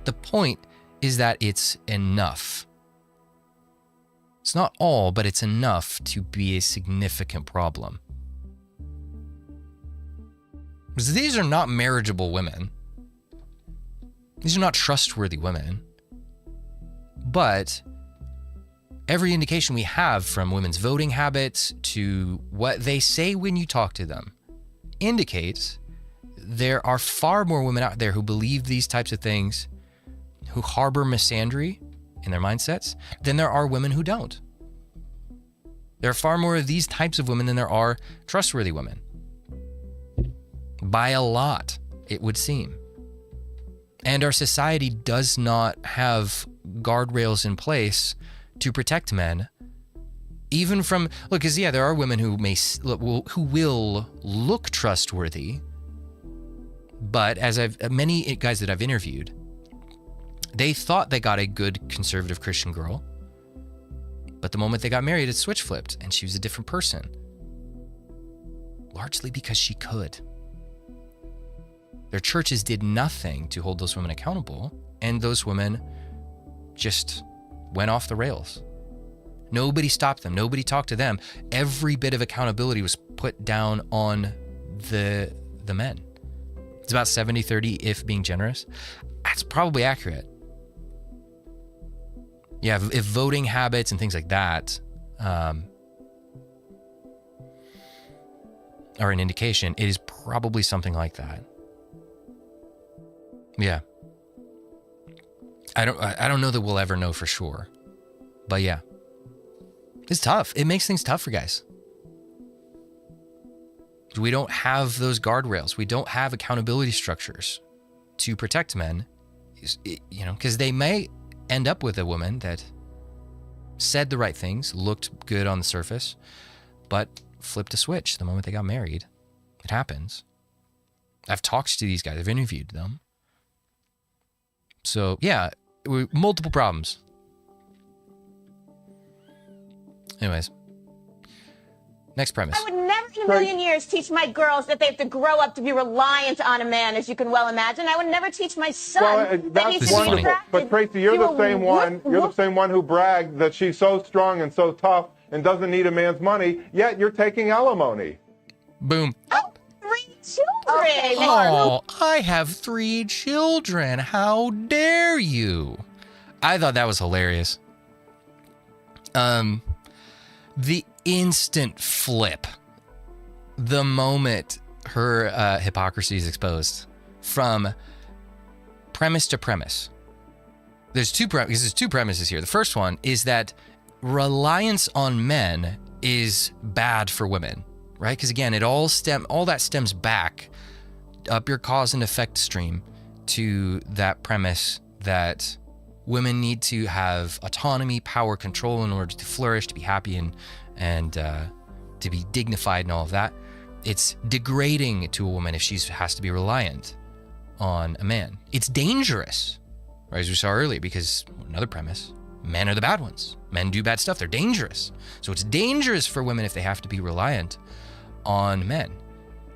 The point is that it's enough. It's not all, but it's enough to be a significant problem. Because these are not marriageable women. These are not trustworthy women. But every indication we have, from women's voting habits to what they say when you talk to them, indicates there are far more women out there who believe these types of things, who harbor misandry in their mindsets, than there are women who don't. There are far more of these types of women than there are trustworthy women. By a lot, it would seem. And our society does not have guardrails in place to protect men, even from, look, because yeah, there are women who will look trustworthy, but as many guys that I've interviewed, they thought they got a good conservative Christian girl, but the moment they got married, it switch flipped, and she was a different person, largely because she could. Their churches did nothing to hold those women accountable, and those women just went off the rails. Nobody stopped them. Nobody talked to them. Every bit of accountability was put down on the men. It's about 70-30 if being generous. That's probably accurate. Yeah, if voting habits and things like that are an indication, it is probably something like that. Yeah. I don't know that we'll ever know for sure. But yeah. It's tough. It makes things tough for guys. We don't have those guardrails. We don't have accountability structures to protect men, because they may end up with a woman that said the right things, looked good on the surface, but flipped a switch the moment they got married. It happens. I've talked to these guys. I've interviewed them. So yeah, multiple problems. Anyways, next premise. I would never in a million years teach my girls that they have to grow up to be reliant on a man, as you can well imagine. I would never teach my son that he's to be attracted. But Tracy, you're the same one. You're the same one who bragged that she's so strong and so tough and doesn't need a man's money. Yet you're taking alimony. Boom. Oh, 3 children. Oh, I have 3 children. How dare you? I thought that was hilarious. The instant flip, the moment her hypocrisy is exposed, from premise to premise. There's two premises here. The first one is that reliance on men is bad for women, right? Because again, all that stems back up your cause and effect stream to that premise that women need to have autonomy, power, control in order to flourish, to be happy, and to be dignified and all of that. It's degrading to a woman if she has to be reliant on a man. It's dangerous, right, as we saw earlier, because another premise, men are the bad ones. Men do bad stuff. They're dangerous. So it's dangerous for women if they have to be reliant on men.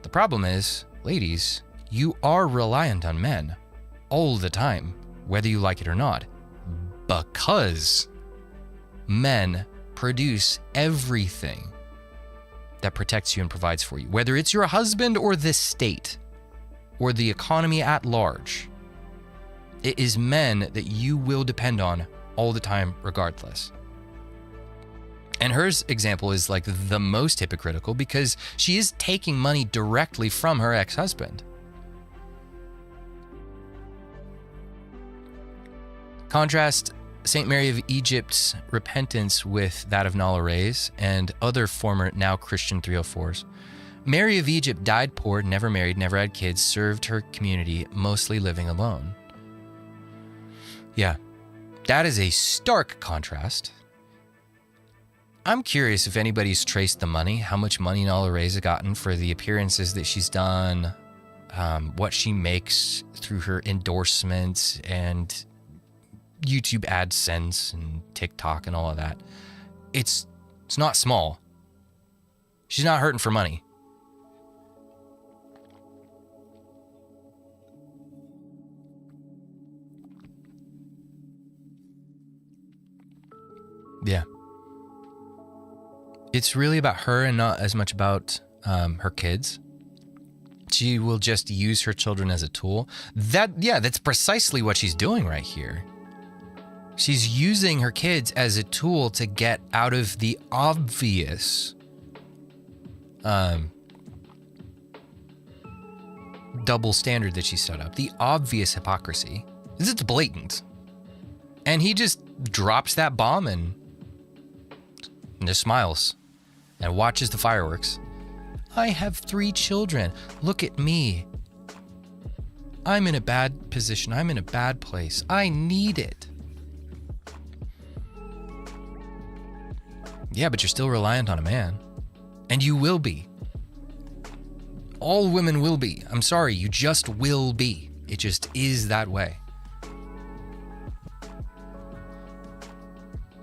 The problem is, ladies, you are reliant on men all the time, whether you like it or not, because men produce everything that protects you and provides for you, whether it's your husband or the state or the economy at large. It is men that you will depend on all the time, regardless. And her example is like the most hypocritical because she is taking money directly from her ex-husband. Contrast St. Mary of Egypt's repentance with that of Nala Ray's and other former now Christian 304s. Mary of Egypt died poor, never married, never had kids, served her community, mostly living alone. Yeah, that is a stark contrast. I'm curious if anybody's traced the money, how much money Nala Ray's has gotten for the appearances that she's done, what she makes through her endorsements and YouTube AdSense and TikTok and all of that. It's not small. She's not hurting for money. Yeah. It's really about her and not as much about her kids. She will just use her children as a tool. That's precisely what she's doing right here. She's using her kids as a tool to get out of the obvious double standard that she set up, the obvious hypocrisy. It's blatant. And he just drops that bomb and just smiles and watches the fireworks. I have 3 children. Look at me. I'm in a bad position. I'm in a bad place. I need it. Yeah, but you're still reliant on a man. And you will be. All women will be. I'm sorry, you just will be. It just is that way.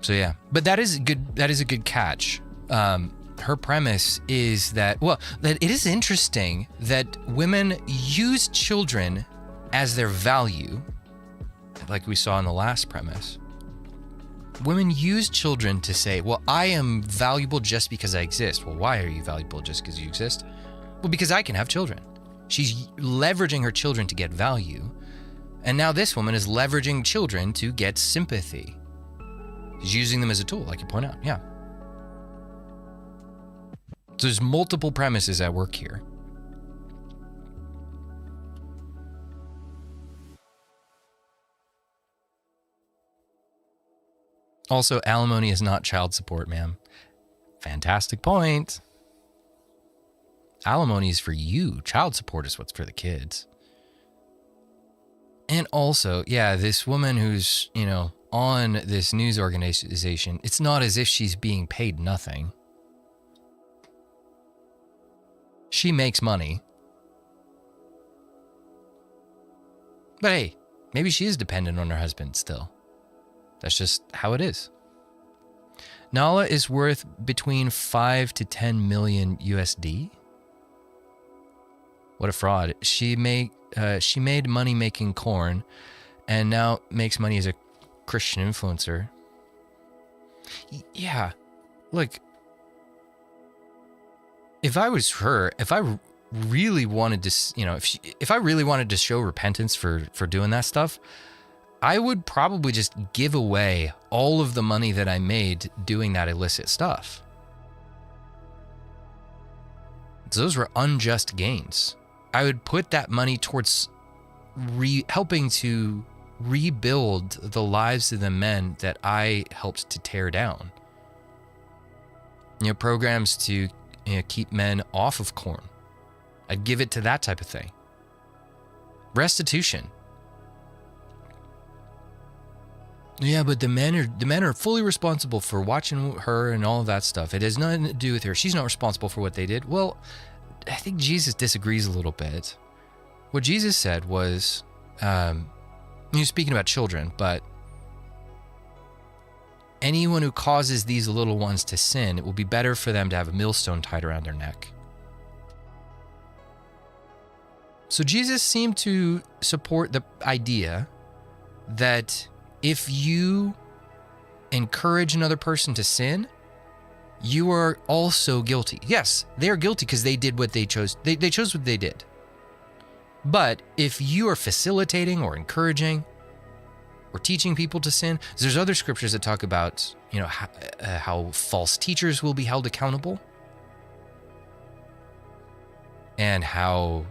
So yeah, but that is good. That is a good catch. Her premise is that, that it is interesting that women use children as their value, like we saw in the last premise. Women use children to say, well, I am valuable just because I exist. Well, why are you valuable just because you exist? Well, because I can have children. She's leveraging her children to get value. And now this woman is leveraging children to get sympathy. She's using them as a tool, like you point out. Yeah. So there's multiple premises at work here. Also, alimony is not child support, ma'am. Fantastic point. Alimony is for you. Child support is what's for the kids. And also, yeah, this woman who's, on this news organization, it's not as if she's being paid nothing. She makes money. But hey, maybe she is dependent on her husband still. That's just how it is. Nala is worth between 5 to 10 million USD. What a fraud. She made money making corn and now makes money as a Christian influencer. Yeah. Look, if I was her, if I really wanted to, if I really wanted to show repentance for doing that stuff, I would probably just give away all of the money that I made doing that illicit stuff. So those were unjust gains. I would put that money towards helping to rebuild the lives of the men that I helped to tear down. Programs to keep men off of corn. I'd give it to that type of thing. Restitution. Yeah, but the men are fully responsible for watching her and all of that stuff. It has nothing to do with her. She's not responsible for what they did. Well, I think Jesus disagrees a little bit. What Jesus said was, he was speaking about children, but anyone who causes these little ones to sin, it will be better for them to have a millstone tied around their neck. So Jesus seemed to support the idea that if you encourage another person to sin, you are also guilty. Yes, they are guilty because they did what they chose. They chose what they did. But if you are facilitating or encouraging or teaching people to sin, there's other scriptures that talk about, how false teachers will be held accountable and how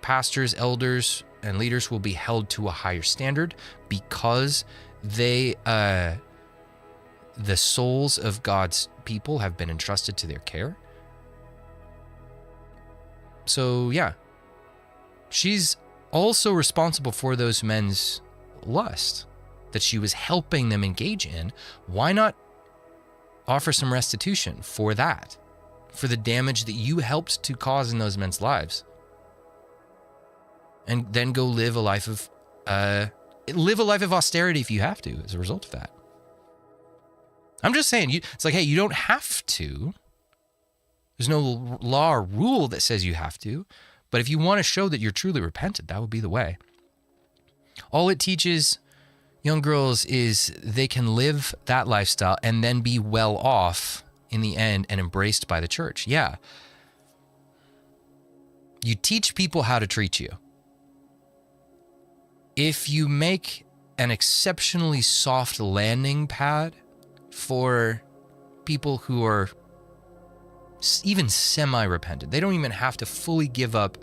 pastors, elders, and leaders will be held to a higher standard because they, the souls of God's people have been entrusted to their care. So yeah, she's also responsible for those men's lust that she was helping them engage in. Why not offer some restitution for that, for the damage that you helped to cause in those men's lives? And then go live a life of austerity if you have to as a result of that. I'm just saying, it's like, hey, you don't have to. There's no law or rule that says you have to. But if you want to show that you're truly repentant, that would be the way. All it teaches, young girls is they can live that lifestyle and then be well off in the end and embraced by the church. Yeah. You teach people how to treat you. If you make an exceptionally soft landing pad for people who are even semi-repentant, they don't even have to fully give up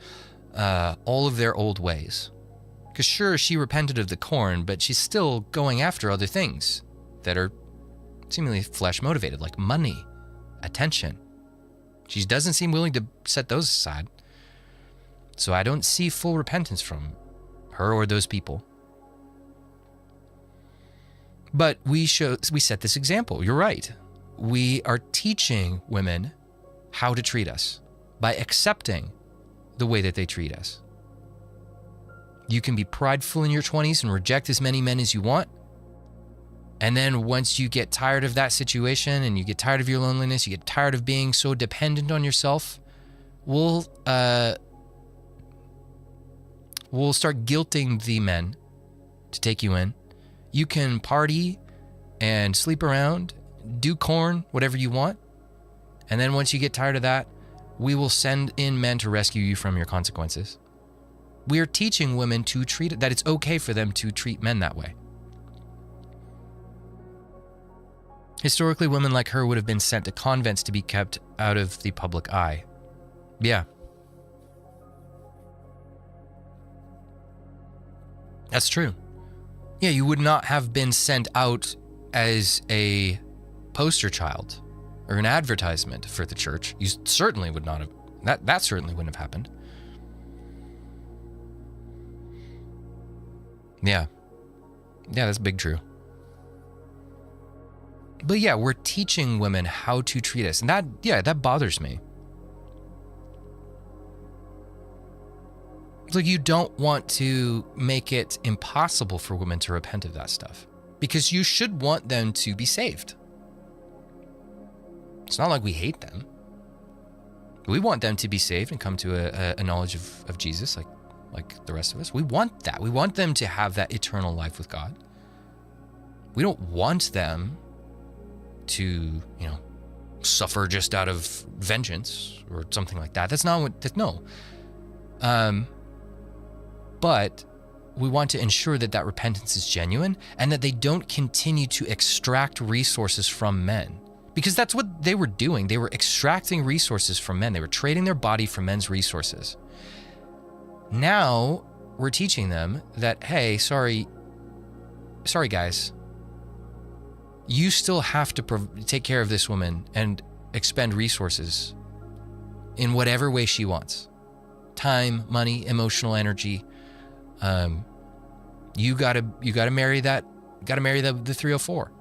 all of their old ways. Because sure, she repented of the corn, but she's still going after other things that are seemingly flesh motivated, like money, attention. She doesn't seem willing to set those aside. So I don't see full repentance from her or those people. But we set this example. You're right. We are teaching women how to treat us by accepting the way that they treat us. You can be prideful in your 20s and reject as many men as you want. And then once you get tired of that situation and you get tired of your loneliness, you get tired of being so dependent on yourself, we'll start guilting the men to take you in. You can party and sleep around, do corn, whatever you want. And then once you get tired of that, we will send in men to rescue you from your consequences. We are teaching women to treat it, that it's okay for them to treat men that way. Historically, women like her would have been sent to convents to be kept out of the public eye. Yeah. That's true. Yeah, you would not have been sent out as a poster child or an advertisement for the church. You certainly would not have, that certainly wouldn't have happened. Yeah. Yeah, that's big true. But yeah, we're teaching women how to treat us. And that bothers me. It's like you don't want to make it impossible for women to repent of that stuff. Because you should want them to be saved. It's not like we hate them. We want them to be saved and come to a knowledge of Jesus like the rest of us. We want that. We want them to have that eternal life with God. We don't want them to, suffer just out of vengeance or something like that. That's not what, no. But we want to ensure that repentance is genuine and that they don't continue to extract resources from men. Because that's what they were doing. They were extracting resources from men. They were trading their body for men's resources. Now we're teaching them that, hey, sorry guys, you still have to take care of this woman and expend resources in whatever way she wants. Time, money, emotional energy. You gotta marry the 304.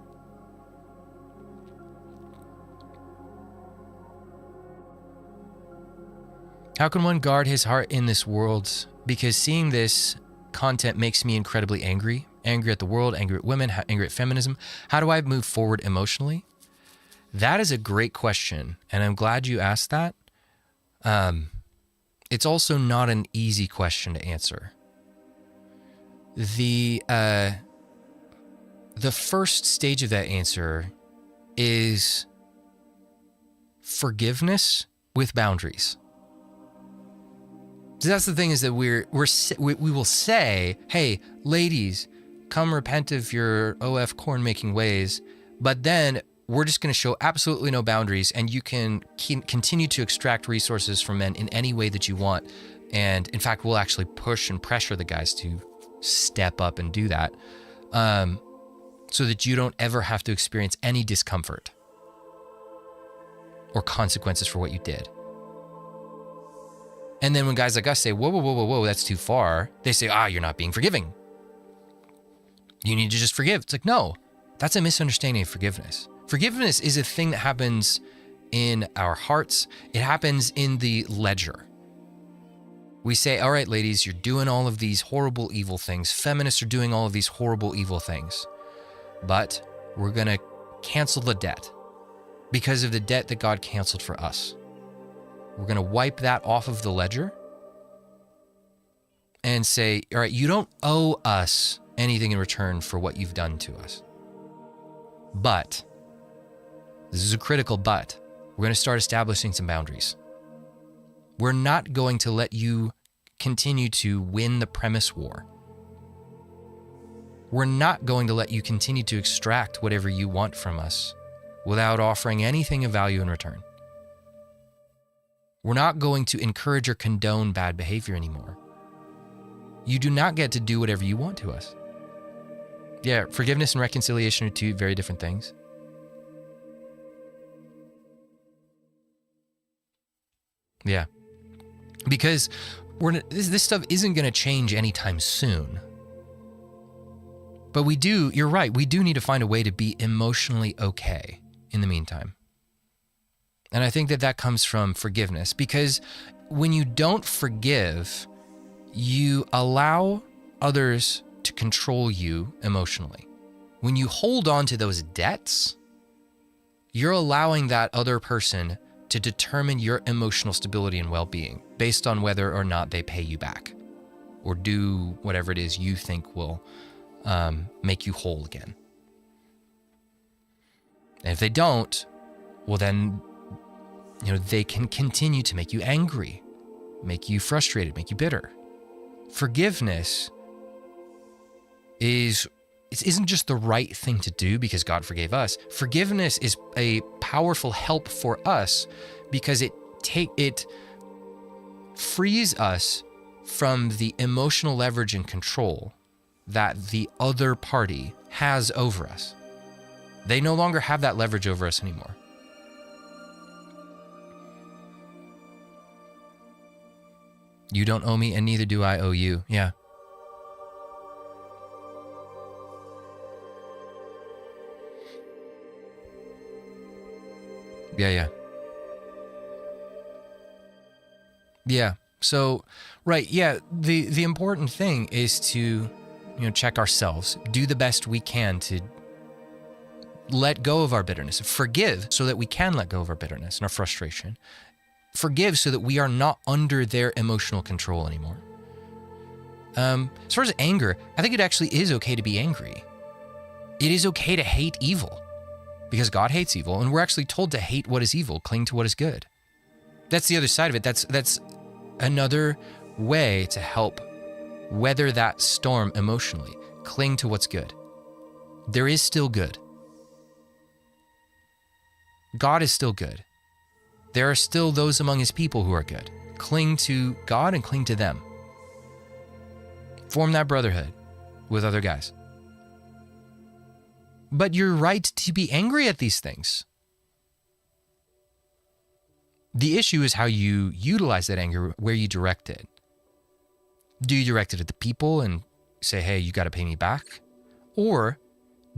How can one guard his heart in this world? Because seeing this content makes me incredibly angry. Angry at the world, angry at women, angry at feminism. How do I move forward emotionally? That is a great question, and I'm glad you asked that. It's also not an easy question to answer. The first stage of that answer is forgiveness with boundaries. So that's the thing, is that we will say, hey, ladies, come repent of your OF corn making ways, but then we're just going to show absolutely no boundaries, and you can continue to extract resources from men in any way that you want. And in fact, we'll actually push and pressure the guys to step up and do that, so that you don't ever have to experience any discomfort or consequences for what you did. And then when guys like us say, whoa, that's too far, they say, you're not being forgiving. You need to just forgive. It's like, no, that's a misunderstanding of forgiveness. Forgiveness is a thing that happens in our hearts. It happens in the ledger. We say, all right, ladies, you're doing all of these horrible, evil things. Feminists are doing all of these horrible, evil things. But we're going to cancel the debt because of the debt that God canceled for us. We're going to wipe that off of the ledger and say, all right, you don't owe us anything in return for what you've done to us. But, this is a critical but, we're going to start establishing some boundaries. We're not going to let you continue to win the premise war. We're not going to let you continue to extract whatever you want from us without offering anything of value in return. We're not going to encourage or condone bad behavior anymore. You do not get to do whatever you want to us. Yeah, forgiveness and reconciliation are two very different things. Yeah. Because this stuff isn't going to change anytime soon. But you're right, we do need to find a way to be emotionally okay in the meantime. And I think that comes from forgiveness, because when you don't forgive, you allow others to control you emotionally. When you hold on to those debts, you're allowing that other person to determine your emotional stability and well-being based on whether or not they pay you back or do whatever it is you think will make you whole again. And if they don't, well then, they can continue to make you angry, make you frustrated, make you bitter. Forgiveness isn't just the right thing to do because God forgave us. Forgiveness is a powerful help for us because it frees us from the emotional leverage and control that the other party has over us. They no longer have that leverage over us anymore. You don't owe me, and neither do I owe you. Yeah. Yeah. So, right. Yeah. The important thing is to, check ourselves, do the best we can to let go of our bitterness, forgive so that we can let go of our bitterness and our frustration. Forgive so that we are not under their emotional control anymore. As far as anger, I think it actually is okay to be angry. It is okay to hate evil because God hates evil, and we're actually told to hate what is evil, cling to what is good. That's the other side of it. That's another way to help weather that storm emotionally. Cling to what's good. There is still good. God is still good. There are still those among his people who are good. Cling to God and cling to them. Form that brotherhood with other guys. But you're right to be angry at these things. The issue is how you utilize that anger, where you direct it. Do you direct it at the people and say, hey, you got to pay me back? Or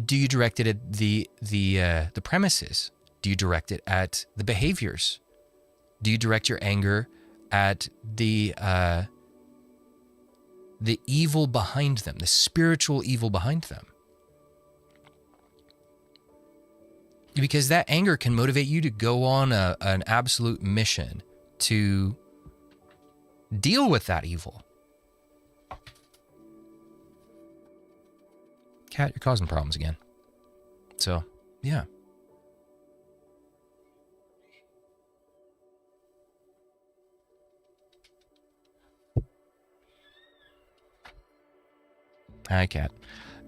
do you direct it at the premises? Do you direct it at the behaviors? Do you direct your anger at the evil behind them, the spiritual evil behind them? Because that anger can motivate you to go on an absolute mission to deal with that evil. Cat, you're causing problems again. So, yeah. Hi, Cat.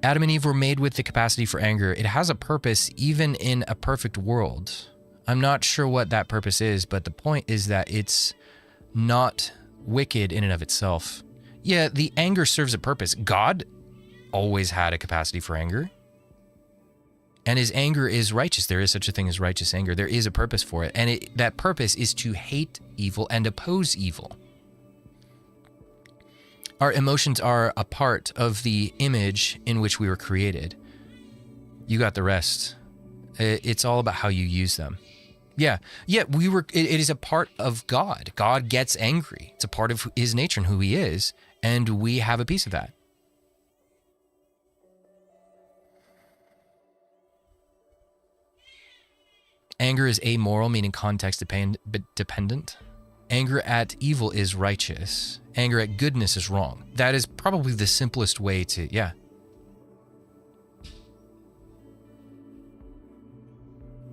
Adam and Eve were made with the capacity for anger. It has a purpose even in a perfect world. I'm not sure what that purpose is, but the point is that it's not wicked in and of itself. Yeah, the anger serves a purpose. God always had a capacity for anger. And his anger is righteous. There is such a thing as righteous anger. There is a purpose for it. And that purpose is to hate evil and oppose evil. Our emotions are a part of the image in which we were created. You got the rest. It's all about how you use them. Yeah, it is a part of God. God gets angry. It's a part of his nature and who he is, and we have a piece of that. Anger is amoral, meaning context dependent. Anger at evil is righteous. Anger at goodness is wrong. That is probably the simplest way to,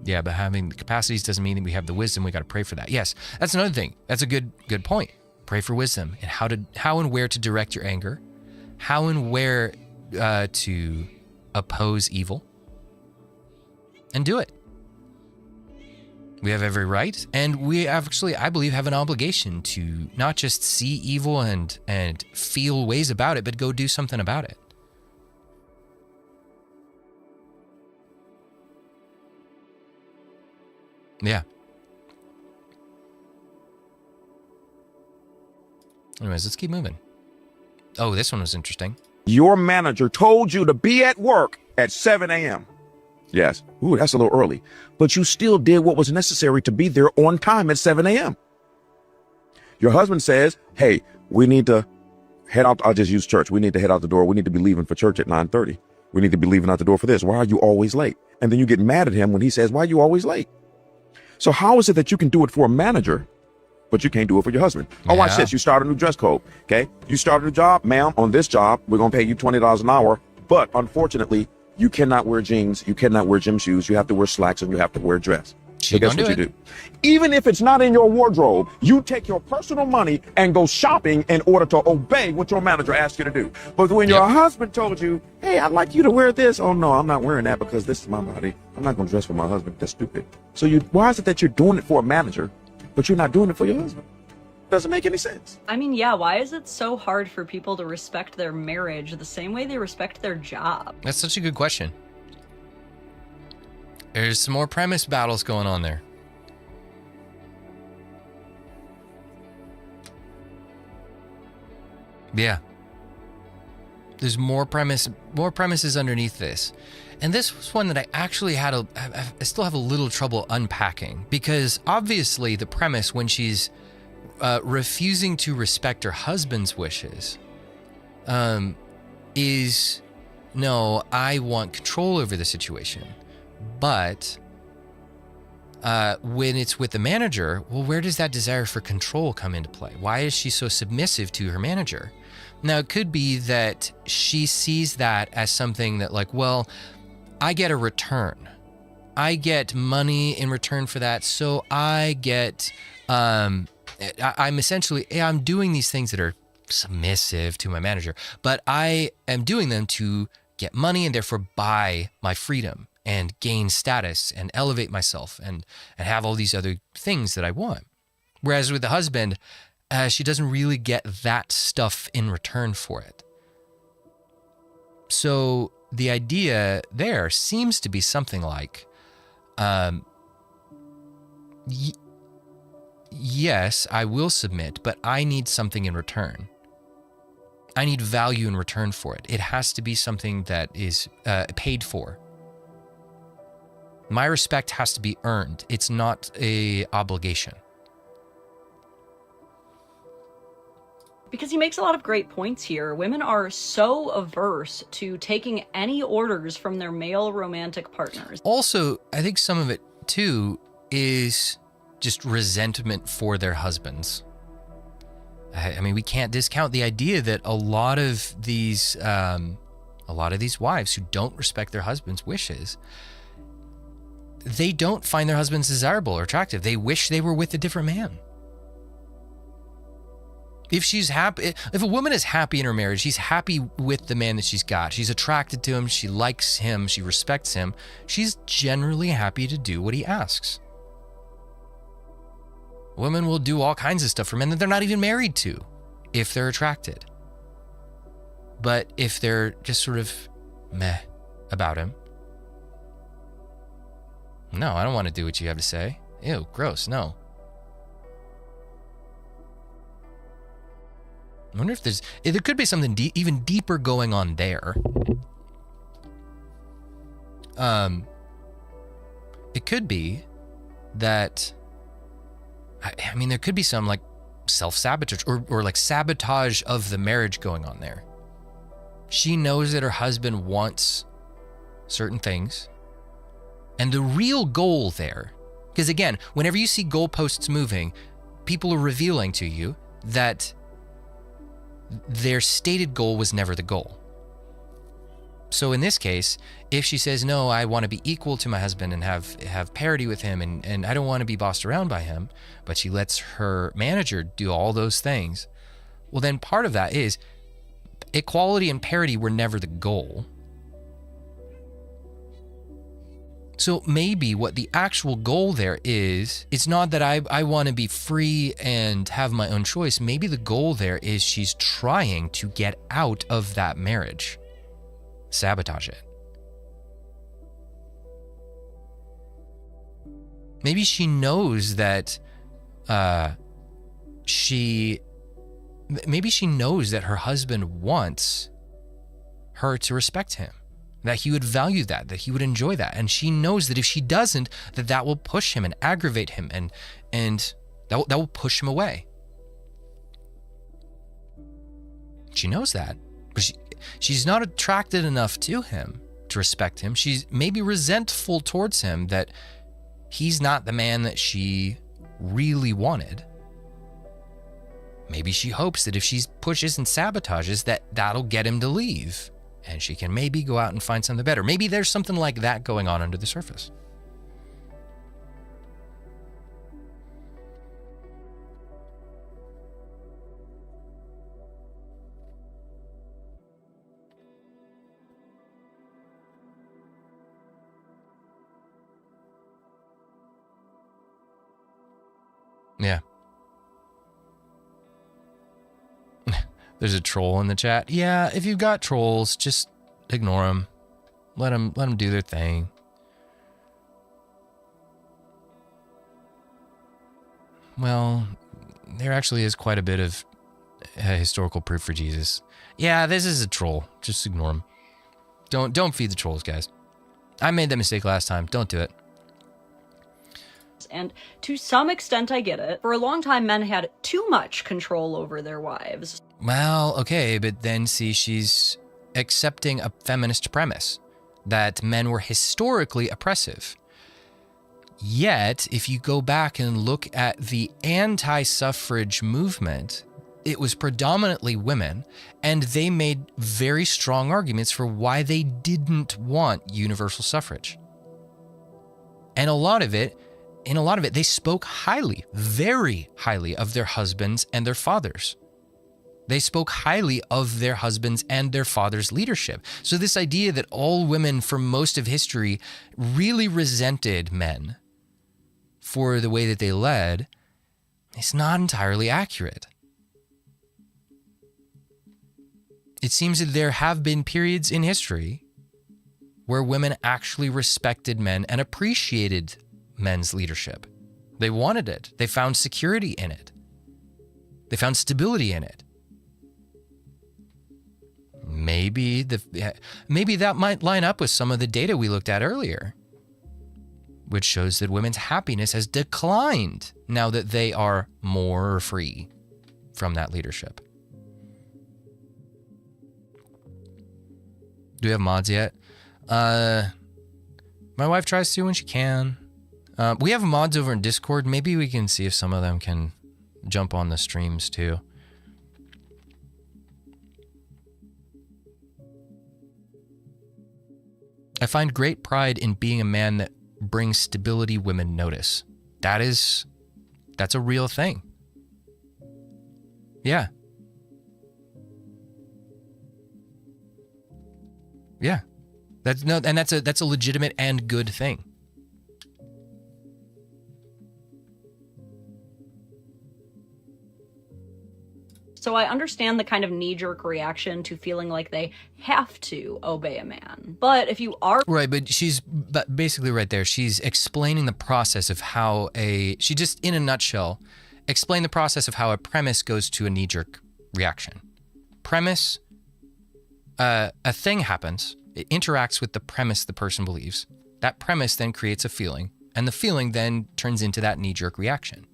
Yeah, but having the capacities doesn't mean that we have the wisdom. We got to pray for that. Yes, that's another thing. That's a good point. Pray for wisdom and how and where to direct your anger, how and where to oppose evil, and do it. We have every right, and we actually, I believe, have an obligation to not just see evil and feel ways about it, but go do something about it. Yeah. Anyways, let's keep moving. Oh, this one was interesting. Your manager told you to be at work at 7 a.m. Yes. Ooh, that's a little early. But you still did what was necessary to be there on time at 7 a.m. Your husband says, hey, we need to head out. I'll just use church. We need to head out the door. We need to be leaving for church at 9:30. We need to be leaving out the door for this. Why are you always late? And then you get mad at him when he says, why are you always late? So how is it that you can do it for a manager, but you can't do it for your husband? Oh, watch this. You start a new dress code. Okay. You start a new job, ma'am. On this job, we're going to pay you $20 an hour. But unfortunately, you cannot wear jeans. You cannot wear gym shoes. You have to wear slacks and you have to wear a dress. So guess what you do? Even if it's not in your wardrobe, you take your personal money and go shopping in order to obey what your manager asked you to do. But when your husband told you, hey, I'd like you to wear this. Oh, no, I'm not wearing that because this is my body. I'm not going to dress for my husband. That's stupid. So why is it that you're doing it for a manager, but you're not doing it for your husband? Doesn't make any sense. I mean, yeah, why is it so hard for people to respect their marriage the same way they respect their job? That's such a good question. There's some more premise battles going on there. Yeah. There's more premises underneath this. And this was one that I actually I still have a little trouble unpacking, because obviously the premise when she's refusing to respect her husband's wishes is, no, I want control over the situation. But when it's with the manager, well, where does that desire for control come into play? Why is she so submissive to her manager? Now, it could be that she sees that as something that, like, well, I get a return. I get money in return for that. So I get, I'm doing these things that are submissive to my manager, but I am doing them to get money and therefore buy my freedom and gain status and elevate myself and have all these other things that I want. Whereas with the husband, she doesn't really get that stuff in return for it. So the idea there seems to be something like, yes, I will submit, but I need something in return. I need value in return for it. It has to be something that is paid for. My respect has to be earned. It's not an obligation. Because he makes a lot of great points here. Women are so averse to taking any orders from their male romantic partners. Also, I think some of it, too, is just resentment for their husbands. I mean, we can't discount the idea that a lot of these wives who don't respect their husbands' wishes, they don't find their husbands desirable or attractive. They wish they were with a different man. If she's happy, if a woman is happy in her marriage, she's happy with the man that she's got. She's attracted to him. She likes him. She respects him. She's generally happy to do what he asks. Women will do all kinds of stuff for men that they're not even married to if they're attracted. But if they're just sort of meh about him, no, I don't want to do what you have to say. Ew, gross, no. I wonder if there could be something even deeper going on there. It could be that, I mean, there could be some like self-sabotage or like sabotage of the marriage going on there. She knows that her husband wants certain things. And the real goal there, because again, whenever you see goalposts moving, people are revealing to you that their stated goal was never the goal. So in this case, if she says, no, I want to be equal to my husband and have parity with him, and I don't want to be bossed around by him, but she lets her manager do all those things, well, then part of that is equality and parity were never the goal. So maybe what the actual goal there is, it's not that I want to be free and have my own choice. Maybe the goal there is she's trying to get out of that marriage. Sabotage it. Maybe she knows that maybe she knows that her husband wants her to respect him, that he would value that he would enjoy that. And she knows that if she doesn't, that will push him and aggravate him and that will push him away. She knows that, but she's not attracted enough to him to respect him. She's maybe resentful towards him that he's not the man that she really wanted. Maybe she hopes that if she pushes and sabotages that'll get him to leave, and she can maybe go out and find something better. Maybe there's something like that going on under the surface. Yeah. There's a troll in the chat. Yeah, if you've got trolls, just ignore them. Let them do their thing. Well, there actually is quite a bit of historical proof for Jesus. Yeah, this is a troll. Just ignore him. Don't feed the trolls, guys. I made that mistake last time. Don't do it. And to some extent, I get it. For a long time, men had too much control over their wives. Well, okay, but then see, she's accepting a feminist premise that men were historically oppressive. Yet, if you go back and look at the anti-suffrage movement, it was predominantly women, and they made very strong arguments for why they didn't want universal suffrage. And in a lot of it, they spoke highly, very highly of their husbands and their fathers. They spoke highly of their husbands and their fathers' leadership. So this idea that all women for most of history really resented men for the way that they led is not entirely accurate. It seems that there have been periods in history where women actually respected men and appreciated men's leadership. They wanted it. They found security in it. They found stability in it. Maybe that might line up with some of the data we looked at earlier, which shows that women's happiness has declined now that they are more free from that leadership. Do we have mods yet? My wife tries to when she can. We have mods over in Discord. Maybe we can see if some of them can jump on the streams too. I find great pride in being a man that brings stability women notice. That's a real thing. Yeah. Yeah. That's a legitimate and good thing. So I understand the kind of knee-jerk reaction to feeling like they have to obey a man. But if you are... Right, but she's basically right there. She's explaining the process of how she just, in a nutshell, explained the process of how a premise goes to a knee-jerk reaction. Premise, a thing happens. It interacts with the premise the person believes. That premise then creates a feeling, and the feeling then turns into that knee-jerk reaction.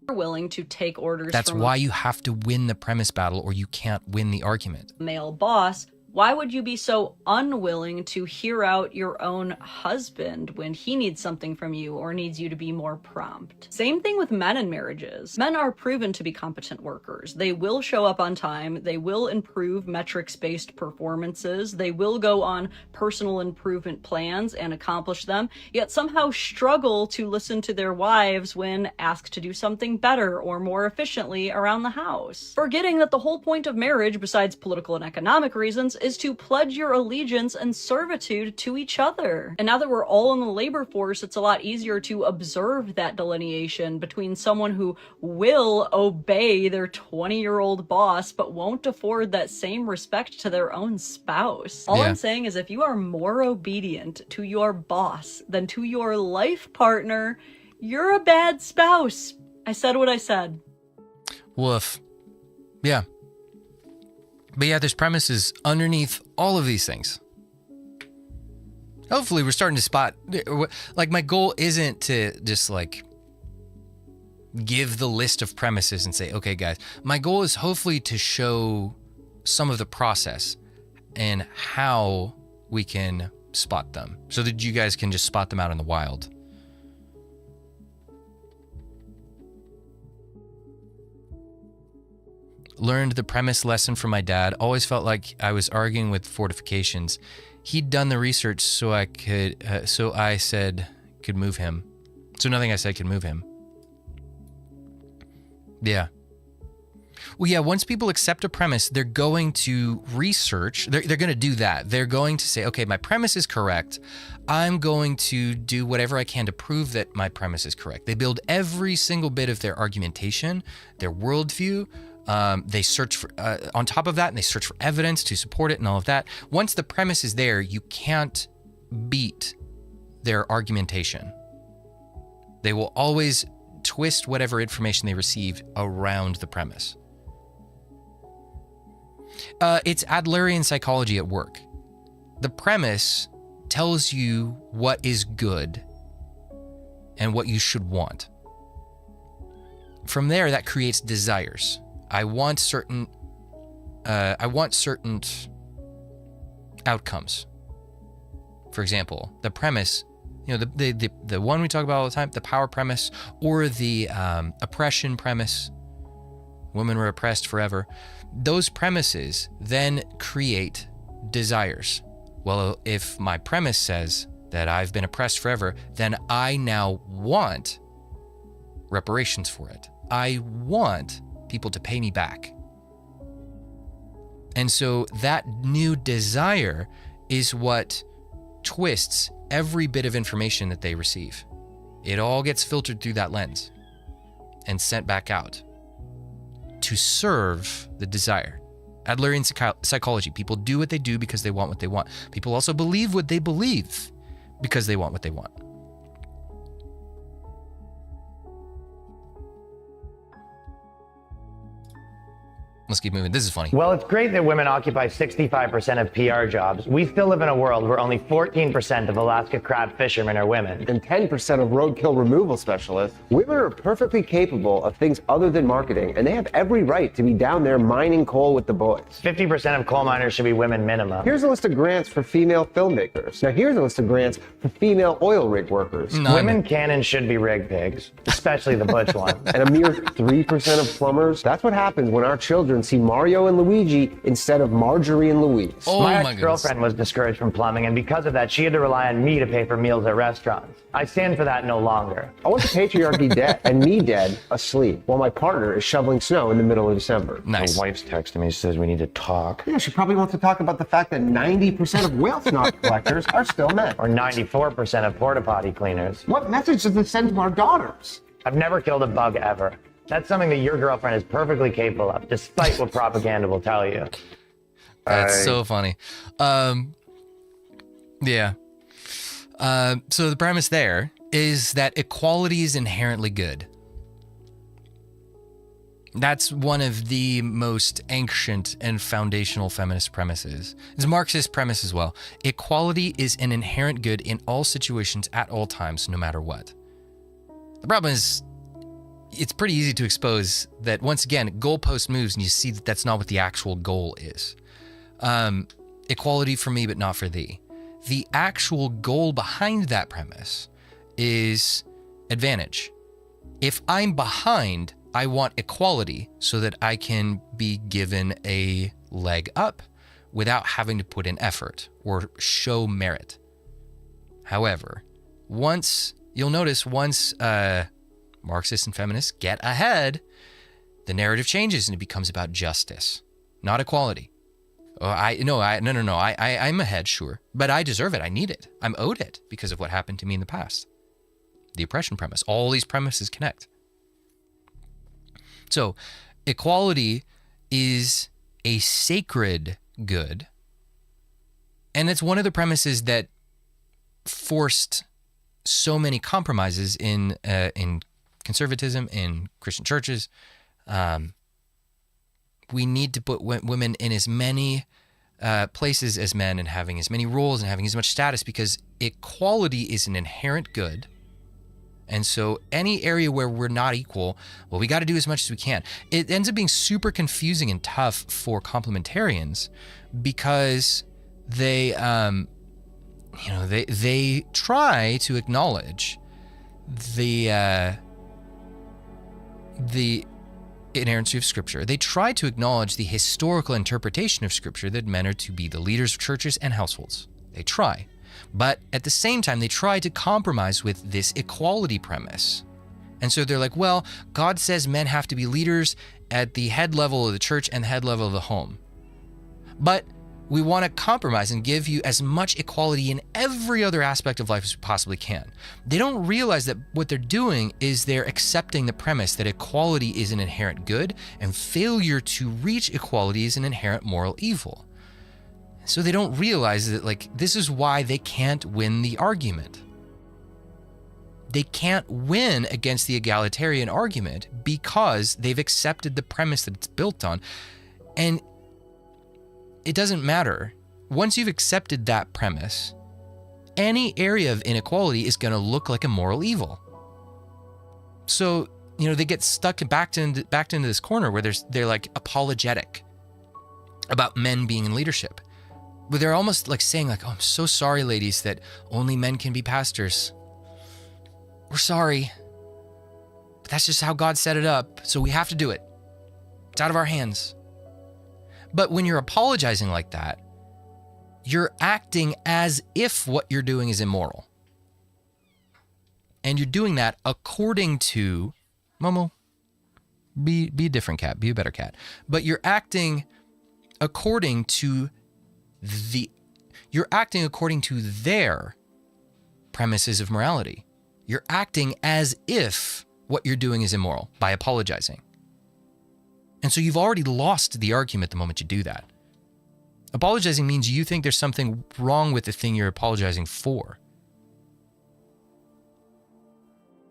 Willing to take orders That's from why you have to win the premise battle or you can't win the argument. a male boss, Why would you be so unwilling to hear out your own husband when he needs something from you or needs you to be more prompt? Same thing with men in marriages. Men are proven to be competent workers. They will show up on time. They will improve metrics-based performances. They will go on personal improvement plans and accomplish them, yet somehow struggle to listen to their wives when asked to do something better or more efficiently around the house. Forgetting that the whole point of marriage, besides political and economic reasons, is to pledge your allegiance and servitude to each other. And now that we're all in the labor force, it's a lot easier to observe that delineation between someone who will obey their 20-year-old boss but won't afford that same respect to their own spouse. All I'm saying is if you are more obedient to your boss than to your life partner, you're a bad spouse. I said what I said. Woof. Yeah. But yeah, there's premises underneath all of these things. Hopefully we're starting to spot, like, my goal isn't to just like give the list of premises and say, okay guys, my goal is hopefully to show some of the process and how we can spot them so that you guys can just spot them out in the wild. Learned the premise lesson from my dad. Always felt like I was arguing with fortifications. He'd done the research so I said could move him. So nothing I said could move him. Yeah. Well, yeah, once people accept a premise, they're going to research. They're going to do that. They're going to say, okay, my premise is correct. I'm going to do whatever I can to prove that my premise is correct. They build every single bit of their argumentation, their worldview. They search for, on top of that, and they search for evidence to support it and all of that. Once the premise is there, you can't beat their argumentation. They will always twist whatever information they receive around the premise. It's Adlerian psychology at work. The premise tells you what is good and what you should want. From there, that creates desires. I want certain outcomes. For example, the premise, the one we talk about all the time, the power premise, or the oppression premise, women were oppressed forever. Those premises then create desires. Well, if my premise says that I've been oppressed forever, then I now want reparations for it. I want people to pay me back. And so that new desire is what twists every bit of information that they receive. It all gets filtered through that lens and sent back out to serve the desire. Adlerian psychology. People do what they do because they want what they want. People also believe what they believe because they want what they want. Let's keep moving. This is funny. Well, it's great that women occupy 65% of PR jobs. We still live in a world where only 14% of Alaska crab fishermen are women. And 10% of roadkill removal specialists. Women are perfectly capable of things other than marketing, and they have every right to be down there mining coal with the boys. 50% of coal miners should be women minimum. Here's a list of grants for female filmmakers. Now here's a list of grants for female oil rig workers. Women can and should be rig pigs, especially the butch one. And a mere 3% of plumbers. That's what happens when our children see Mario and Luigi instead of Marjorie and Louise. My ex-girlfriend was discouraged from plumbing, and because of that, she had to rely on me to pay for meals at restaurants. I stand for that no longer. I want the patriarchy dead and me dead asleep while my partner is shoveling snow in the middle of December. Nice. My wife's texting me, says we need to talk. Yeah, she probably wants to talk about the fact that 90% of whale snot collectors are still men. Or 94% of porta potty cleaners. What message does this send to our daughters? I've never killed a bug ever. That's something that your girlfriend is perfectly capable of, despite what propaganda will tell you. That's so funny. Yeah. So the premise there is that equality is inherently good. That's one of the most ancient and foundational feminist premises. It's a Marxist premise as well. Equality is an inherent good in all situations at all times, no matter what. The problem is, it's pretty easy to expose that, once again, goalpost moves and you see that that's not what the actual goal is. equality for me, but not for thee. The actual goal behind that premise is advantage. If I'm behind, I want equality so that I can be given a leg up without having to put in effort or show merit. However, you'll notice once Marxists and feminists get ahead, the narrative changes and it becomes about justice, not equality. I'm ahead, sure, but I deserve it. I need it. I'm owed it because of what happened to me in the past. The oppression premise. All these premises connect. So, equality is a sacred good, and it's one of the premises that forced so many compromises in conservatism, in Christian churches. We need to put women in as many places as men and having as many roles and having as much status because equality is an inherent good. And so any area where we're not equal, well, we got to do as much as we can. It ends up being super confusing and tough for complementarians because they try to acknowledge the inerrancy of Scripture. They try to acknowledge the historical interpretation of Scripture that men are to be the leaders of churches and households. They try. But at the same time, they try to compromise with this equality premise. And so they're like, well, God says men have to be leaders at the head level of the church and the head level of the home. But we want to compromise and give you as much equality in every other aspect of life as we possibly can. They don't realize that what they're doing is they're accepting the premise that equality is an inherent good and failure to reach equality is an inherent moral evil. So they don't realize that, this is why they can't win the argument. They can't win against the egalitarian argument because they've accepted the premise that it's built on. And it doesn't matter. Once you've accepted that premise, any area of inequality is going to look like a moral evil. So, they get stuck backed into this corner where they're like apologetic about men being in leadership. But they're almost like saying oh, I'm so sorry, ladies, that only men can be pastors. We're sorry. But that's just how God set it up. So we have to do it. It's out of our hands. But when you're apologizing like that, you're acting as if what you're doing is immoral. And you're doing that according to, Momo, be a different cat, be a better cat. But you're acting according to their premises of morality. You're acting as if what you're doing is immoral by apologizing. And so you've already lost the argument the moment you do that. Apologizing means you think there's something wrong with the thing you're apologizing for.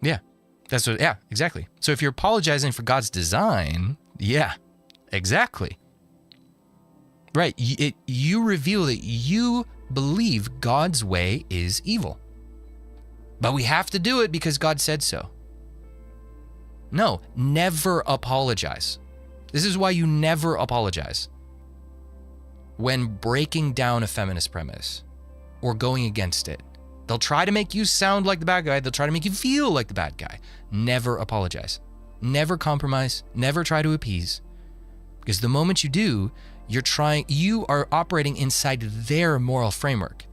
Yeah, exactly. So if you're apologizing for God's design, yeah, exactly. Right, you reveal that you believe God's way is evil. But we have to do it because God said so. No, never apologize. This is why you never apologize when breaking down a feminist premise or going against it. They'll try to make you sound like the bad guy. They'll try to make you feel like the bad guy. Never apologize. Never compromise. Never try to appease. Because the moment you do, you are operating inside their moral framework.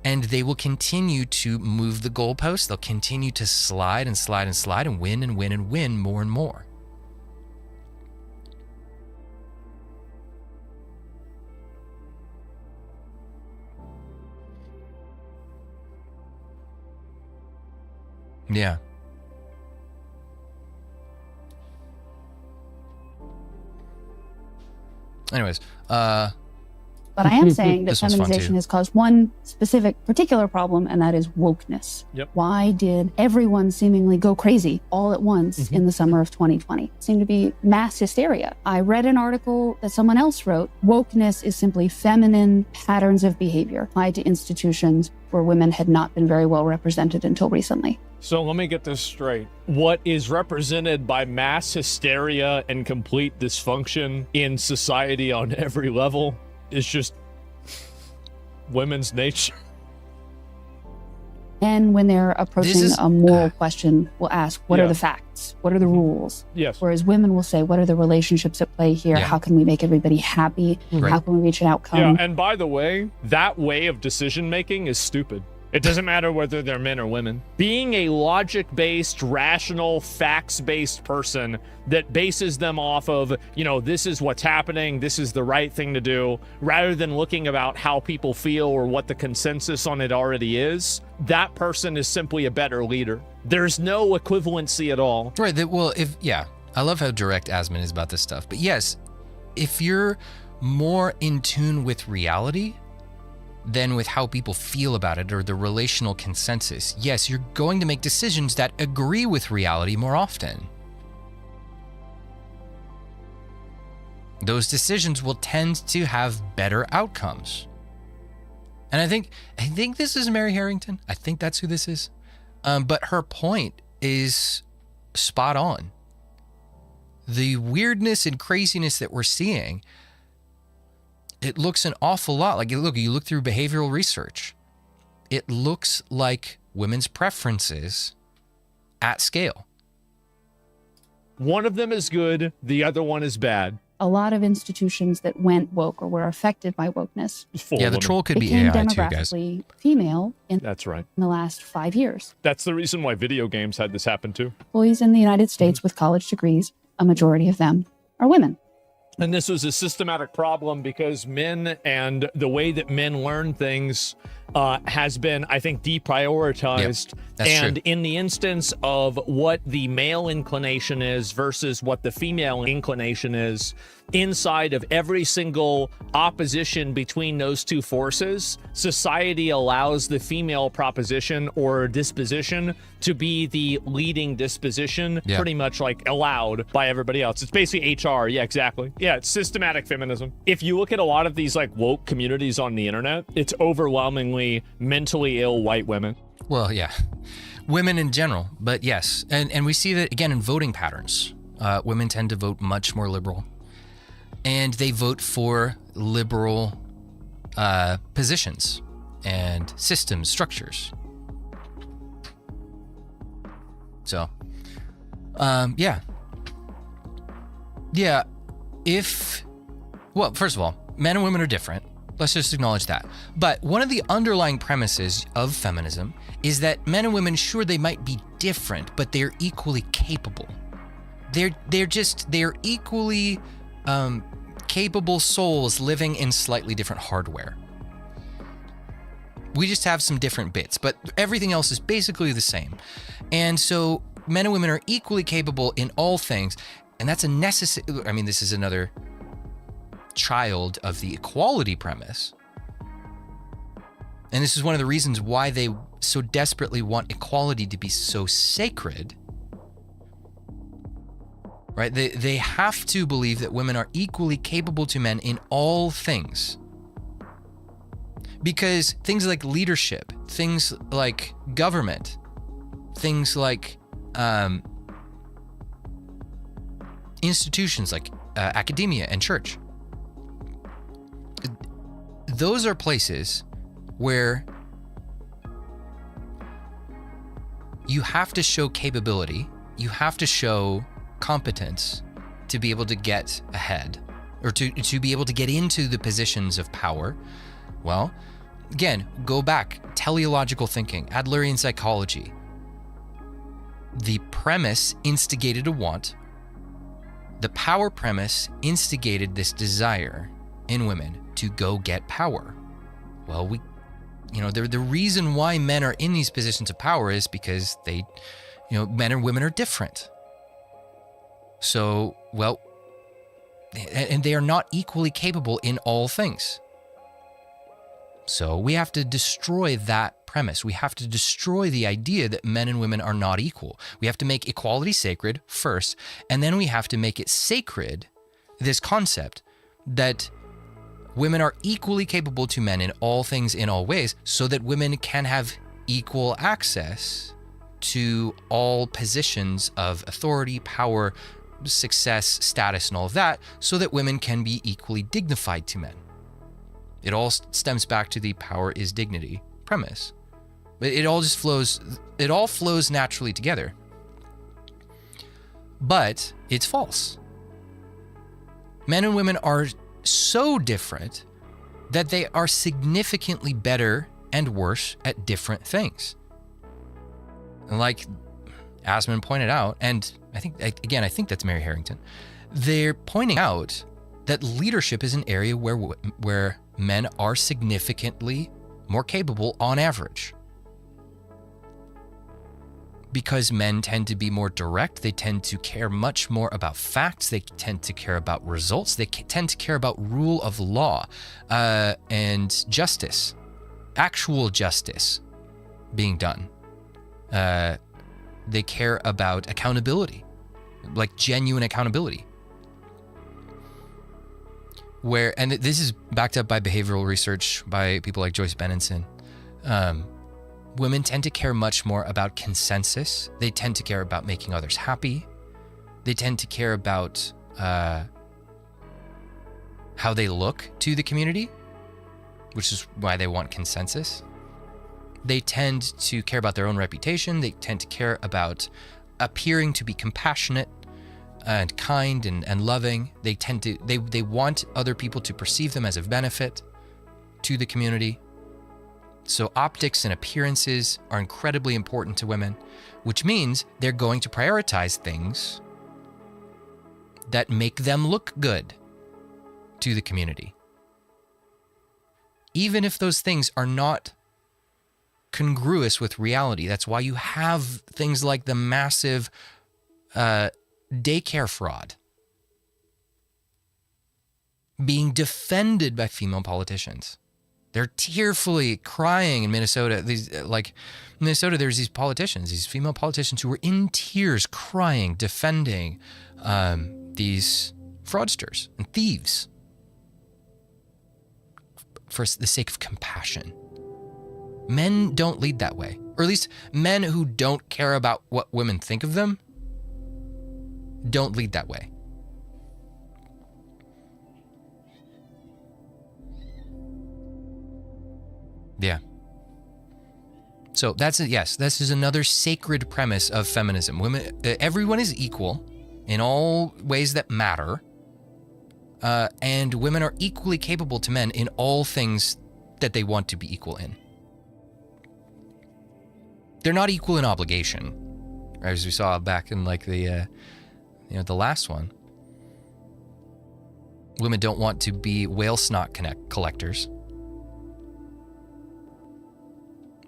And they will continue to move the goalposts. They'll continue to slide and slide and slide and win and win and win more and more. Yeah. Anyways, but I am saying that feminization has caused one specific particular problem, and that is wokeness. Yep. Why did everyone seemingly go crazy all at once in the summer of 2020? It seemed to be mass hysteria. I read an article that someone else wrote. Wokeness is simply feminine patterns of behavior applied to institutions where women had not been very well represented until recently. So let me get this straight. What is represented by mass hysteria and complete dysfunction in society on every level It's just women's nature. And when they're approaching a moral question, will ask, what are the facts? What are the rules? Yes. Whereas women will say, what are the relationships at play here? Yeah. How can we make everybody happy? How can we reach an outcome? Yeah, and by the way, that way of decision making is stupid. It doesn't matter whether they're men or women. Being a logic-based, rational, facts-based person that bases them off of, you know, this is what's happening, this is the right thing to do, rather than looking about how people feel or what the consensus on it already is, that person is simply a better leader. There's no equivalency at all. Right. I love how direct Asman is about this stuff. But yes, if you're more in tune with reality than with how people feel about it or the relational consensus, yes, you're going to make decisions that agree with reality more often. Those decisions will tend to have better outcomes. And I think this is Mary Harrington. I think that's who this is. But her point is spot on. The weirdness and craziness that we're seeing, it looks an awful lot like, you look through behavioral research. It looks like women's preferences at scale. One of them is good, the other one is bad. A lot of institutions that went woke or were affected by wokeness The troll could be became AI too, guys. demographically female in That's right. the last 5 years. That's the reason why video games had this happen too. Employees in the United States with college degrees, a majority of them are women. And this was a systematic problem because men and the way that men learn things has been, I think, deprioritized. that's and true. in the instance of what the male inclination is versus what the female inclination is, inside of every single opposition between those two forces, society allows the female proposition or disposition to be the leading disposition, pretty much like allowed by everybody else. It's basically HR. Yeah, exactly. Yeah, it's systematic feminism. If you look at a lot of these like woke communities on the internet, it's overwhelmingly mentally ill white women. Well, yeah, women in general, but yes. And we see that again in voting patterns. Women tend to vote much more liberal. And they vote for liberal positions and systems, structures. So, yeah. Well, first of all, men and women are different. Let's just acknowledge that. But one of the underlying premises of feminism is that men and women, sure, they might be different, but they're equally capable. They're equally capable souls living in slightly different hardware. We just have some different bits, but everything else is basically the same. And so men and women are equally capable in all things, and that's a necessary, I mean, this is another child of the equality premise. And this is one of the reasons why they so desperately want equality to be so sacred. Right? They have to believe that women are equally capable to men in all things. Because things like leadership, things like government, things like institutions like academia and church, those are places where you have to show capability, you have to show competence to be able to get ahead or to be able to get into the positions of power. Well, again, go back, teleological thinking, Adlerian psychology. The premise instigated a want. The power premise instigated this desire in women to go get power. Well, the reason why men are in these positions of power is because men and women are different. So, well, and they are not equally capable in all things. So we have to destroy that premise. We have to destroy the idea that men and women are not equal. We have to make equality sacred first, and then we have to make it sacred, this concept that women are equally capable to men in all things, in all ways, so that women can have equal access to all positions of authority, power, success, status, and all of that, so that women can be equally dignified to men. It all stems back to the power is dignity premise. It all just flows, it all flows naturally together. But it's false. Men and women are so different that they are significantly better and worse at different things. And like Asman pointed out, and I think that's Mary Harrington, they're pointing out that leadership is an area where men are significantly more capable on average. Because men tend to be more direct, they tend to care much more about facts, they tend to care about results, they tend to care about rule of law and justice, actual justice being done. They care about accountability, like genuine accountability. And this is backed up by behavioral research by people like Joyce Benenson. Women tend to care much more about consensus. They tend to care about making others happy. They tend to care about how they look to the community, which is why they want consensus. They tend to care about their own reputation. They tend to care about appearing to be compassionate and kind and loving. They tend to, they want other people to perceive them as a benefit to the community. So optics and appearances are incredibly important to women, which means they're going to prioritize things that make them look good to the community. Even if those things are not congruous with reality. That's why you have things like the massive daycare fraud being defended by female politicians. They're tearfully crying in Minnesota. Minnesota, there's these politicians, these female politicians who were in tears crying, defending these fraudsters and thieves for the sake of compassion. Men don't lead that way, or at least men who don't care about what women think of them don't lead that way. Yeah. So this is another sacred premise of feminism. Everyone is equal in all ways that matter, and women are equally capable to men in all things that they want to be equal in. They're not equal in obligation, as we saw back in the last one. Women don't want to be whale snot collectors.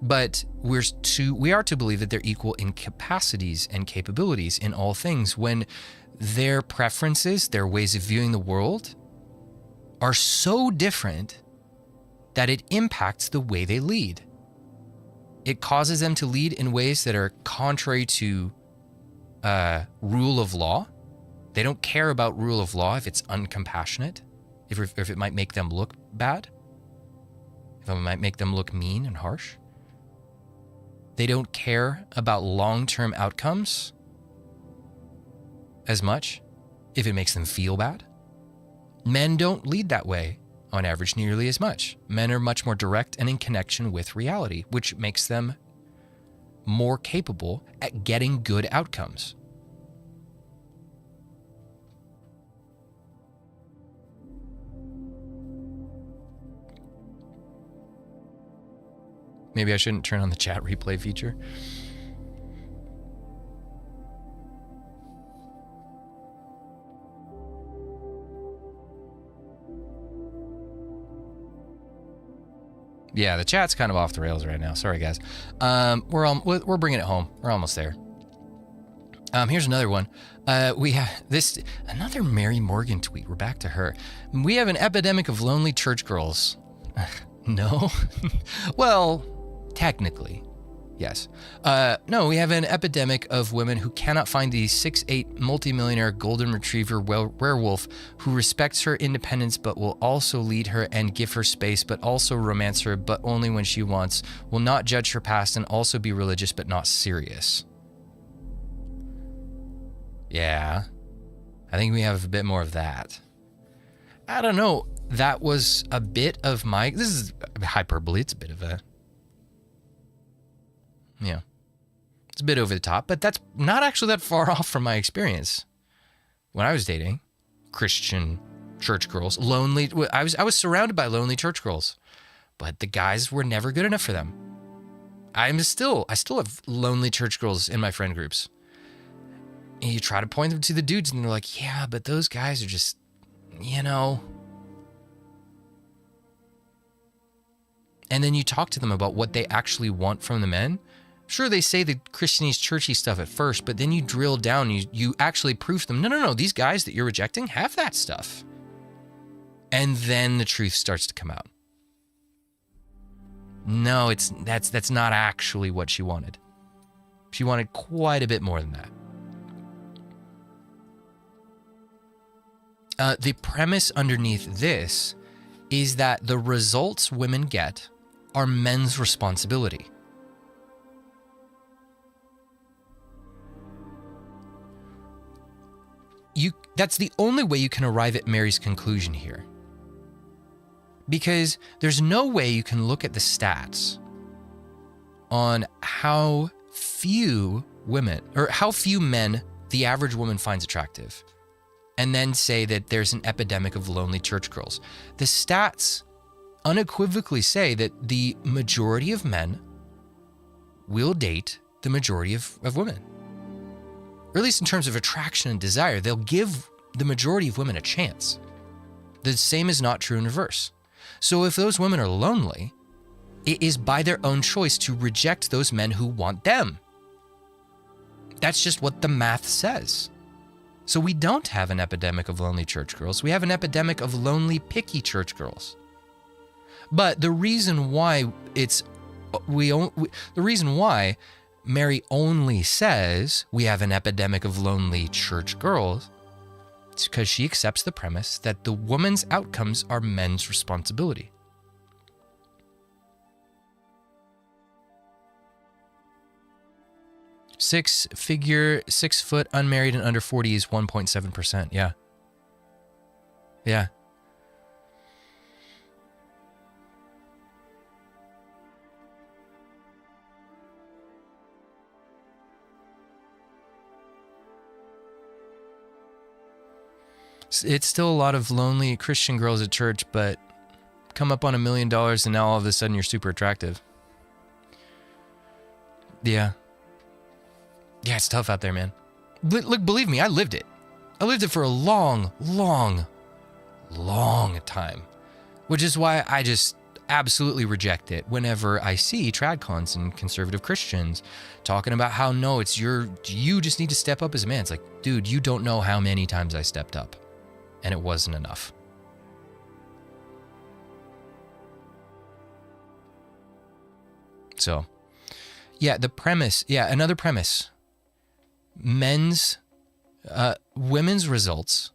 But we are to believe that they're equal in capacities and capabilities in all things when their preferences, their ways of viewing the world are so different that it impacts the way they lead. It causes them to lead in ways that are contrary to rule of law. They don't care about rule of law if it's uncompassionate, if it might make them look bad, if it might make them look mean and harsh. They don't care about long-term outcomes as much if it makes them feel bad. Men don't lead that way on average nearly as much. Men are much more direct and in connection with reality, which makes them more capable at getting good outcomes. Maybe I shouldn't turn on the chat replay feature. Yeah, the chat's kind of off the rails right now. Sorry, guys. We're bringing it home. We're almost there. Here's another one. We have another Mary Morgan tweet. We're back to her. We have an epidemic of lonely church girls. No? Well, technically, yes. No, we have an epidemic of women who cannot find the 6'8" multimillionaire golden retriever werewolf who respects her independence but will also lead her and give her space but also romance her but only when she wants, will not judge her past and also be religious but not serious. Yeah, I think we have a bit more of that. I don't know. that was a bit of my, this is hyperbole, it's a bit of a, yeah, it's a bit over the top, but that's not actually that far off from my experience. When I was dating Christian church girls, lonely, I was surrounded by lonely church girls, but the guys were never good enough for them. I still have lonely church girls in my friend groups. And you try to point them to the dudes and they're like, yeah, but those guys are just, you know. And then you talk to them about what they actually want from the men. Sure, they say the Christianese churchy stuff at first, but then you drill down, you actually prove to them, no, these guys that you're rejecting have that stuff. And then the truth starts to come out. No, that's not actually what she wanted. She wanted quite a bit more than that. The premise underneath this is that the results women get are men's responsibility. That's the only way you can arrive at Mary's conclusion here. Because there's no way you can look at the stats on how few women, or how few men the average woman finds attractive, and then say that there's an epidemic of lonely church girls. The stats unequivocally say that the majority of men will date the majority of women. Or at least in terms of attraction and desire, they'll give the majority of women a chance. The same is not true in reverse. So if those women are lonely, it is by their own choice to reject those men who want them. That's just what the math says. So we don't have an epidemic of lonely church girls. We have an epidemic of lonely, picky church girls. But the reason why the reason why Mary only says we have an epidemic of lonely church girls, it's because she accepts the premise that the woman's outcomes are men's responsibility. Six-figure, 6 foot, unmarried and under 40 is 1.7%. Yeah. Yeah. It's still a lot of lonely Christian girls at church, but come up on $1 million and now all of a sudden you're super attractive. Yeah. Yeah, it's tough out there, man. Look, believe me, I lived it. I lived it for a long, long, long time, which is why I just absolutely reject it whenever I see tradcons and conservative Christians talking about how, no, it's you just need to step up as a man. It's like, dude, you don't know how many times I stepped up. And it wasn't enough. So, yeah, another premise. Women's results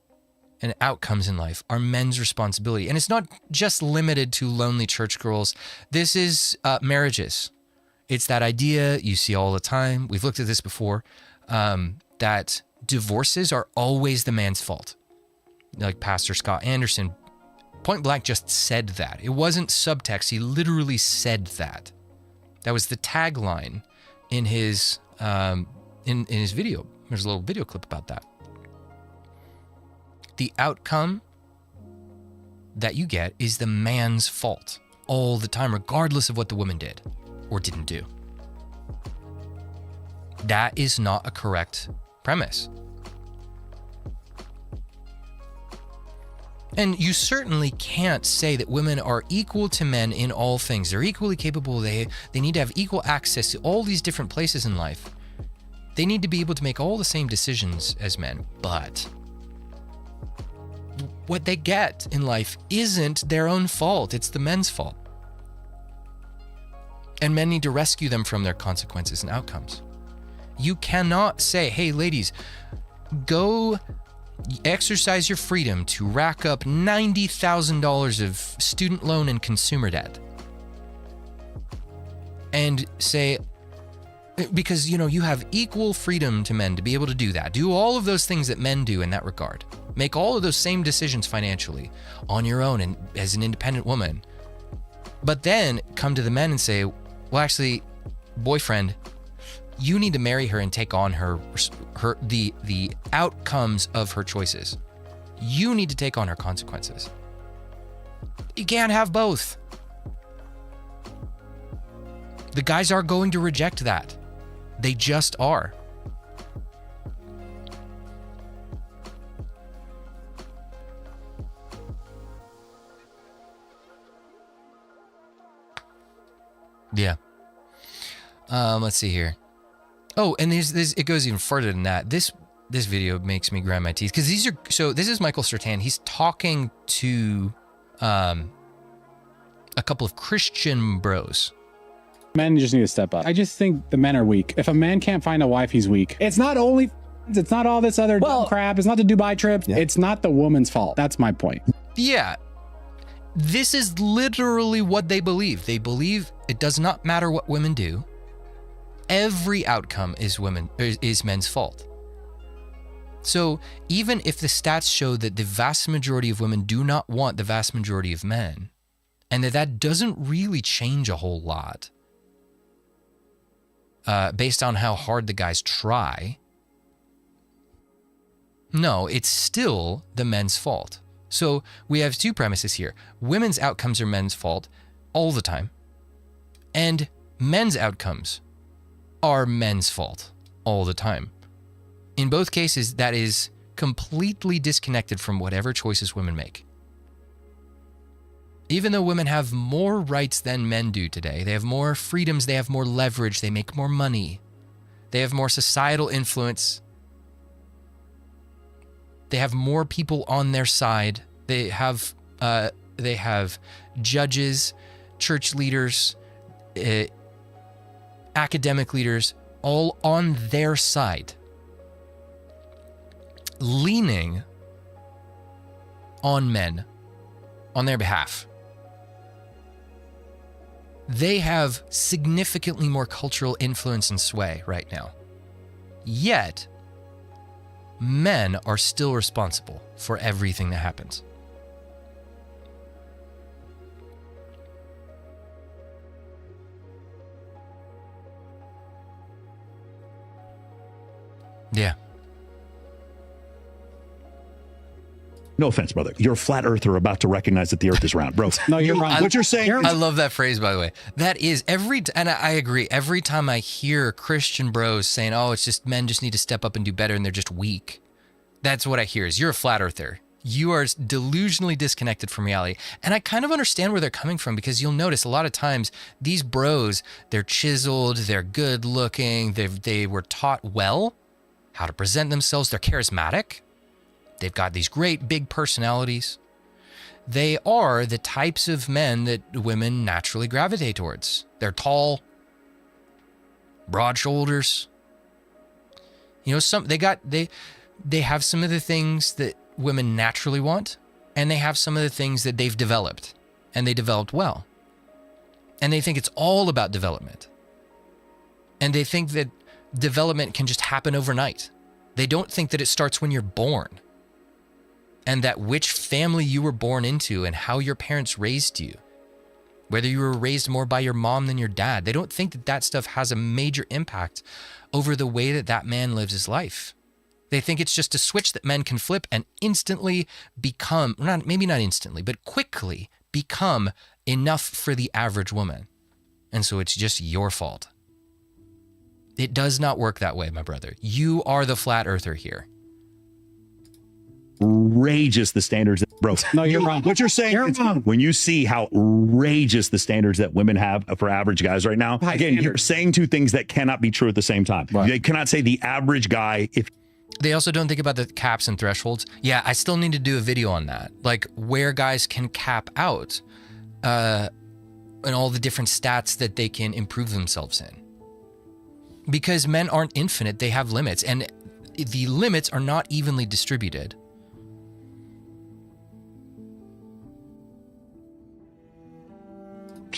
and outcomes in life are men's responsibility. And it's not just limited to lonely church girls. This is marriages. It's that idea you see all the time. We've looked at this before, that divorces are always the man's fault. Like Pastor Scott Anderson, point blank, just said that. It wasn't subtext. He literally said that. That was the tagline in his in his video. There's a little video clip about that. The outcome that you get is the man's fault all the time, regardless of what the woman did or didn't do. That is not a correct premise. And you certainly can't say that women are equal to men in all things. They're equally capable. They need to have equal access to all these different places in life. They need to be able to make all the same decisions as men. But what they get in life isn't their own fault. It's the men's fault. And men need to rescue them from their consequences and outcomes. You cannot say, hey, ladies, go exercise your freedom to rack up $90,000 of student loan and consumer debt. And say, because, you have equal freedom to men to be able to do that. Do all of those things that men do in that regard. Make all of those same decisions financially on your own and as an independent woman. But then come to the men and say, well, actually, boyfriend, you need to marry her and take on the outcomes of her choices. You need to take on her consequences. You can't have both. The guys are going to reject that. They just are. Yeah. Let's see here. Oh, and there's it goes even further than that. This video makes me grind my teeth because this is Michael Sertan. He's talking to a couple of Christian bros. Men just need to step up. I just think the men are weak. If a man can't find a wife, he's weak. It's not only, it's not all this other dumb crap. It's not the Dubai trips. Yeah. It's not the woman's fault. That's my point. Yeah. This is literally what they believe. They believe it does not matter what women do. Every outcome is men's fault. So even if the stats show that the vast majority of women do not want the vast majority of men, and that doesn't really change a whole lot, based on how hard the guys try, no, it's still the men's fault. So we have two premises here. Women's outcomes are men's fault all the time, and men's outcomes are men's fault all the time. In both cases, that is completely disconnected from whatever choices women make. Even though women have more rights than men do today, they have more freedoms, they have more leverage, they make more money, they have more societal influence, they have more people on their side, they have judges, church leaders, academic leaders, all on their side, leaning on men on their behalf. They have significantly more cultural influence and sway right now. Yet, men are still responsible for everything that happens. Yeah. No offense, brother. You're a flat earther about to recognize that the earth is round. Bro, no, you're wrong. What you're saying. I love that phrase, by the way. That is and I agree. Every time I hear Christian bros saying, oh, it's just men just need to step up and do better and they're just weak. That's what I hear is you're a flat earther. You are delusionally disconnected from reality. And I kind of understand where they're coming from because you'll notice a lot of times these bros, they're chiseled, they're good looking, they were taught well how to present themselves. They're charismatic. They've got these great big personalities. They are the types of men that women naturally gravitate towards. They're tall, broad shoulders. You know, they have some of the things that women naturally want, and they have some of the things that they've developed, and they developed well. And they think it's all about development. And they think that development can just happen overnight. They don't think that it starts when you're born. And that which family you were born into and how your parents raised you, whether you were raised more by your mom than your dad, they don't think that that stuff has a major impact over the way that that man lives his life. They think it's just a switch that men can flip and instantly become, maybe not instantly, but quickly become enough for the average woman. And so it's just your fault. It does not work that way, my brother. You are the flat earther here. Outrageous the standards that, bro. No, you're wrong. What you're saying is when you see how outrageous the standards that women have for average guys right now, again, you're saying two things that cannot be true at the same time. Right. They cannot say the average guy, if they also don't think about the caps and thresholds. Yeah, I still need to do a video on that. Like where guys can cap out and all the different stats that they can improve themselves in. Because men aren't infinite, they have limits. And the limits are not evenly distributed.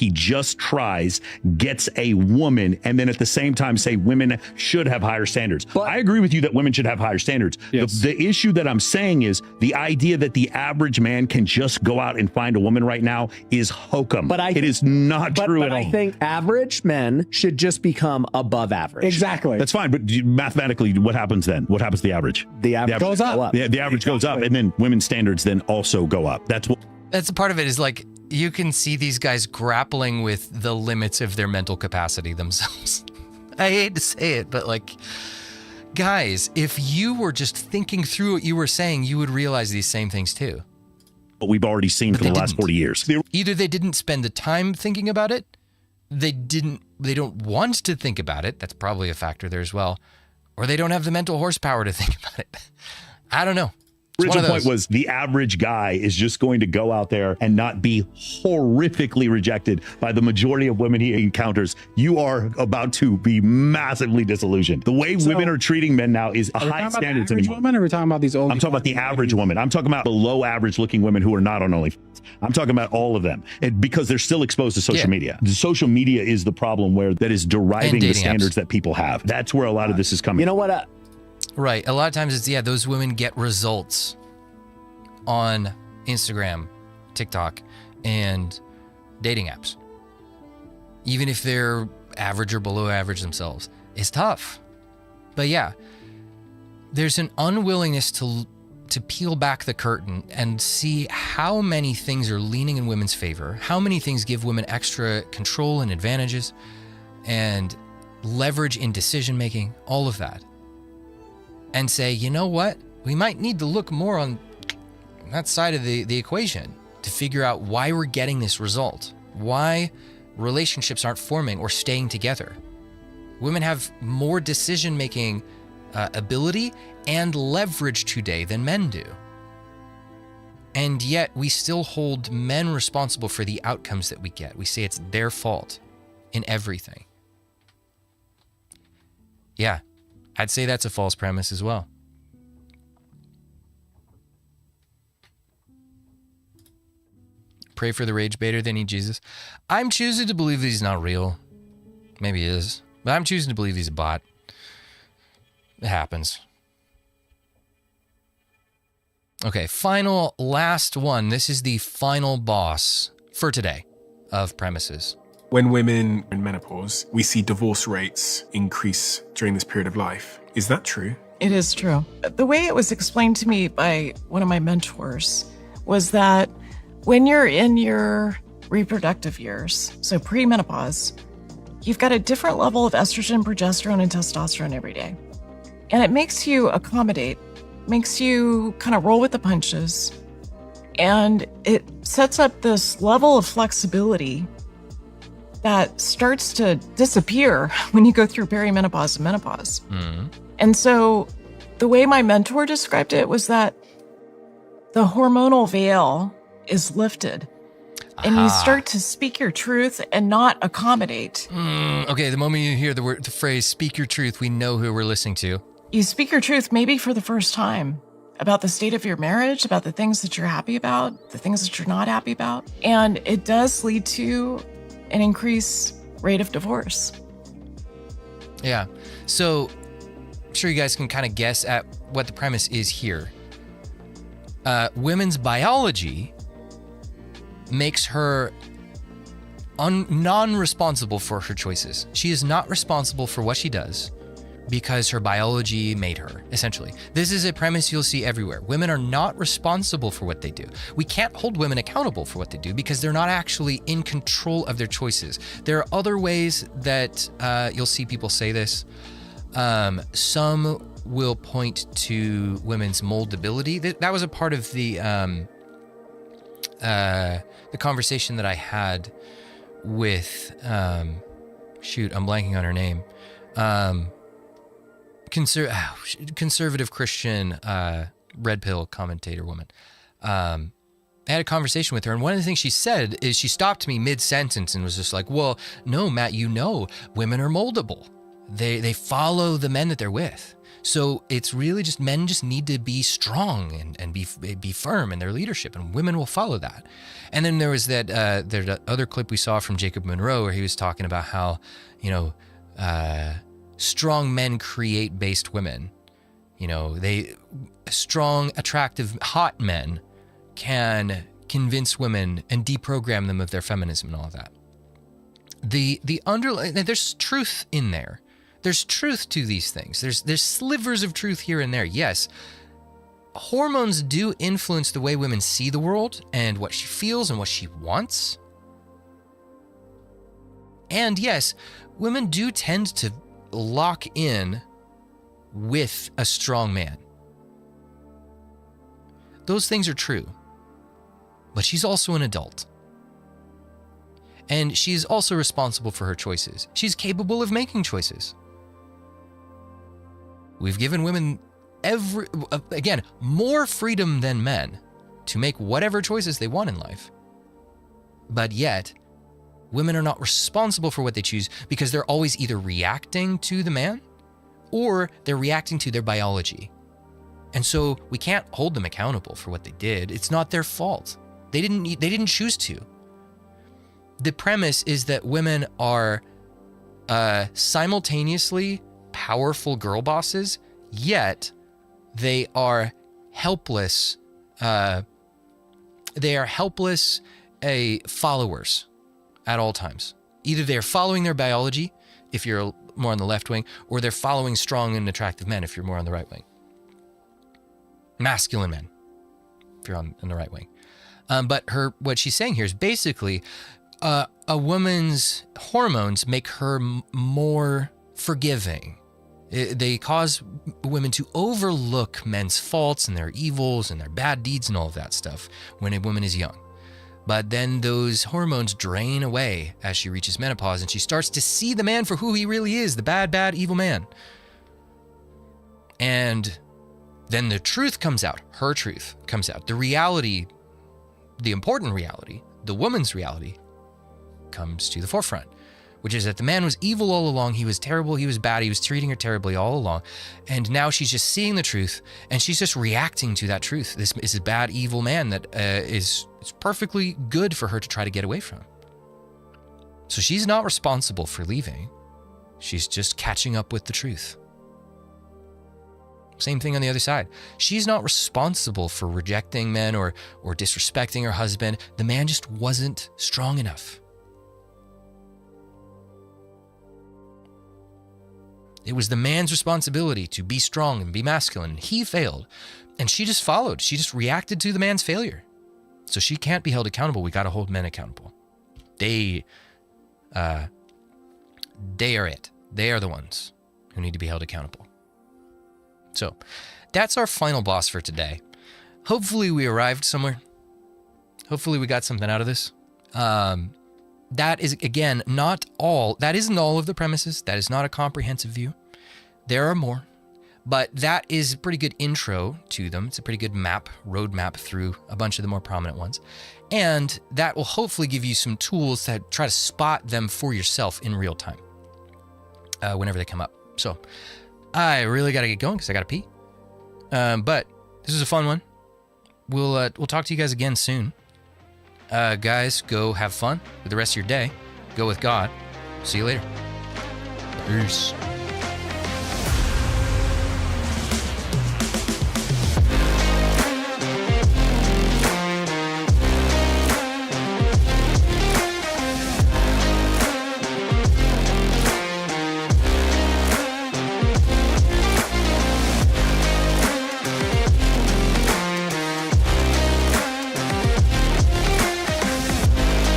he just tries, gets a woman, and then at the same time say women should have higher standards. I agree with you that women should have higher standards. Yes. The issue that I'm saying is the idea that the average man can just go out and find a woman right now is hokum. It is not true at all. I think average men should just become above average. Exactly. That's fine, but mathematically, what happens then? What happens to the average? The average goes up. The average goes up, and then women's standards then also go up. That's a part of it is like you can see these guys grappling with the limits of their mental capacity themselves. I hate to say it, but like, guys, if you were just thinking through what you were saying, you would realize these same things too. What we've already seen for the last 40 years. Either they didn't spend the time thinking about it, they don't want to think about it. That's probably a factor there as well. Or they don't have the mental horsepower to think about it. I don't know. Original point was the average guy is just going to go out there and not be horrifically rejected by the majority of women he encounters. You are about to be massively disillusioned. The way women are treating men now is high standards. Women, or are we talking about these old? I'm talking about the average woman. I'm talking about below average looking women who are not on OnlyFans. I'm talking about all of them, and because they're still exposed to social media. The social media is the problem that is deriving the standards that people have. That's where a lot of this is coming. You know what? Right. A lot of times it's, those women get results on Instagram, TikTok, and dating apps. Even if they're average or below average themselves. It's tough. But yeah, there's an unwillingness to peel back the curtain and see how many things are leaning in women's favor, how many things give women extra control and advantages and leverage in decision making, all of that. And say, you know what? We might need to look more on that side of the equation to figure out why we're getting this result, why relationships aren't forming or staying together. Women have more decision-making ability and leverage today than men do. And yet we still hold men responsible for the outcomes that we get. We say it's their fault in everything. Yeah, I'd say that's a false premise as well. Pray for the rage baiter, they need Jesus. I'm choosing to believe that he's not real. Maybe he is. But I'm choosing to believe he's a bot. It happens. Okay, last one. This is the final boss for today of premises. When women are in menopause, we see divorce rates increase during this period of life. Is that true? It is true. The way it was explained to me by one of my mentors was that when you're in your reproductive years, so premenopause, you've got a different level of estrogen, progesterone, and testosterone every day. And it makes you accommodate, makes you kind of roll with the punches, and it sets up this level of flexibility that starts to disappear when you go through perimenopause and menopause. Mm-hmm. And so the way my mentor described it was that the hormonal veil is lifted and you start to speak your truth and not accommodate. Okay, the moment you hear the phrase speak your truth, we know who we're listening to. You speak your truth maybe for the first time about the state of your marriage, about the things that you're happy about, the things that you're not happy about. And it does lead to an increased rate of divorce. Yeah. So I'm sure you guys can kind of guess at what the premise is here. Women's biology makes her non-responsible for her choices. She is not responsible for what she does because her biology made her, essentially. This is a premise you'll see everywhere. Women are not responsible for what they do. We can't hold women accountable for what they do because they're not actually in control of their choices. There are other ways that you'll see people say this. Some will point to women's moldability. That was a part of the conversation that I had with, I'm blanking on her name. Conservative Christian red pill commentator woman. I had a conversation with her, and one of the things she said is she stopped me mid-sentence and was just like, well, no, Matt, women are moldable. They follow the men that they're with. So it's really just men just need to be strong and be firm in their leadership, and women will follow that. And then there was that other clip we saw from Jacob Monroe where he was talking about how, strong men create based women. Strong, attractive, hot men can convince women and deprogram them of their feminism and all of that. There's truth in there. There's truth to these things. There's slivers of truth here and there. Yes, hormones do influence the way women see the world and what she feels and what she wants. And yes, women do tend to lock in with a strong man. Those things are true. But she's also an adult. And she's also responsible for her choices. She's capable of making choices. We've given women more freedom than men to make whatever choices they want in life. But yet, women are not responsible for what they choose because they're always either reacting to the man or they're reacting to their biology. And so we can't hold them accountable for what they did. It's not their fault. They didn't choose to. The premise is that women are simultaneously powerful girl bosses, yet they are helpless. They are helpless followers at all times. Either they're following their biology, if you're more on the left wing, or they're following strong and attractive men, if you're more on the right wing. Masculine men, if you're on the right wing. But what she's saying here is basically a woman's hormones make her more forgiving. They cause women to overlook men's faults and their evils and their bad deeds and all of that stuff when a woman is young. But then those hormones drain away as she reaches menopause and she starts to see the man for who he really is, the bad, evil man. And then the truth comes out. Her truth comes out. The reality, the important reality, the woman's reality comes to the forefront, which is that the man was evil all along. He was terrible. He was bad. He was treating her terribly all along. And now she's just seeing the truth and she's just reacting to that truth. This is a bad, evil man that is perfectly good for her to try to get away from. So she's not responsible for leaving. She's just catching up with the truth. Same thing on the other side. She's not responsible for rejecting men or disrespecting her husband. The man just wasn't strong enough. It was the man's responsibility to be strong and be masculine. He failed. And she just followed. She just reacted to the man's failure. So she can't be held accountable. We got to hold men accountable. They are it. They are the ones who need to be held accountable. So that's our final boss for today. Hopefully we arrived somewhere. Hopefully we got something out of this. That is, again, that isn't all of the premises. That is not a comprehensive view. There are more, but that is a pretty good intro to them. It's a pretty good roadmap through a bunch of the more prominent ones. And that will hopefully give you some tools to try to spot them for yourself in real time whenever they come up. So I really got to get going because I got to pee. But this is a fun one. We'll talk to you guys again soon. Guys, go have fun with the rest of your day. Go with God. See you later. Peace.